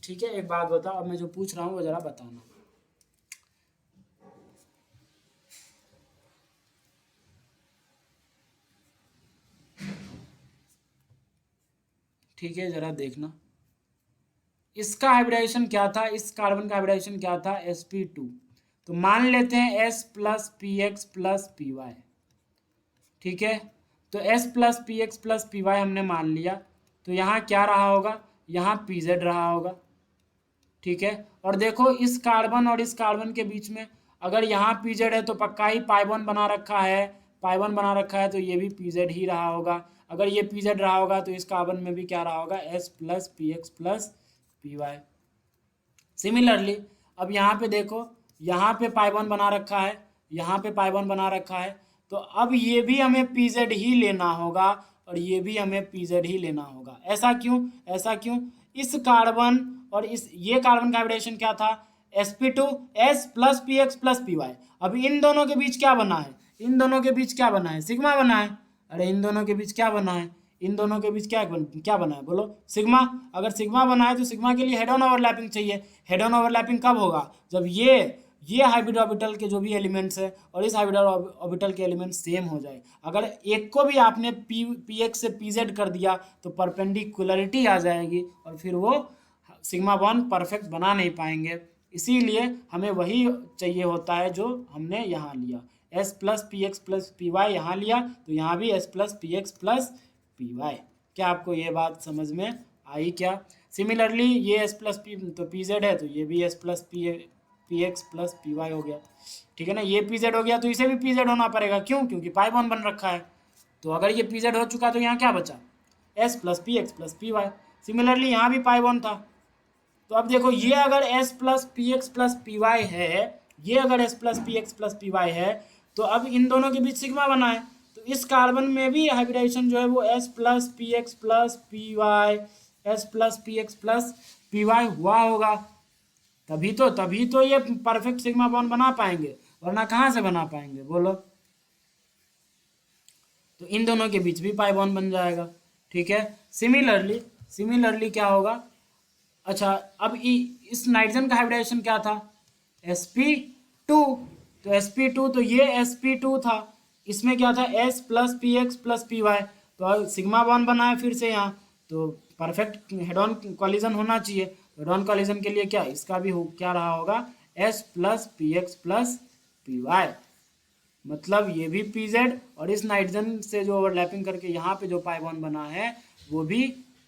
ठीक है, एक बात बताओ, अब मैं जो पूछ रहा हूँ वो जरा बताना। ठीक है, जरा देखना, इसका हाइब्रिडाइजेशन क्या था? इस कार्बन का हाइब्रिडाइजेशन क्या था? sp2। तो मान लेते हैं s plus P x plus P Y, ठीक है। तो s plus P x plus P Y हमने मान लिया, तो यहाँ क्या रहा होगा? यहाँ पी जेड रहा होगा, ठीक है। और देखो इस कार्बन और इस कार्बन के बीच में अगर यहाँ पी जेड है तो पक्का ही पाई वन बना रखा है, पाई वन बना रखा है, तो ये भी पी जेड ही रहा होगा। अगर ये पी जेड रहा होगा तो इस कार्बन में भी क्या रहा होगा? s plus P x plus P Y. Similarly अब यहाँ पे देखो, यहाँ पे पाई वन बना रखा है, यहाँ पे पाई वन बना रखा है, तो अब ये भी हमें पी जेड ही लेना होगा और ये भी हमें पी जेड ही लेना होगा। ऐसा क्यों? ऐसा क्यों? इस कार्बन और इस ये कार्बन का हाइब्रिडेशन क्या था? sp2 s plus P x plus P Y. अब इन दोनों के बीच क्या बना है? इन दोनों के बीच क्या बना है? सिग्मा बना है। अरे इन दोनों के बीच क्या बना है? इन दोनों के बीच क्या बना है? बोलो, सिग्मा। अगर सिग्मा बना है तो सिग्मा के लिए हेड ऑन ओवरलैपिंग चाहिए। हेड ऑन ओवरलैपिंग कब होगा? जब ये हाइब्रिड ऑर्बिटल के जो भी एलिमेंट्स है और इस हाइब्रिड ऑर्बिटल के एलिमेंट्स सेम हो जाए। अगर एक को भी आपने पी एक्स से पी जेड कर दिया तो परपेंडिकुलरिटी आ जाएगी और फिर वो सिग्मा बॉन्ड परफेक्ट बना नहीं पाएंगे। इसीलिए हमें वही चाहिए होता है जो हमने यहाँ लिया, S plus P x plus P Y यहाँ लिया तो यहाँ भी S plus P x plus P Y. क्या आपको ये बात समझ में आई क्या? सिमिलरली ये एस प्लस पी तो पी जेड है तो ये भी S plus P x plus P Y हो गया, ठीक है ना। ये पी जेड हो गया तो इसे भी पी जेड होना पड़ेगा, क्यों? क्योंकि पाई बॉन्ड बन रखा है। तो अगर ये पी जेड हो चुका तो यहाँ क्या बचा? S plus P x plus P Y. Similarly यहाँ भी पाई बॉन्ड था। तो अब देखो ये अगर s plus P x plus P Y है, ये अगर s plus P x plus P Y है तो अब इन दोनों के बीच सिग्मा बना है। तो इस कार्बन में भी हाइब्रिडाइजेशन जो है वो s plus P x plus P y, s plus P x plus P y हुआ होगा। तभी तो ये परफेक्ट सिग्मा बॉन्ड बना पाएंगे, वरना कहाँ से बना पाएंगे बोलो? तो इन दोनों के बीच भी पाई बॉन्ड बन जाएगा, ठीक है। सिमिलरली क्या होगा? अच्छा, अब इस नाइट्रोजन का हाइब्रिडाइजेशन क्या था? sp2। तो sp2 तो ये sp2 था, इसमें क्या था? s plus P x plus P Y. तो सिग्मा बॉन्ड बना है फिर से यहाँ, तो परफेक्ट हेड ऑन कॉलिजन होना चाहिए। हेड ऑन कॉलिजन के लिए क्या इसका भी क्या रहा होगा? s plus P x plus P y. मतलब ये भी पी जेड और इस नाइट्रोजन से जो ओवरलैपिंग करके यहाँ पे जो पाई बॉन्ड बना है वो भी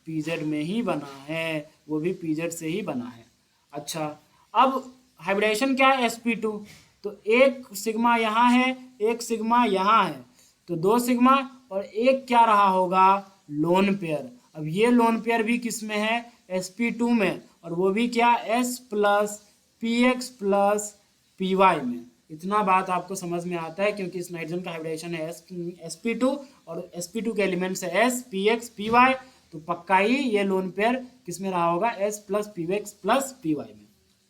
पी जेड में ही बना है, वो भी पी जेड से ही बना है। अच्छा, अब हाइब्रिडाइजेशन क्या है? sp2। तो एक सिग्मा यहाँ है, एक सिग्मा यहाँ है, तो दो सिग्मा और एक क्या रहा होगा? Lone pair. अब ये लोन पेयर भी किस में है? sp2 में, और वो भी क्या? s plus P x plus P y में। इतना बात आपको समझ में आता है क्योंकि इस नाइट्रोजन का हाइब्रिडाइजेशन है sp2 और sp2 के एलिमेंट्स है s P x P Y. तो पक्का ही ये लोन पेयर किस में रहा होगा? s plus P x plus P y में,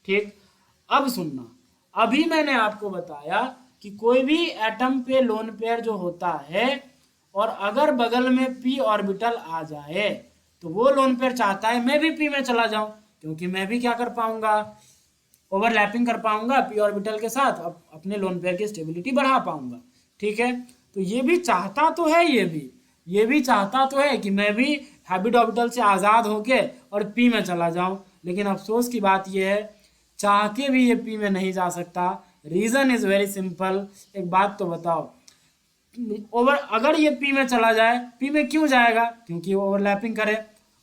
ठीक। अब सुनना, अभी मैंने आपको बताया कि कोई भी एटम पे लोन पेयर जो होता है और अगर बगल में p ऑर्बिटल आ जाए तो वो लोन पेयर चाहता है मैं भी p में चला जाऊं, क्योंकि मैं भी क्या कर पाऊंगा? ओवरलैपिंग कर पाऊंगा p ऑर्बिटल के साथ, अपने लोन पेयर की स्टेबिलिटी बढ़ा पाऊंगा, ठीक है। तो ये भी चाहता तो है, ये भी चाहता तो है कि मैं भी हाइब्रिड ऑर्बिटल से आज़ाद होके और p में चला जाऊं, लेकिन अफसोस की बात ये है चाह के भी ये p में नहीं जा सकता। Reason is very simple. एक बात तो बताओ, अगर ये p में चला जाए, p में क्यों जाएगा? क्योंकि ओवरलैपिंग करे।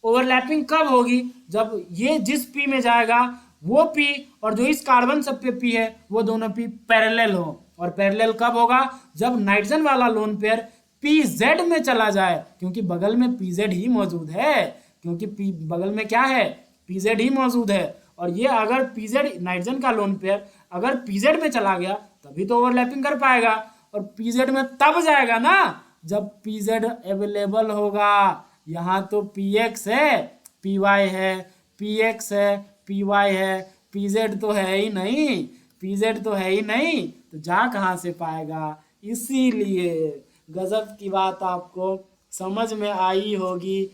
ओवरलैपिंग कब होगी? जब ये जिस p में जाएगा वो p और जो इस कार्बन सब पे p है वो दोनों p पैरेलल हो। और पैरेलल कब होगा? जब नाइट्रोजन वाला लोन पेयर pz में चला जाए, क्योंकि बगल में pz ही मौजूद है, क्योंकि बगल में क्या है? pz ही मौजूद है। और ये अगर pz नाइट्रोजन का लोन पेयर अगर pz में चला गया तभी तो ओवरलैपिंग कर पाएगा, और pz में तब जाएगा ना जब pz अवेलेबल होगा। यहाँ तो px है, py है, px है, py है, pz तो है ही नहीं, pz तो है ही नहीं, तो जा कहाँ से पाएगा? इसीलिए गजब की बात आपको समझ में आई होगी।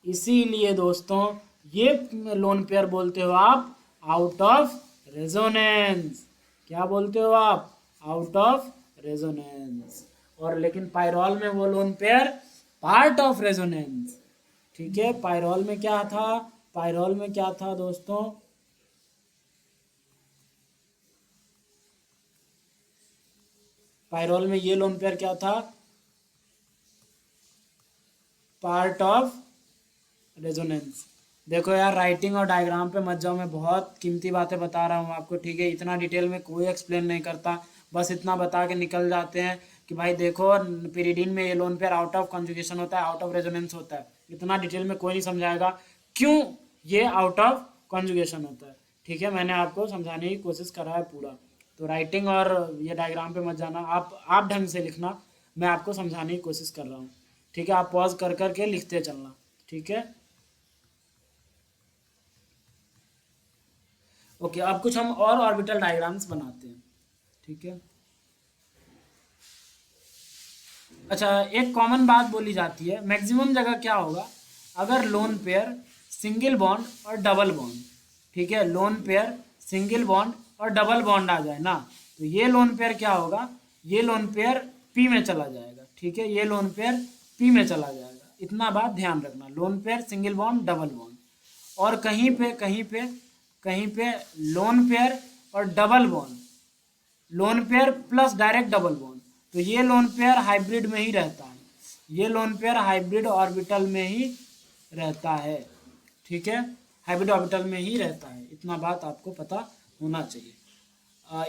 इसीलिए दोस्तों ये लोन पेयर बोलते हो आप आउट ऑफ रेजोनेंस। क्या बोलते हो आप? Out of resonance. और लेकिन पायरॉल में वो lone pair part of resonance, ठीक है। पायरॉल में क्या था दोस्तों? पायरॉल में ये लोन पेयर क्या था? Part of resonance. देखो यार, राइटिंग और डायग्राम पे मत जाओ, मैं बहुत कीमती बातें बता रहा हूँ आपको, ठीक है। इतना डिटेल में कोई एक्सप्लेन नहीं करता, बस इतना बता के निकल जाते हैं कि भाई देखो पिरिडीन में ये lone pair out of conjugation होता है, आउट ऑफ रेजोनेंस होता है। इतना डिटेल में कोई नहीं समझाएगा क्यों ये आउट ऑफ कॉन्जुगेशन होता है, ठीक है। मैंने आपको समझाने की कोशिश करा है पूरा। तो राइटिंग और ये डायग्राम पे मत जाना, आप ढंग से लिखना, मैं आपको समझाने की कोशिश कर रहा हूँ, ठीक है। आप पॉज कर करके लिखते चलना, ठीक है। ओके, अब कुछ हम और ऑर्बिटल डायग्राम्स बनाते हैं, ठीक है। अच्छा, एक कॉमन बात बोली जाती है, मैक्सिमम जगह क्या होगा? अगर लोन पेयर सिंगल बॉन्ड और डबल बॉन्ड, ठीक है, लोन पेयर सिंगल बॉन्ड और डबल बॉन्ड आ जाए ना, तो ये लोन पेयर क्या होगा, ये लोन पेयर पी में चला जाएगा। ठीक है, ये लोन पेयर पी में चला जाएगा। इतना बात ध्यान रखना, loan pair single bond double bond. और कहीं पे लोन पेयर और double bond, lone pair plus direct double bond, तो ये लोन पेयर हाइब्रिड में ही रहता है, ये लोन पेयर हाइब्रिड ऑर्बिटल में ही रहता है। ठीक है, हाइब्रिड ऑर्बिटल में ही रहता है, इतना बात आपको पता होना चाहिए।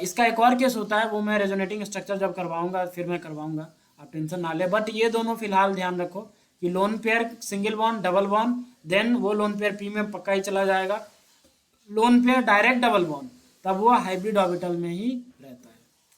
इसका एक और केस होता है, वो मैं रेजोनेटिंग स्ट्रक्चर जब करवाऊंगा फिर मैं करवाऊंगा, आप टेंशन ना ले। बट ये दोनों फिलहाल ध्यान रखो कि lone pair single bond double bond, then वो लोन पेयर पी में पक्का ही चला जाएगा। Lone pair direct double bond, तब वो हाइब्रिड ऑर्बिटल में ही रहता है।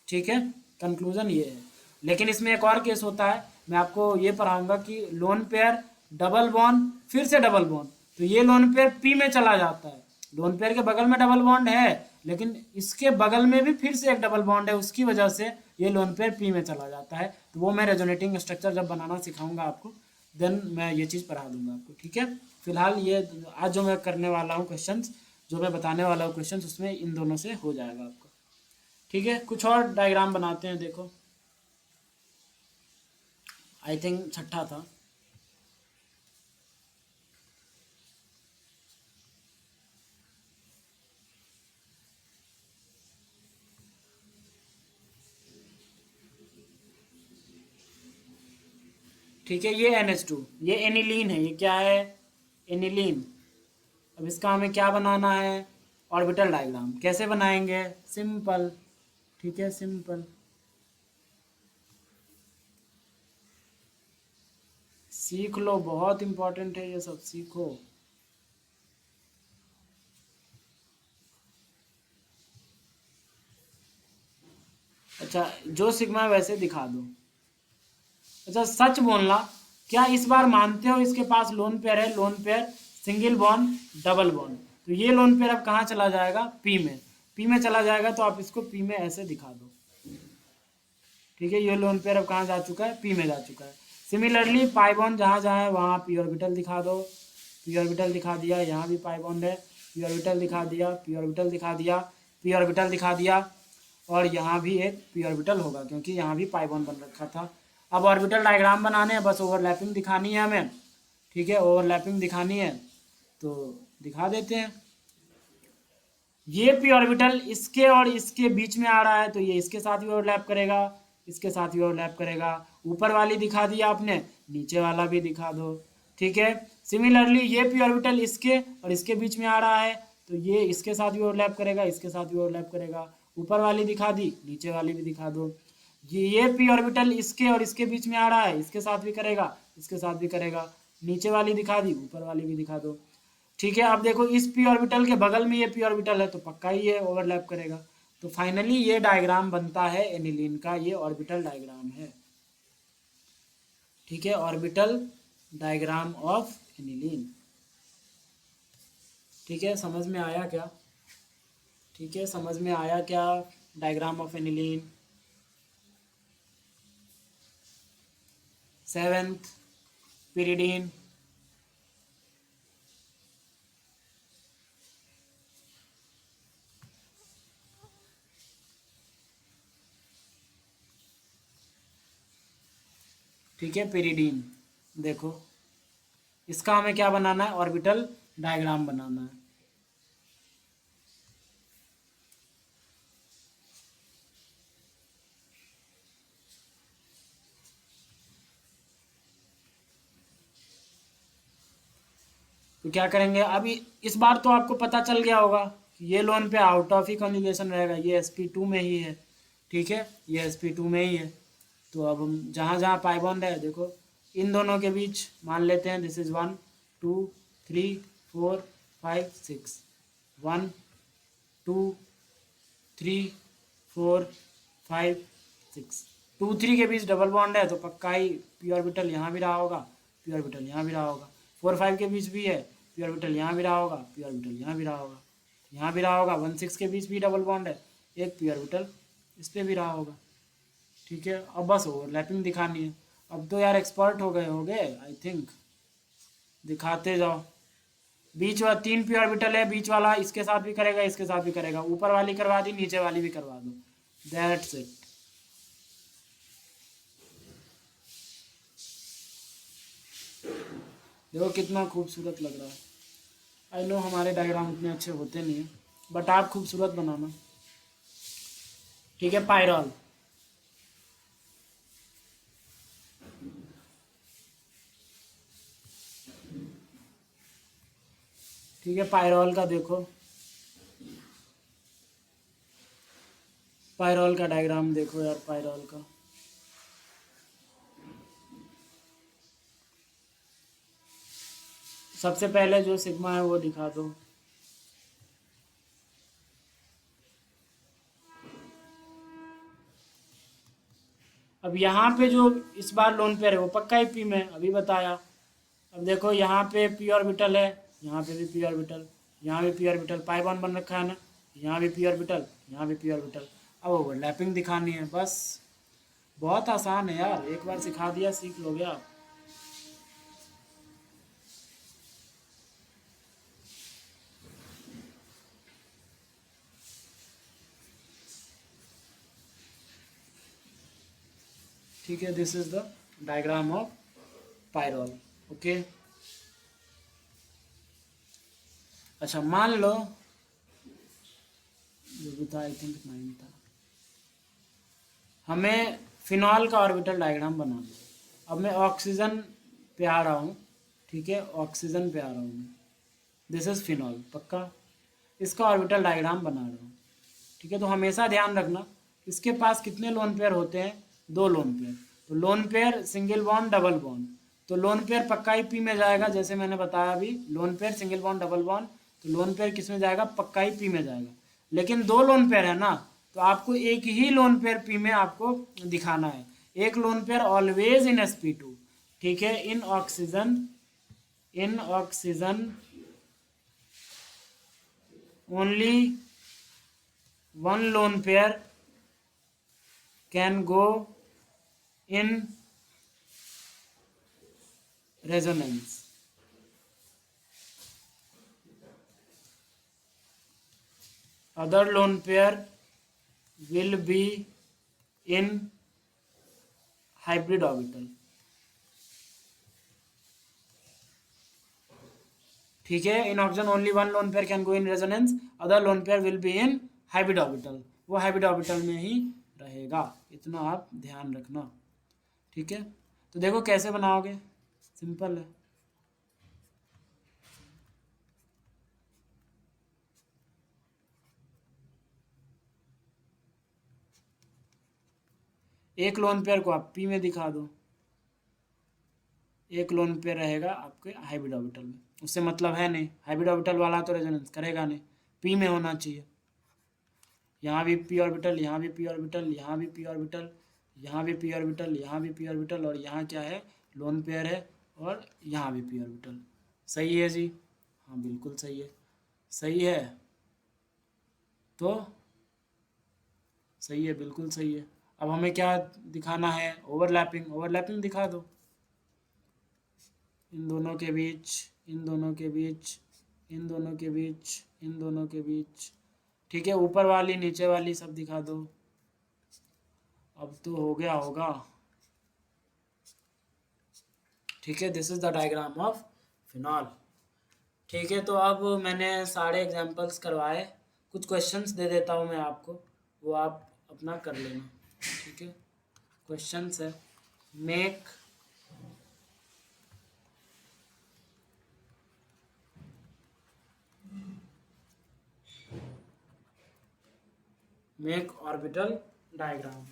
ठीक है, कंक्लूजन ये है। लेकिन इसमें एक और केस होता है, मैं आपको ये पढ़ाऊंगा कि लोन पेयर डबल बॉन्ड फिर से डबल बॉन्ड, तो ये लोन पेयर पी में चला जाता है। लोन पेयर के बगल में डबल बॉन्ड है, लेकिन इसके बगल में भी फिर से एक डबल बॉन्ड है, उसकी वजह से ये लोन पेयर पी में चला जाता है। तो वो मैं रेजोनेटिंग स्ट्रक्चर जब बनाना सिखाऊंगा आपको, देन मैं ये चीज़ पढ़ा दूंगा आपको। ठीक है, फिलहाल ये आज जो मैं करने वाला हूँ क्वेश्चंस, जो मैं बताने वाला हूँ क्वेश्चंस, उसमें इन दोनों से हो जाएगा आपका। ठीक है, कुछ और डायग्राम बनाते हैं। देखो, आई थिंक छठा था। ठीक है, ये NH2, ये एनिलीन है। ये क्या है, एनिलीन। अब इसका हमें क्या बनाना है, ऑर्बिटल डायग्राम। कैसे बनाएंगे, सिंपल। ठीक है, सिंपल, सीख लो, बहुत इंपॉर्टेंट है ये सब, सीखो। अच्छा, जो सिग्मा है वैसे दिखा दो। अच्छा, सच बोलना, क्या इस बार मानते हो इसके पास लोन पेयर है, loan pair single bond double bond, तो ये लोन पेयर अब कहाँ चला जाएगा, पी में। पी में चला जाएगा, तो आप इसको पी में ऐसे दिखा दो। ठीक है, ये लोन पेयर अब कहाँ जा चुका है, पी में जा चुका है। सिमिलरली पाई बॉन्ड जहाँ जहाँ है वहाँ पी ऑर्बिटल दिखा दो। पी ऑर्बिटल दिखा दिया, यहाँ भी पाई बॉन्ड है, पी ऑर्बिटल दिखा दिया, पी ऑर्बिटल दिखा दिया, पी ऑर्बिटल दिखा दिया। और यहाँ भी एक पी ऑर्बिटल होगा, क्योंकि यहाँ भी पाई बॉन्ड बन रखा था। अब ऑर्बिटल डायग्राम बनाने हैं, बस ओवरलैपिंग दिखानी है हमें। ठीक है, ओवरलैपिंग दिखानी है, तो दिखा देते हैं। ये पी ऑर्बिटल इसके और इसके बीच में आ रहा है, तो ये इसके साथ भी ओवरलैप करेगा, इसके साथ भी ओवरलैप करेगा। ऊपर वाली दिखा दिया आपने, नीचे वाला भी दिखा दो। ठीक है, सिमिलरली ये पी ऑर्बिटल इसके और इसके बीच में आ रहा है, तो ये इसके साथ भी ओवरलैप करेगा, इसके साथ भी ओवरलैप करेगा। ऊपर वाली दिखा दी, नीचे वाली भी दिखा दो। ये पी ऑर्बिटल इसके और इसके बीच में आ रहा है, इसके साथ भी करेगा, इसके साथ भी करेगा। नीचे वाली दिखा दी, ऊपर वाली भी दिखा दो। ठीक है, अब देखो, इस पी ऑर्बिटल के बगल में ये पी ऑर्बिटल है, तो पक्का ही ये ओवरलैप करेगा। तो फाइनली ये डायग्राम बनता है एनिलीन का, ये ऑर्बिटल डायग्राम है। ठीक है, ऑर्बिटल डायग्राम ऑफ एनिलीन। ठीक है, समझ में आया क्या, ठीक है, समझ में आया क्या, diagram of aniline. Seventh, pyridine. ठीक है, पिरिडीन। देखो, इसका हमें क्या बनाना है, ऑर्बिटल डायग्राम बनाना है। तो क्या करेंगे, अभी इस बार तो आपको पता चल गया होगा कि ये लोन पे आउट ऑफ ही कॉन्जुगेशन रहेगा, ये sp2 में ही है। ठीक है, ये sp2 में ही है। तो अब हम जहाँ जहाँ पाई बॉन्ड है, देखो इन दोनों के बीच मान लेते हैं, दिस इज 1 2 3 4 5 6, 1 2 3 4 5 6, 2 3 के बीच डबल बॉन्ड है, तो पक्का ही पी ऑर्बिटल यहाँ भी रहा होगा, पी ऑर्बिटल यहाँ भी रहा होगा। 4 5 के बीच भी है, पी ऑर्बिटल यहाँ भी रहा होगा, पी ऑर्बिटल यहाँ भी रहा होगा, यहाँ भी रहा होगा। 1 6 के बीच भी डबल बॉन्ड है, एक पी ऑर्बिटल इस पर भी रहा होगा। ठीक है, अब बस ओवरलैपिंग दिखानी है। अब तो यार एक्सपर्ट हो गए आई थिंक, दिखाते जाओ। बीच वाला 3 पी ऑर्बिटल है, बीच वाला इसके साथ भी करेगा, इसके साथ भी करेगा, ऊपर वाली करवा दी, नीचे वाली भी करवा दो, दैट्स इट। देखो कितना खूबसूरत लग रहा है। आई नो हमारे डायग्राम इतने अच्छे होते नहीं हैं, बट आप खूबसूरत बनाना। ठीक है, पायरॉल। ठीक है, पायरॉल का देखो, पायरॉल का डायग्राम देखो यार, पायरॉल का। सबसे पहले जो सिग्मा है वो दिखा दो। अब यहाँ पे जो इस बार लोन पेयर है वो पक्का ही पी में, अभी बताया। अब देखो यहाँ पे पी ऑर्बिटल है, यहाँ पे भी पी ऑर्बिटल, यहाँ भी पी ऑर्बिटल, पाई बॉन्ड बन रखा है ना, यहाँ भी पी ऑर्बिटल, यहाँ भी पी ऑर्बिटल। अब ओवरलैपिंग दिखानी है बस, बहुत आसान है यार, एक बार सिखा दिया सीख लोगे आप। ठीक है, this is the diagram of pyrrole. Okay, अच्छा मान लो, जो भी था आई थिंक 9 था, हमें फिनॉल का ऑर्बिटल डायग्राम बना दो। अब मैं ऑक्सीजन पे आ रहा हूँ, ठीक है, ऑक्सीजन पे आ रहा हूँ मैं, दिस इज फिनॉल, पक्का इसका ऑर्बिटल डायग्राम बना रहा हूँ। ठीक है, तो हमेशा ध्यान रखना इसके पास कितने लोन पेयर होते हैं, 2 लोन पेयर। तो loan pair single bond double bond, तो लोन पेयर पक्का ही पी में जाएगा, जैसे मैंने बताया अभी, loan pair single bond double bond, तो लोन पेयर किस में जाएगा, पक्का ही पी में जाएगा। लेकिन 2 लोन पेयर है ना, तो आपको एक ही लोन पेयर पी में आपको दिखाना है, एक lone pair always in sp2। ठीक है, in oxygen only one lone pair can go in resonance। other lone pair will be in hybrid orbital। ठीक है, in oxygen only one lone pair can go in resonance, other lone pair will be in hybrid orbital, वो hybrid orbital में ही रहेगा, इतना आप ध्यान रखना। ठीक है, तो देखो कैसे बनाओगे, सिंपल है। एक लोन पेयर को आप पी में दिखा दो, एक लोन पेयर रहेगा आपके हाइब्रिड ऑर्बिटल में, उससे मतलब है नहीं, हाइब्रिड ऑर्बिटल वाला तो रेजोनेंस करेगा नहीं, पी में होना चाहिए। यहाँ भी पी ऑर्बिटल, यहाँ भी पी ऑर्बिटल, यहाँ भी पी ऑर्बिटल, यहाँ भी पी ऑर्बिटल, यहाँ भी पी ऑर्बिटल, और यहाँ क्या है, लोन पेयर है, और यहाँ भी पी ऑर्बिटल। सही है जी, हाँ बिल्कुल सही है, सही है, तो सही है, बिल्कुल सही है। अब हमें क्या दिखाना है, ओवरलैपिंग, ओवरलैपिंग दिखा दो, इन दोनों के बीच, इन दोनों के बीच, इन दोनों के बीच, इन दोनों के बीच। ठीक है, ऊपर वाली नीचे वाली सब दिखा दो। अब तो हो गया होगा। ठीक है, this is the diagram of phenol. ठीक है, तो अब मैंने सारे एग्जांपल्स करवाए, कुछ क्वेश्चंस दे देता हूँ मैं आपको, वो आप अपना कर लेना। ठीक है, क्वेश्चंस है, मेक ऑर्बिटल डायग्राम।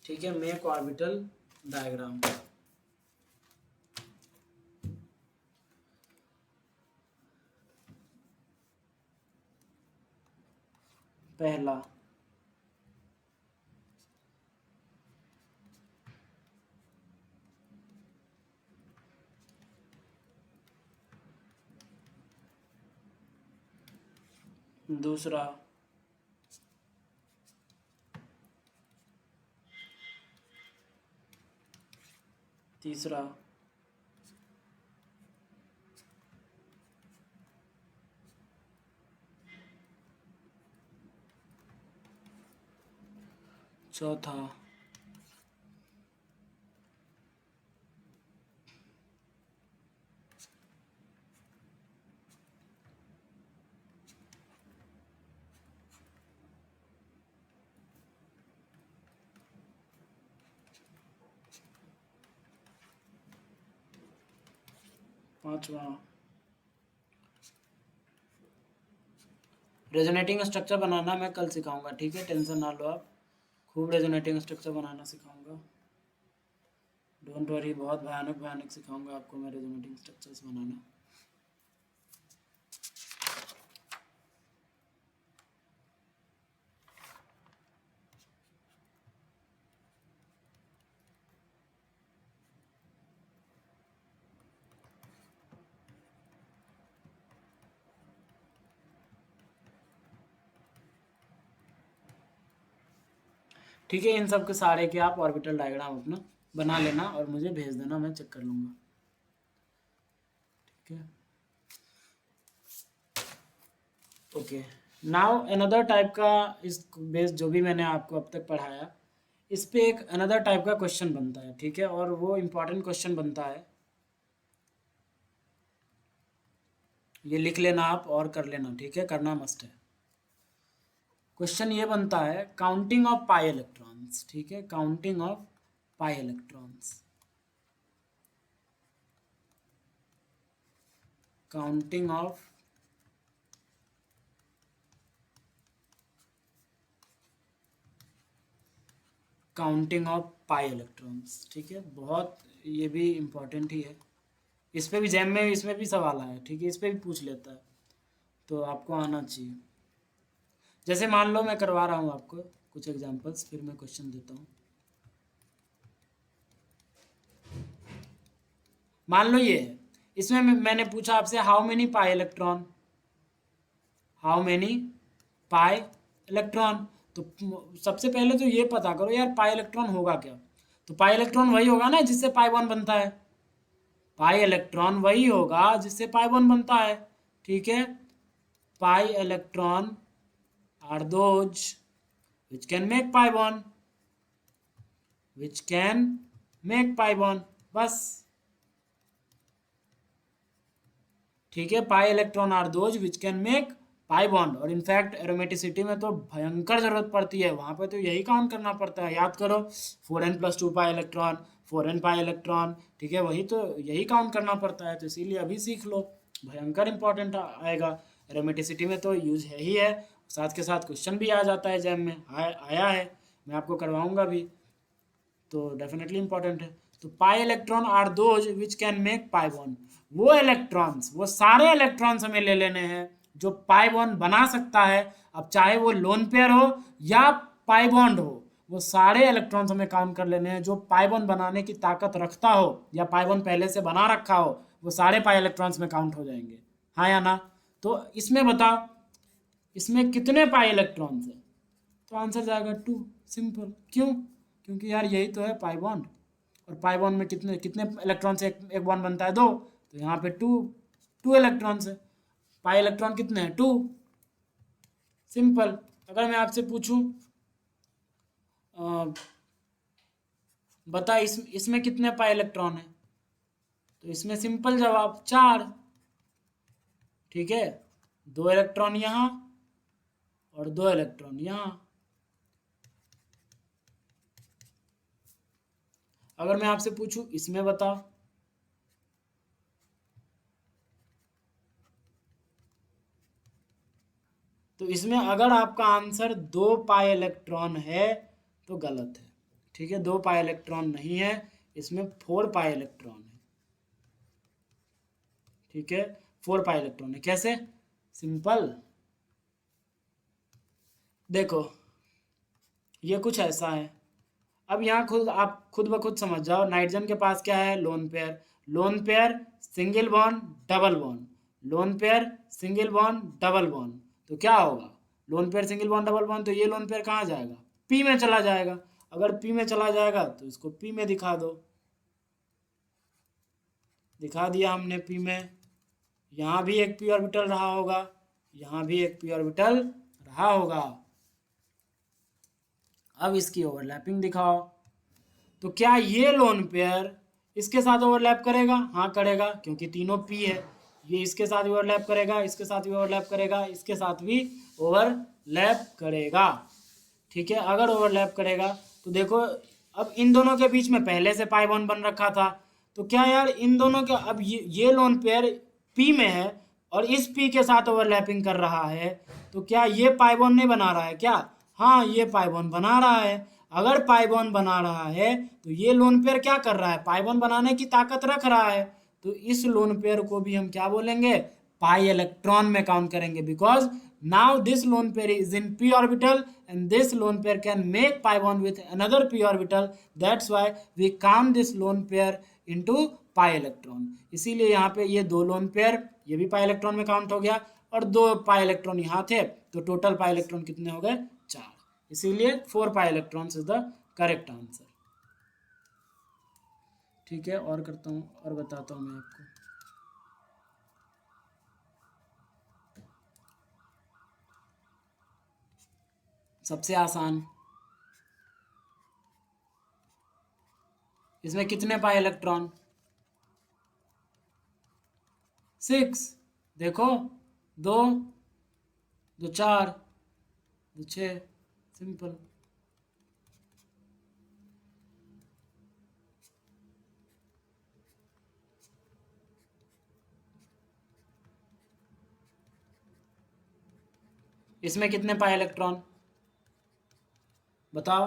ठीक है, मेक ऑर्बिटल डायग्राम। पहला, दूसरा, तीसरा, चौथा, पांचवा, रेजोनेटिंग स्ट्रक्चर बनाना मैं कल सिखाऊंगा, ठीक है, टेंशन ना लो आप, खूब रेजोनेटिंग स्ट्रक्चर बनाना सिखाऊंगा, डोंट वरी, बहुत भयानक भयानक सिखाऊंगा आपको मैं रेजोनेटिंग स्ट्रक्चर्स बनाना। ठीक है, इन सब के सारे के आप ऑर्बिटल डायग्राम अपना बना लेना और मुझे भेज देना, मैं चेक कर लूँगा, ठीक है। ओके, नाउ अनदर टाइप का, इस बेस जो भी मैंने आपको अब तक पढ़ाया, इस पे एक अनदर टाइप का क्वेश्चन बनता है, ठीक है, और वो इम्पोर्टेंट क्वेश्चन बनता है, ये लिख लेना आप और कर लेना, ठीक है, करना मस्ट है। क्वेश्चन ये बनता है काउंटिंग ऑफ पाई इलेक्ट्रॉन्स, ठीक है, counting of pi electrons, counting of pi electrons, ठीक है, बहुत ये भी इम्पोर्टेंट ही है, इस पे भी जैम में इसमें भी सवाल आया, ठीक है, इस पे भी पूछ लेता है, तो आपको आना चाहिए। जैसे मान लो मैं करवा रहा हूँ आपको कुछ एग्जांपल्स, फिर मैं क्वेश्चन देता हूँ। मान लो ये है, इसमें मैंने पूछा आपसे how many pi electron, how many pi electron, तो सबसे पहले तो ये पता करो यार पाई इलेक्ट्रॉन होगा क्या, तो पाई इलेक्ट्रॉन वही होगा ना जिससे पाई बॉन्ड बनता है, पाई इलेक्ट्रॉन वही होगा जिससे पाई बॉन्ड बनता है, ठीक है, pi electron are those which can make pi bond, which can make pi bond, बस, ठीक है, pi electron are those which can make pi bond, और इनफैक्ट एरोमेटिसिटी में तो भयंकर जरूरत पड़ती है, वहां पे तो यही काउंट करना पड़ता है, याद करो 4n+2 pi electron, 4n pi electron, ठीक है, वही तो यही काउंट करना पड़ता है, तो इसीलिए अभी सीख लो, भयंकर इंपॉर्टेंट आएगा, एरोमेटिसिटी में तो यूज है ही है, साथ के साथ क्वेश्चन भी आ जाता है एग्जाम में, आया है, मैं आपको करवाऊंगा भी, तो डेफिनेटली इंपॉर्टेंट है। तो pi electron are those which can make pi bond, वो इलेक्ट्रॉन्स, वो सारे इलेक्ट्रॉन्स हमें ले लेने हैं जो पाई बॉन्ड बना सकता है, अब चाहे वो लोन पेयर हो या पाई बॉन्ड हो, वो सारे इलेक्ट्रॉन्स हमें काउंट कर लेने हैं जो पाई बॉन्ड बनाने की ताकत रखता हो या पाई बॉन्ड पहले से बना रखा हो, वो सारे पाई इलेक्ट्रॉन्स में काउंट हो जाएंगे, हाँ या ना। तो इसमें बताओ इसमें कितने पाई इलेक्ट्रॉन्स हैं, तो आंसर जाएगा 2, सिंपल, क्यों, क्योंकि यार यही तो है पाई बॉन्ड, और पाई बॉन्ड में कितने कितने इलेक्ट्रॉन से एक बॉन्ड बनता है, 2, तो यहाँ पे 2 इलेक्ट्रॉन से, पाई इलेक्ट्रॉन कितने हैं, 2, सिंपल। अगर मैं आपसे पूछूं बता इसमें कितने पाई इलेक्ट्रॉन है, तो इसमें सिंपल जवाब 4, ठीक है, 2 इलेक्ट्रॉन यहाँ और 2 इलेक्ट्रॉन यहाँ। अगर मैं आपसे पूछूं इसमें बताओ, तो इसमें अगर आपका आंसर 2 पाई इलेक्ट्रॉन है तो गलत है, ठीक है, 2 पाई इलेक्ट्रॉन नहीं है, इसमें 4 पाई इलेक्ट्रॉन है, ठीक है, 4 पाई इलेक्ट्रॉन है, कैसे, सिंपल, देखो ये कुछ ऐसा है, अब यहाँ खुद आप खुद ब खुद समझ जाओ, नाइट्रोजन के पास क्या है, lone pair, loan pair single bond double bond, loan pair single bond double bond, तो क्या होगा, loan pair single bond double bond, तो ये लोन पेयर कहाँ जाएगा, पी में चला जाएगा, अगर पी में चला जाएगा तो इसको पी में दिखा दो, दिखा दिया हमने पी में, यहाँ भी एक पी ऑर्बिटल रहा होगा, यहाँ भी एक पी ऑर्बिटल रहा होगा, अब इसकी ओवरलैपिंग दिखाओ। तो क्या ये लोन पेयर इसके साथ ओवरलैप करेगा? हाँ करेगा, क्योंकि तीनों पी है। ये इसके साथ भी ओवरलैप करेगा, इसके साथ भी ओवरलैप करेगा, इसके साथ भी ओवरलैप करेगा। ठीक है, अगर ओवरलैप करेगा तो देखो अब इन दोनों के बीच में पहले से पाई बॉन्ड बन रखा था, तो क्या यार इन दोनों के अब ये लोन पेयर पी में है और इस पी के साथ ओवरलैपिंग कर रहा है, तो क्या ये पाई बॉन्ड नहीं बना रहा है क्या? हाँ ये पाई बॉन्ड बना रहा है। अगर पाई बॉन्ड बना रहा है तो ये लोन पेयर क्या कर रहा है? पाई बॉन्ड बनाने की ताकत रख रहा है। तो इस लोन पेयर को भी हम क्या बोलेंगे? पाई इलेक्ट्रॉन में काउंट करेंगे, because now this lone pair is in p orbital and this lone pair can make pi bond with another p orbital. That's why we count this lone pair into pi electron. इसीलिए यहाँ पे ये दो lone pair ये भी pi electron में count हो गया और दो पाई इलेक्ट्रॉन यहाँ थे, तो टोटल पाई इलेक्ट्रॉन कितने हो गए? 4। इसीलिए 4 pi electrons is the correct answer. ठीक है, और करता हूँ और बताता हूँ मैं आपको। सबसे आसान, इसमें कितने पाई इलेक्ट्रॉन? 6। देखो 2 2 4 2 6, सिंपल। इसमें कितने पाई इलेक्ट्रॉन बताओ?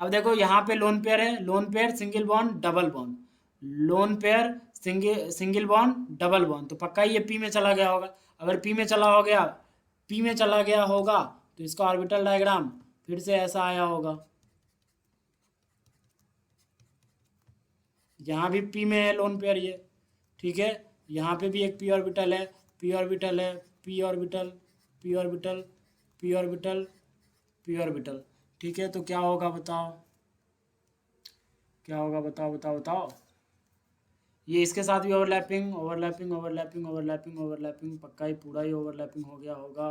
अब देखो यहाँ पे लोन पेयर है, loan pair single bond double bond, loan pair single bond double bond, तो पक्का ये पी में चला गया होगा। अगर पी में चला गया होगा तो इसका ऑर्बिटल डायग्राम फिर से ऐसा आया होगा। यहाँ भी पी में है लोन पेयर ये, ठीक है। यहाँ पे भी एक पी ऑर्बिटल है, पी ऑर्बिटल है, P orbital, P orbital, P orbital, P orbital, ठीक है। तो क्या होगा बताओ? क्या होगा बताओ बताओ बताओ? ये इसके साथ भी overlapping overlapping overlapping overlapping overlapping, पक्का ही पूरा ही ओवरलैपिंग हो गया होगा।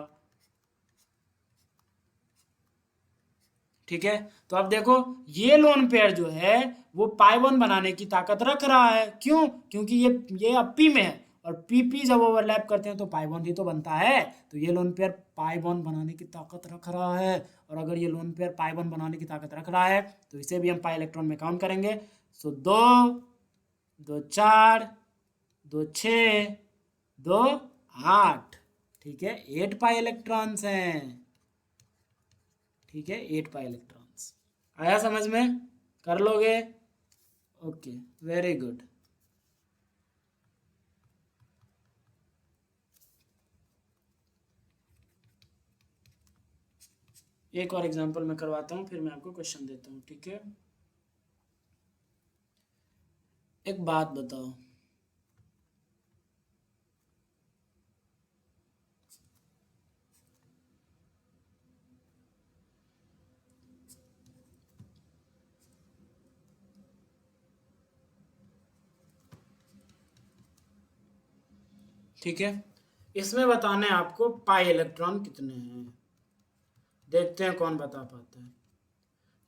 ठीक है, तो अब देखो ये लोन पेयर जो है वो पाई बॉन्ड बनाने की ताकत रख रहा है। क्यों? क्योंकि ये अब पी में है और पी जब ओवरलैप करते हैं तो पाई बॉन्ड ही तो बनता है। तो ये लोन पेयर पाई बॉन्ड बनाने की ताकत रख रहा है, और अगर ये लोन पेयर पाई बॉन्ड बनाने की ताकत रख रहा है तो इसे भी हम पाई इलेक्ट्रॉन में काउंट करेंगे। सो 2 2 4 2 6 2 8, ठीक है, 8 पाई इलेक्ट्रॉन्स हैं। ठीक है, 8 पाई इलेक्ट्रॉन्स। आया समझ में? कर लोगे? Okay, very good. एक और एग्जांपल मैं करवाता हूँ, फिर मैं आपको क्वेश्चन देता हूँ, ठीक है। एक बात बताओ, ठीक है, इसमें बताना है आपको पाई इलेक्ट्रॉन कितने हैं। देखते हैं कौन बता पाता है।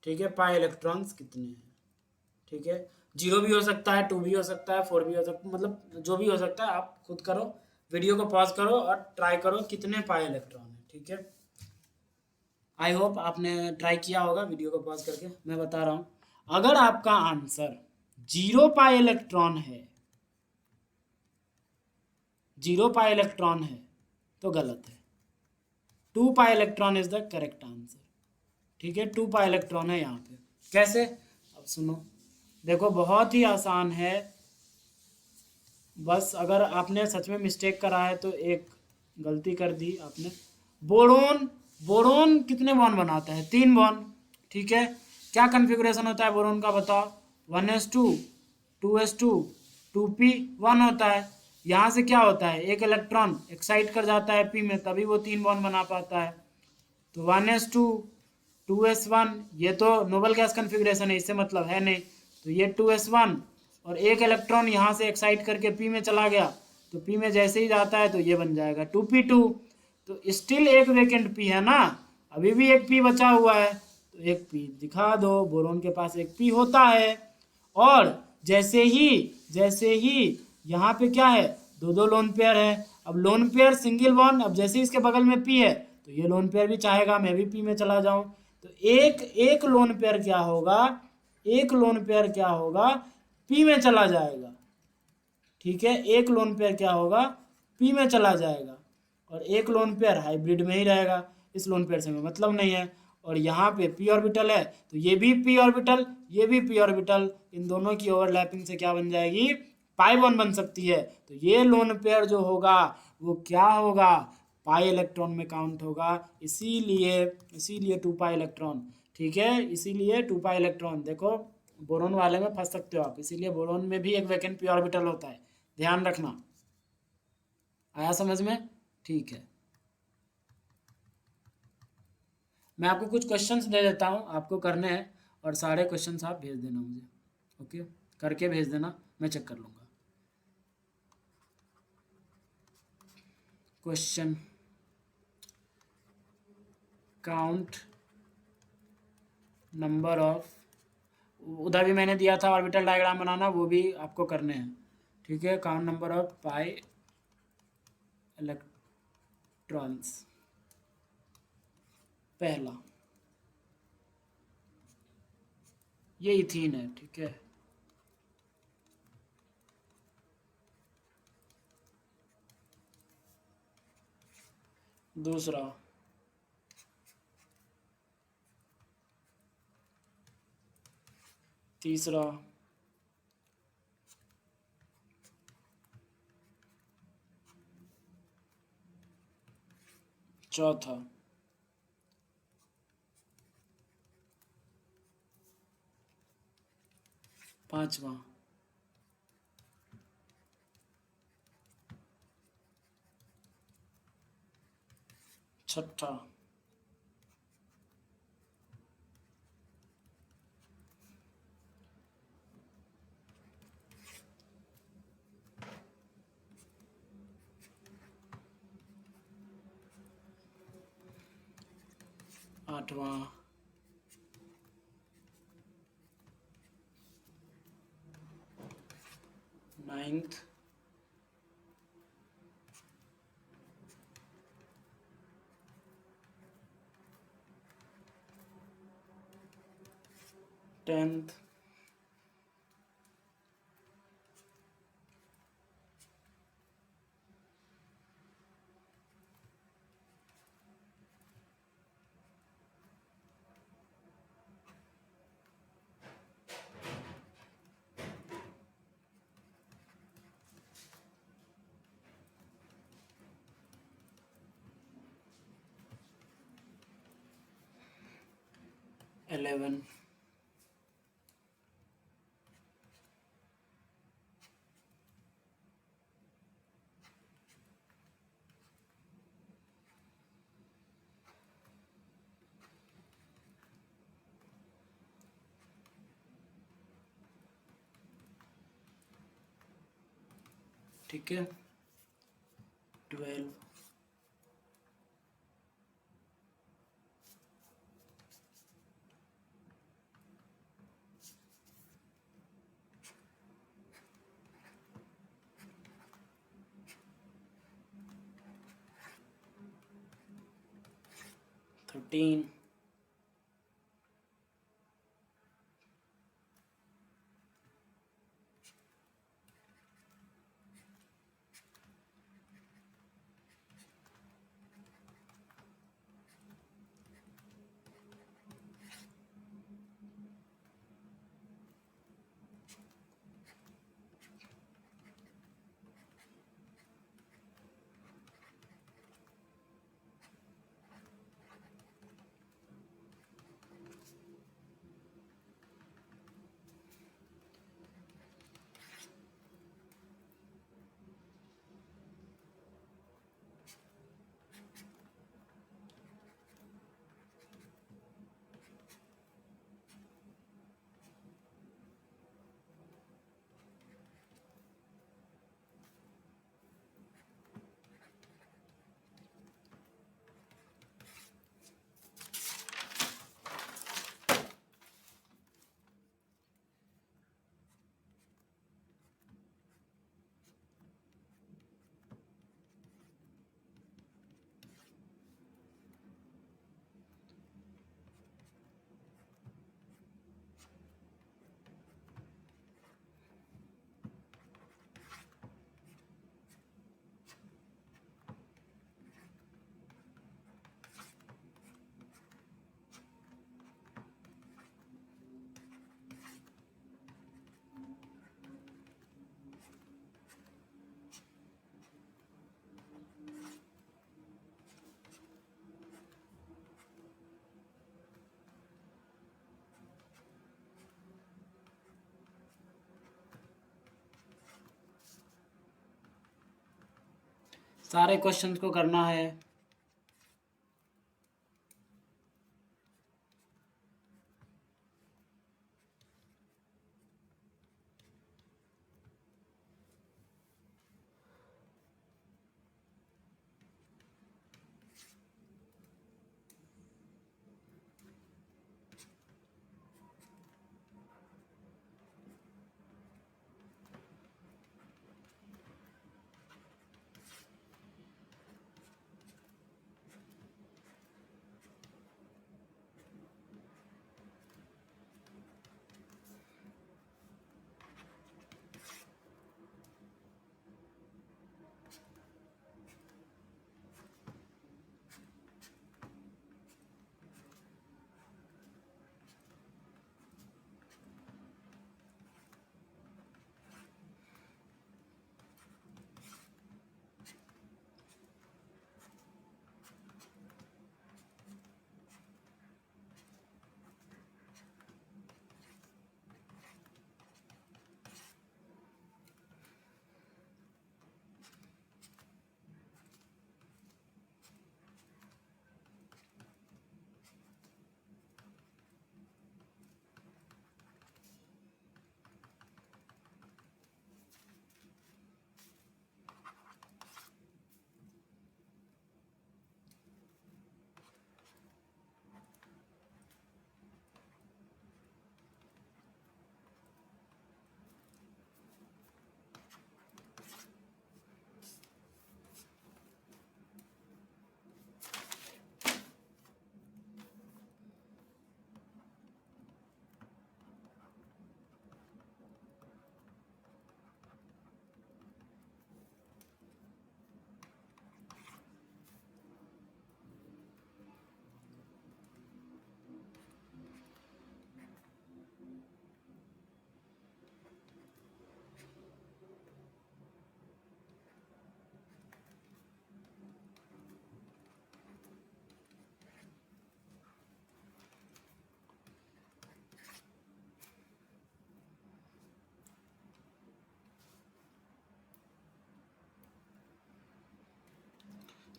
ठीक है, पाई इलेक्ट्रॉन्स कितने हैं? ठीक है, 0 भी हो सकता है, 2 भी हो सकता है, 4 भी हो सकता है, मतलब जो भी हो सकता है। आप खुद करो, वीडियो को पॉज करो और ट्राई करो कितने पाई इलेक्ट्रॉन है। ठीक है, आई होप आपने ट्राई किया होगा वीडियो को पॉज करके। मैं बता रहा हूँ, अगर आपका आंसर 0 पाई इलेक्ट्रॉन है, 0 पाई इलेक्ट्रॉन है तो गलत है। 2 pi electron is the correct answer. ठीक है, 2 पाई इलेक्ट्रॉन है यहाँ पे। कैसे? अब सुनो, देखो बहुत ही आसान है। बस अगर आपने सच में मिस्टेक करा है तो एक गलती कर दी आपने। बोरोन, बोरोन कितने बॉन्ड बनाता है? 3 बॉन्ड। ठीक है, क्या कन्फिग्रेशन होता है बोरोन का बताओ? 1s2 2s2 2p1 होता है। यहाँ से क्या होता है? एक इलेक्ट्रॉन एक्साइट कर जाता है पी में, तभी वो 3 बॉन्ड बना पाता है। तो 1s2 2s1, ये तो नोबल गैस कन्फिग्रेशन है, इससे मतलब है नहीं। तो ये 2s1 और एक इलेक्ट्रॉन यहाँ से एक्साइट करके पी में चला गया, तो पी में जैसे ही जाता है तो ये बन जाएगा 2p2। तो स्टिल एक वेकेंट पी है ना, अभी भी एक पी बचा हुआ है, तो एक पी दिखा दो, बोरोन के पास एक पी होता है। और जैसे ही यहाँ पे क्या है, दो दो लोन पेयर है। अब लोन पेयर सिंगल बॉन्ड, अब जैसे ही इसके बगल में पी है तो ये लोन पेयर भी चाहेगा मैं भी पी में चला जाऊं। तो एक एक लोन पेयर क्या होगा, एक लोन पेयर क्या होगा, पी में चला जाएगा। ठीक है, एक लोन पेयर क्या होगा, पी में चला जाएगा। और एक लोन पेयर हाइब्रिड में ही रहेगा, इस लोन पेयर से हमें मतलब नहीं है। और यहाँ पे पी ऑर्बिटल है तो ये भी पी ऑर्बिटल, ये भी पी ऑर्बिटल, इन दोनों की ओवरलैपिंग से क्या बन जाएगी, पाई बॉन्ड बन सकती है। तो ये लोन पेयर जो होगा वो क्या होगा, पाई इलेक्ट्रॉन में काउंट होगा। इसीलिए इसीलिए टू पाई इलेक्ट्रॉन। ठीक है, इसीलिए टू पाई इलेक्ट्रॉन। देखो बोरोन वाले में फंस सकते हो आप, इसीलिए बोरोन में भी एक वैकेंट पी ऑर्बिटल होता है, ध्यान रखना। आया समझ में? ठीक है, मैं आपको कुछ क्वेश्चंस दे देता हूँ, आपको करने हैं और सारे क्वेश्चंस आप भेज देना मुझे। ओके, करके भेज देना, मैं चेक कर लूँगा। क्वेश्चन, काउंट नंबर ऑफ, उधर भी मैंने दिया था ऑर्बिटल डायग्राम बनाना, वो भी आपको करने हैं। ठीक है, count number of pi electrons. पहला ये इथीन है, ठीक है। दूसरा तीसरा चौथा पांचवा छठा आठवां नाइन्थ टेंथ 11 ठीक है 12 13 14 सारे क्वेश्चंस को करना है।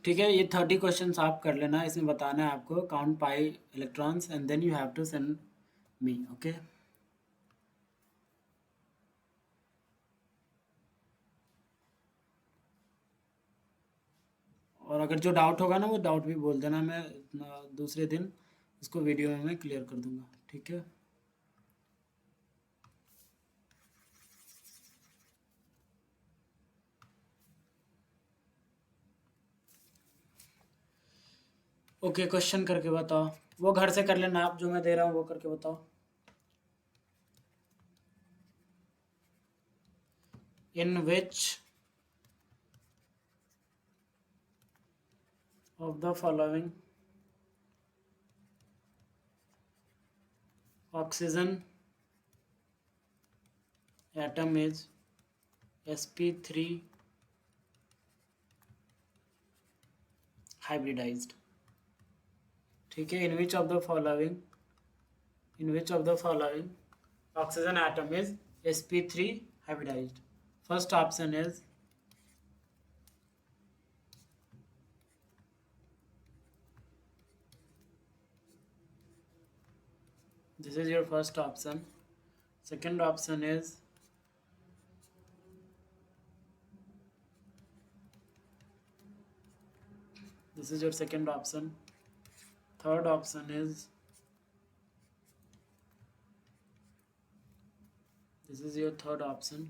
ठीक है, ये 30 क्वेश्चन आप कर लेना। इसमें बताना है आपको count pi electrons and then you have to send me. Okay, और अगर जो डाउट होगा ना वो डाउट भी बोल देना, मैं दूसरे दिन इसको वीडियो में मैं क्लियर कर दूंगा। ठीक है, ओके, क्वेश्चन करके बताओ। वो घर से कर लेना आप, जो मैं दे रहा हूँ वो करके बताओ। In which of the following oxygen atom is sp3 hybridized। ठीक है, in which of the following oxygen atom is sp3 hybridized। First option is this is your first option। second option is this is your second option। third option is this is your third option।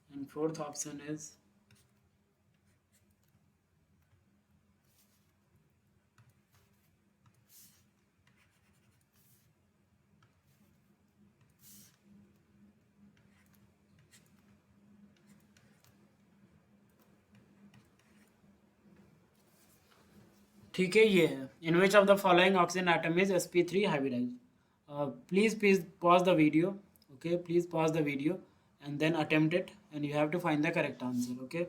and fourth option is ठीक है, ये है in which of the following oxygen atom is sp3 hybridized। Please pause the video. Okay, please pause the video and then attempt it and you have to find the correct answer. Okay,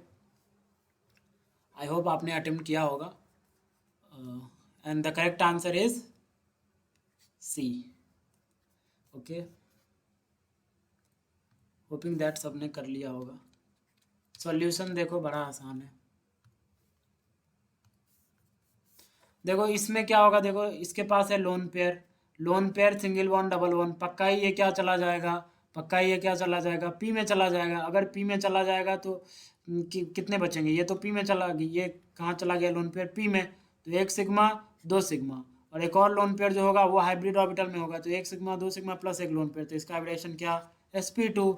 I hope आपने attempt किया होगा and the correct answer is C. Okay, hoping that सबने कर लिया होगा। Solution देखो बड़ा आसान है। देखो इसमें क्या होगा, देखो इसके पास है lone pair, loan pair single bond double bond, पक्का ही ये क्या चला जाएगा, पक्का ही ये क्या चला जाएगा, पी में चला जाएगा। अगर पी में चला जाएगा तो कितने बचेंगे, ये तो पी में चला गया, ये कहाँ चला गया लोन पेयर, पी में, तो एक सिग्मा दो सिग्मा, और एक और लोन पेयर जो होगा वो हाइब्रिड ऑर्बिटल में होगा, तो एक सिग्मा दो सिग्मा प्लस एक लोन पेयर, तो इसका हाइब्रिडेशन क्या, sp2।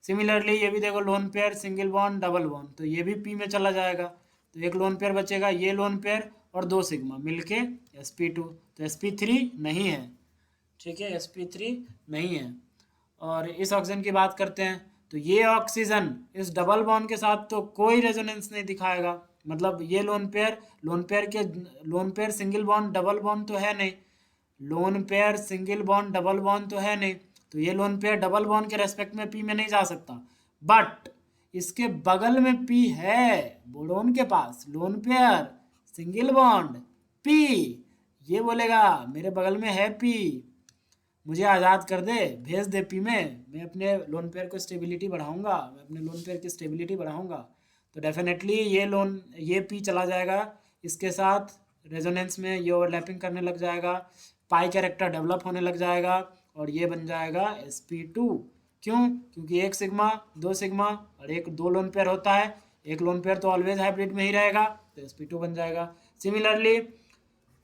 सिमिलरली ये भी देखो loan pair single bond double bond, तो ये भी पी में चला जाएगा, तो एक लोन पेयर बचेगा, ये लोन पेयर और दो सिग्मा मिलके sp2, तो sp3 नहीं है, ठीक है, sp3 नहीं है। और इस ऑक्सीजन की बात करते हैं, तो ये ऑक्सीजन इस डबल बॉन्ड के साथ तो कोई रेजोनेंस नहीं दिखाएगा, मतलब ये loan pair single bond double bond तो है नहीं, loan pair single bond double bond तो है नहीं, तो ये लोन पेयर डबल बॉन्ड के रेस्पेक्ट में पी में नहीं जा सकता। बट इसके बगल में पी है, बोरोन के पास lone pair single bond P, ये बोलेगा मेरे बगल में है पी, मुझे आज़ाद कर दे, भेज दे पी में, मैं अपने लोन पेयर को स्टेबिलिटी बढ़ाऊंगा, मैं अपने लोन पेयर की स्टेबिलिटी बढ़ाऊंगा। तो डेफिनेटली ये पी चला जाएगा, इसके साथ रेजोनेंस में ये ओवरलैपिंग करने लग जाएगा, पाई कैरेक्टर डेवलप होने लग जाएगा, और ये बन जाएगा sp2। क्यों, क्योंकि एक सिग्मा दो सिग्मा और एक दो लोन पेयर होता है, एक लोन पेयर तो ऑलवेज हाइब्रिड में ही रहेगा, तो sp2 बन जाएगा। सिमिलरली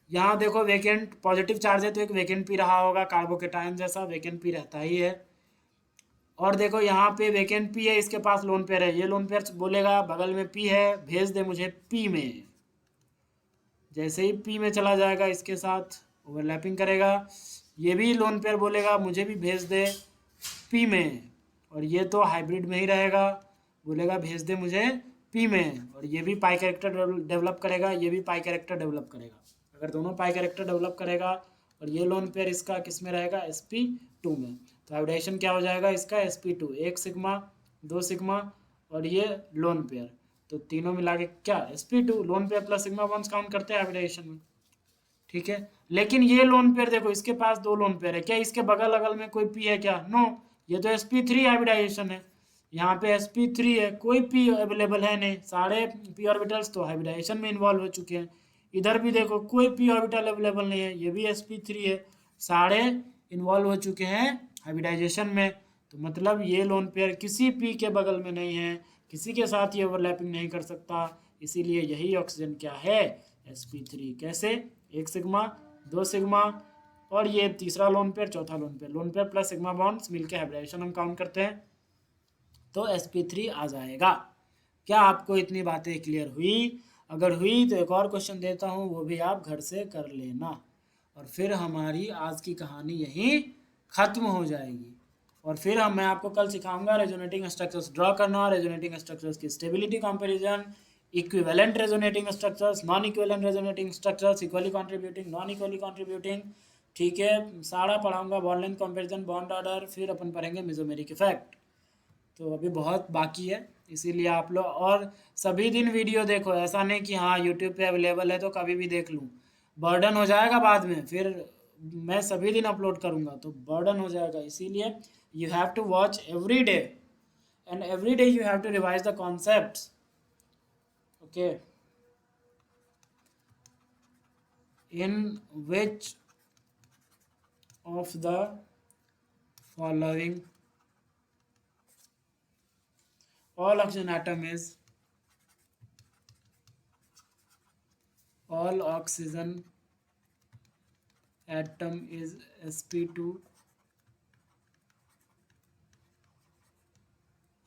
यहाँ देखो वेकेंट पॉजिटिव चार्ज है, तो एक वेकेंट पी रहा होगा, कार्बोकेटायन जैसा वेकेंट पी रहता ही है। और देखो यहाँ पे वेकेंट पी है, इसके पास लोन पेयर है, ये लोन पेयर बोलेगा बगल में पी है, भेज दे मुझे पी में, जैसे ही पी में चला जाएगा इसके साथ ओवरलैपिंग करेगा, ये भी लोन पेयर बोलेगा मुझे भी भेज दे पी में, और ये तो हाइब्रिड में ही रहेगा, बोलेगा भेज दे मुझे पी में, और ये भी पाई कैरेक्टर डेवलप करेगा, ये भी पाई कैरेक्टर डेवलप करेगा। अगर दोनों पाई कैरेक्टर डेवलप करेगा और ये लोन पेयर इसका किस में रहेगा, sp2 में, तो हाइब्रिडेशन क्या हो जाएगा इसका, sp2, एक सिग्मा दो सिग्मा और ये लोन पेयर, तो तीनों मिला के क्या sp2, lone pair plus sigma bonds count करते हैं हाइब्रिडेशन में, ठीक है। लेकिन ये लोन पेयर देखो इसके पास दो लोन पेयर है, क्या इसके बगल अगल में कोई पी है क्या, नो, ये तो sp3 हाइब्रिडाइजेशन है, यहाँ पे sp3 है, कोई पी अवेलेबल है नहीं, सारे पी ऑर्बिटल्स तो हाइब्रिडाइजेशन में इन्वॉल्व हो चुके हैं। इधर भी देखो कोई पी ऑर्बिटल अवेलेबल नहीं है, ये भी sp3 है, सारे इन्वॉल्व हो चुके हैं हाइब्रिडाइजेशन में, तो मतलब ये लोन पेयर किसी पी के बगल में नहीं है, किसी के साथ ये ओवरलैपिंग नहीं कर सकता, इसीलिए यही ऑक्सीजन क्या है, sp3। कैसे, एक सिग्मा दो सिग्मा और ये तीसरा लोन पेयर चौथा lone pair plus sigma bonds मिलकर हाइब्रिडाइजेशन हम काउंट करते हैं, तो sp3 आ जाएगा। क्या आपको इतनी बातें क्लियर हुई? अगर हुई तो एक और क्वेश्चन देता हूँ, वो भी आप घर से कर लेना, और फिर हमारी आज की कहानी यहीं ख़त्म हो जाएगी। और फिर मैं आपको कल सिखाऊंगा रेजोनेटिंग स्ट्रक्चर्स ड्रॉ करना, रेजोनेटिंग स्ट्रक्चर्स की stability comparison, equivalent resonating structures, non equivalent resonating structures, equally contributing non equally contributing, ठीक है, सारा पढ़ाऊंगा, bond length comparison, bond order, फिर अपन पढ़ेंगे मेसोमेरिक इफेक्ट। तो अभी बहुत बाकी है, इसीलिए आप लोग और सभी दिन वीडियो देखो, ऐसा नहीं कि हाँ यूट्यूब पे अवेलेबल है तो कभी भी देख लूँ, बर्डन हो जाएगा बाद में, फिर मैं सभी दिन अपलोड करूँगा तो बर्डन हो जाएगा, इसीलिए you have to watch every day, and every day you have to revise the concepts, okay. In which of the following all oxygen atom is all oxygen atom is sp2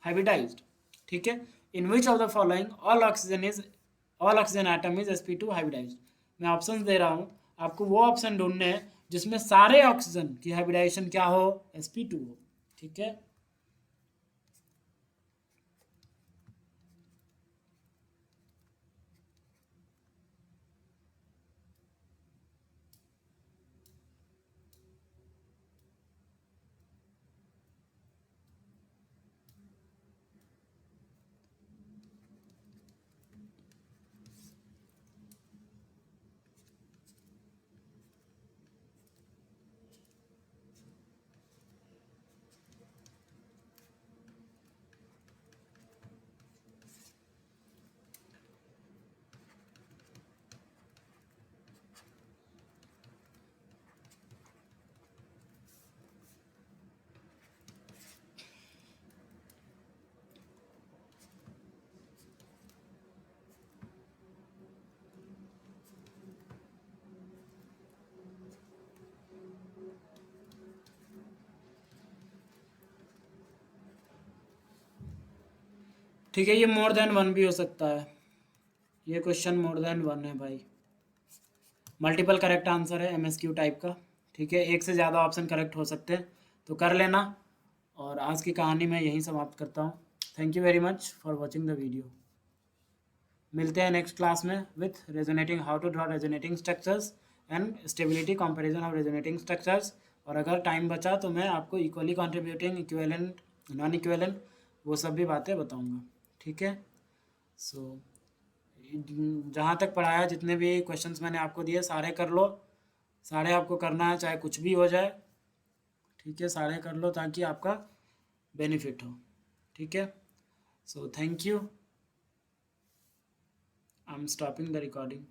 hybridized, ठीक है। in which of the following all oxygen atom is sp2 hybridized, मैं option दे रहा हूँ, आपको वो option ढूंढने हैं जिसमें सारे ऑक्सीजन की हाइब्रिडाइजेशन क्या हो, sp2 हो, ठीक है। ठीक है, ये मोर देन वन भी हो सकता है, ये क्वेश्चन मोर देन वन है भाई। मल्टीपल करेक्ट आंसर है एमएसक्यू टाइप का। ठीक है, एक से ज़्यादा ऑप्शन करेक्ट हो सकते हैं, तो कर लेना। और आज की कहानी मैं यहीं समाप्त करता हूँ। Thank you very much for watching the video. मिलते हैं नेक्स्ट क्लास में with resonating, how to draw resonating structures and stability comparison of resonating structures. और अगर टाइम बचा तो मैं आपको equally contributing, equivalent, non equivalent, वो सब भी बातें बताऊंगा। ठीक है, सो जहाँ तक पढ़ाया, जितने भी क्वेश्चंस मैंने आपको दिए सारे कर लो, सारे आपको करना है, चाहे कुछ भी हो जाए। ठीक है, सारे कर लो ताकि आपका बेनिफिट हो। ठीक है, so thank you, I am stopping the recording.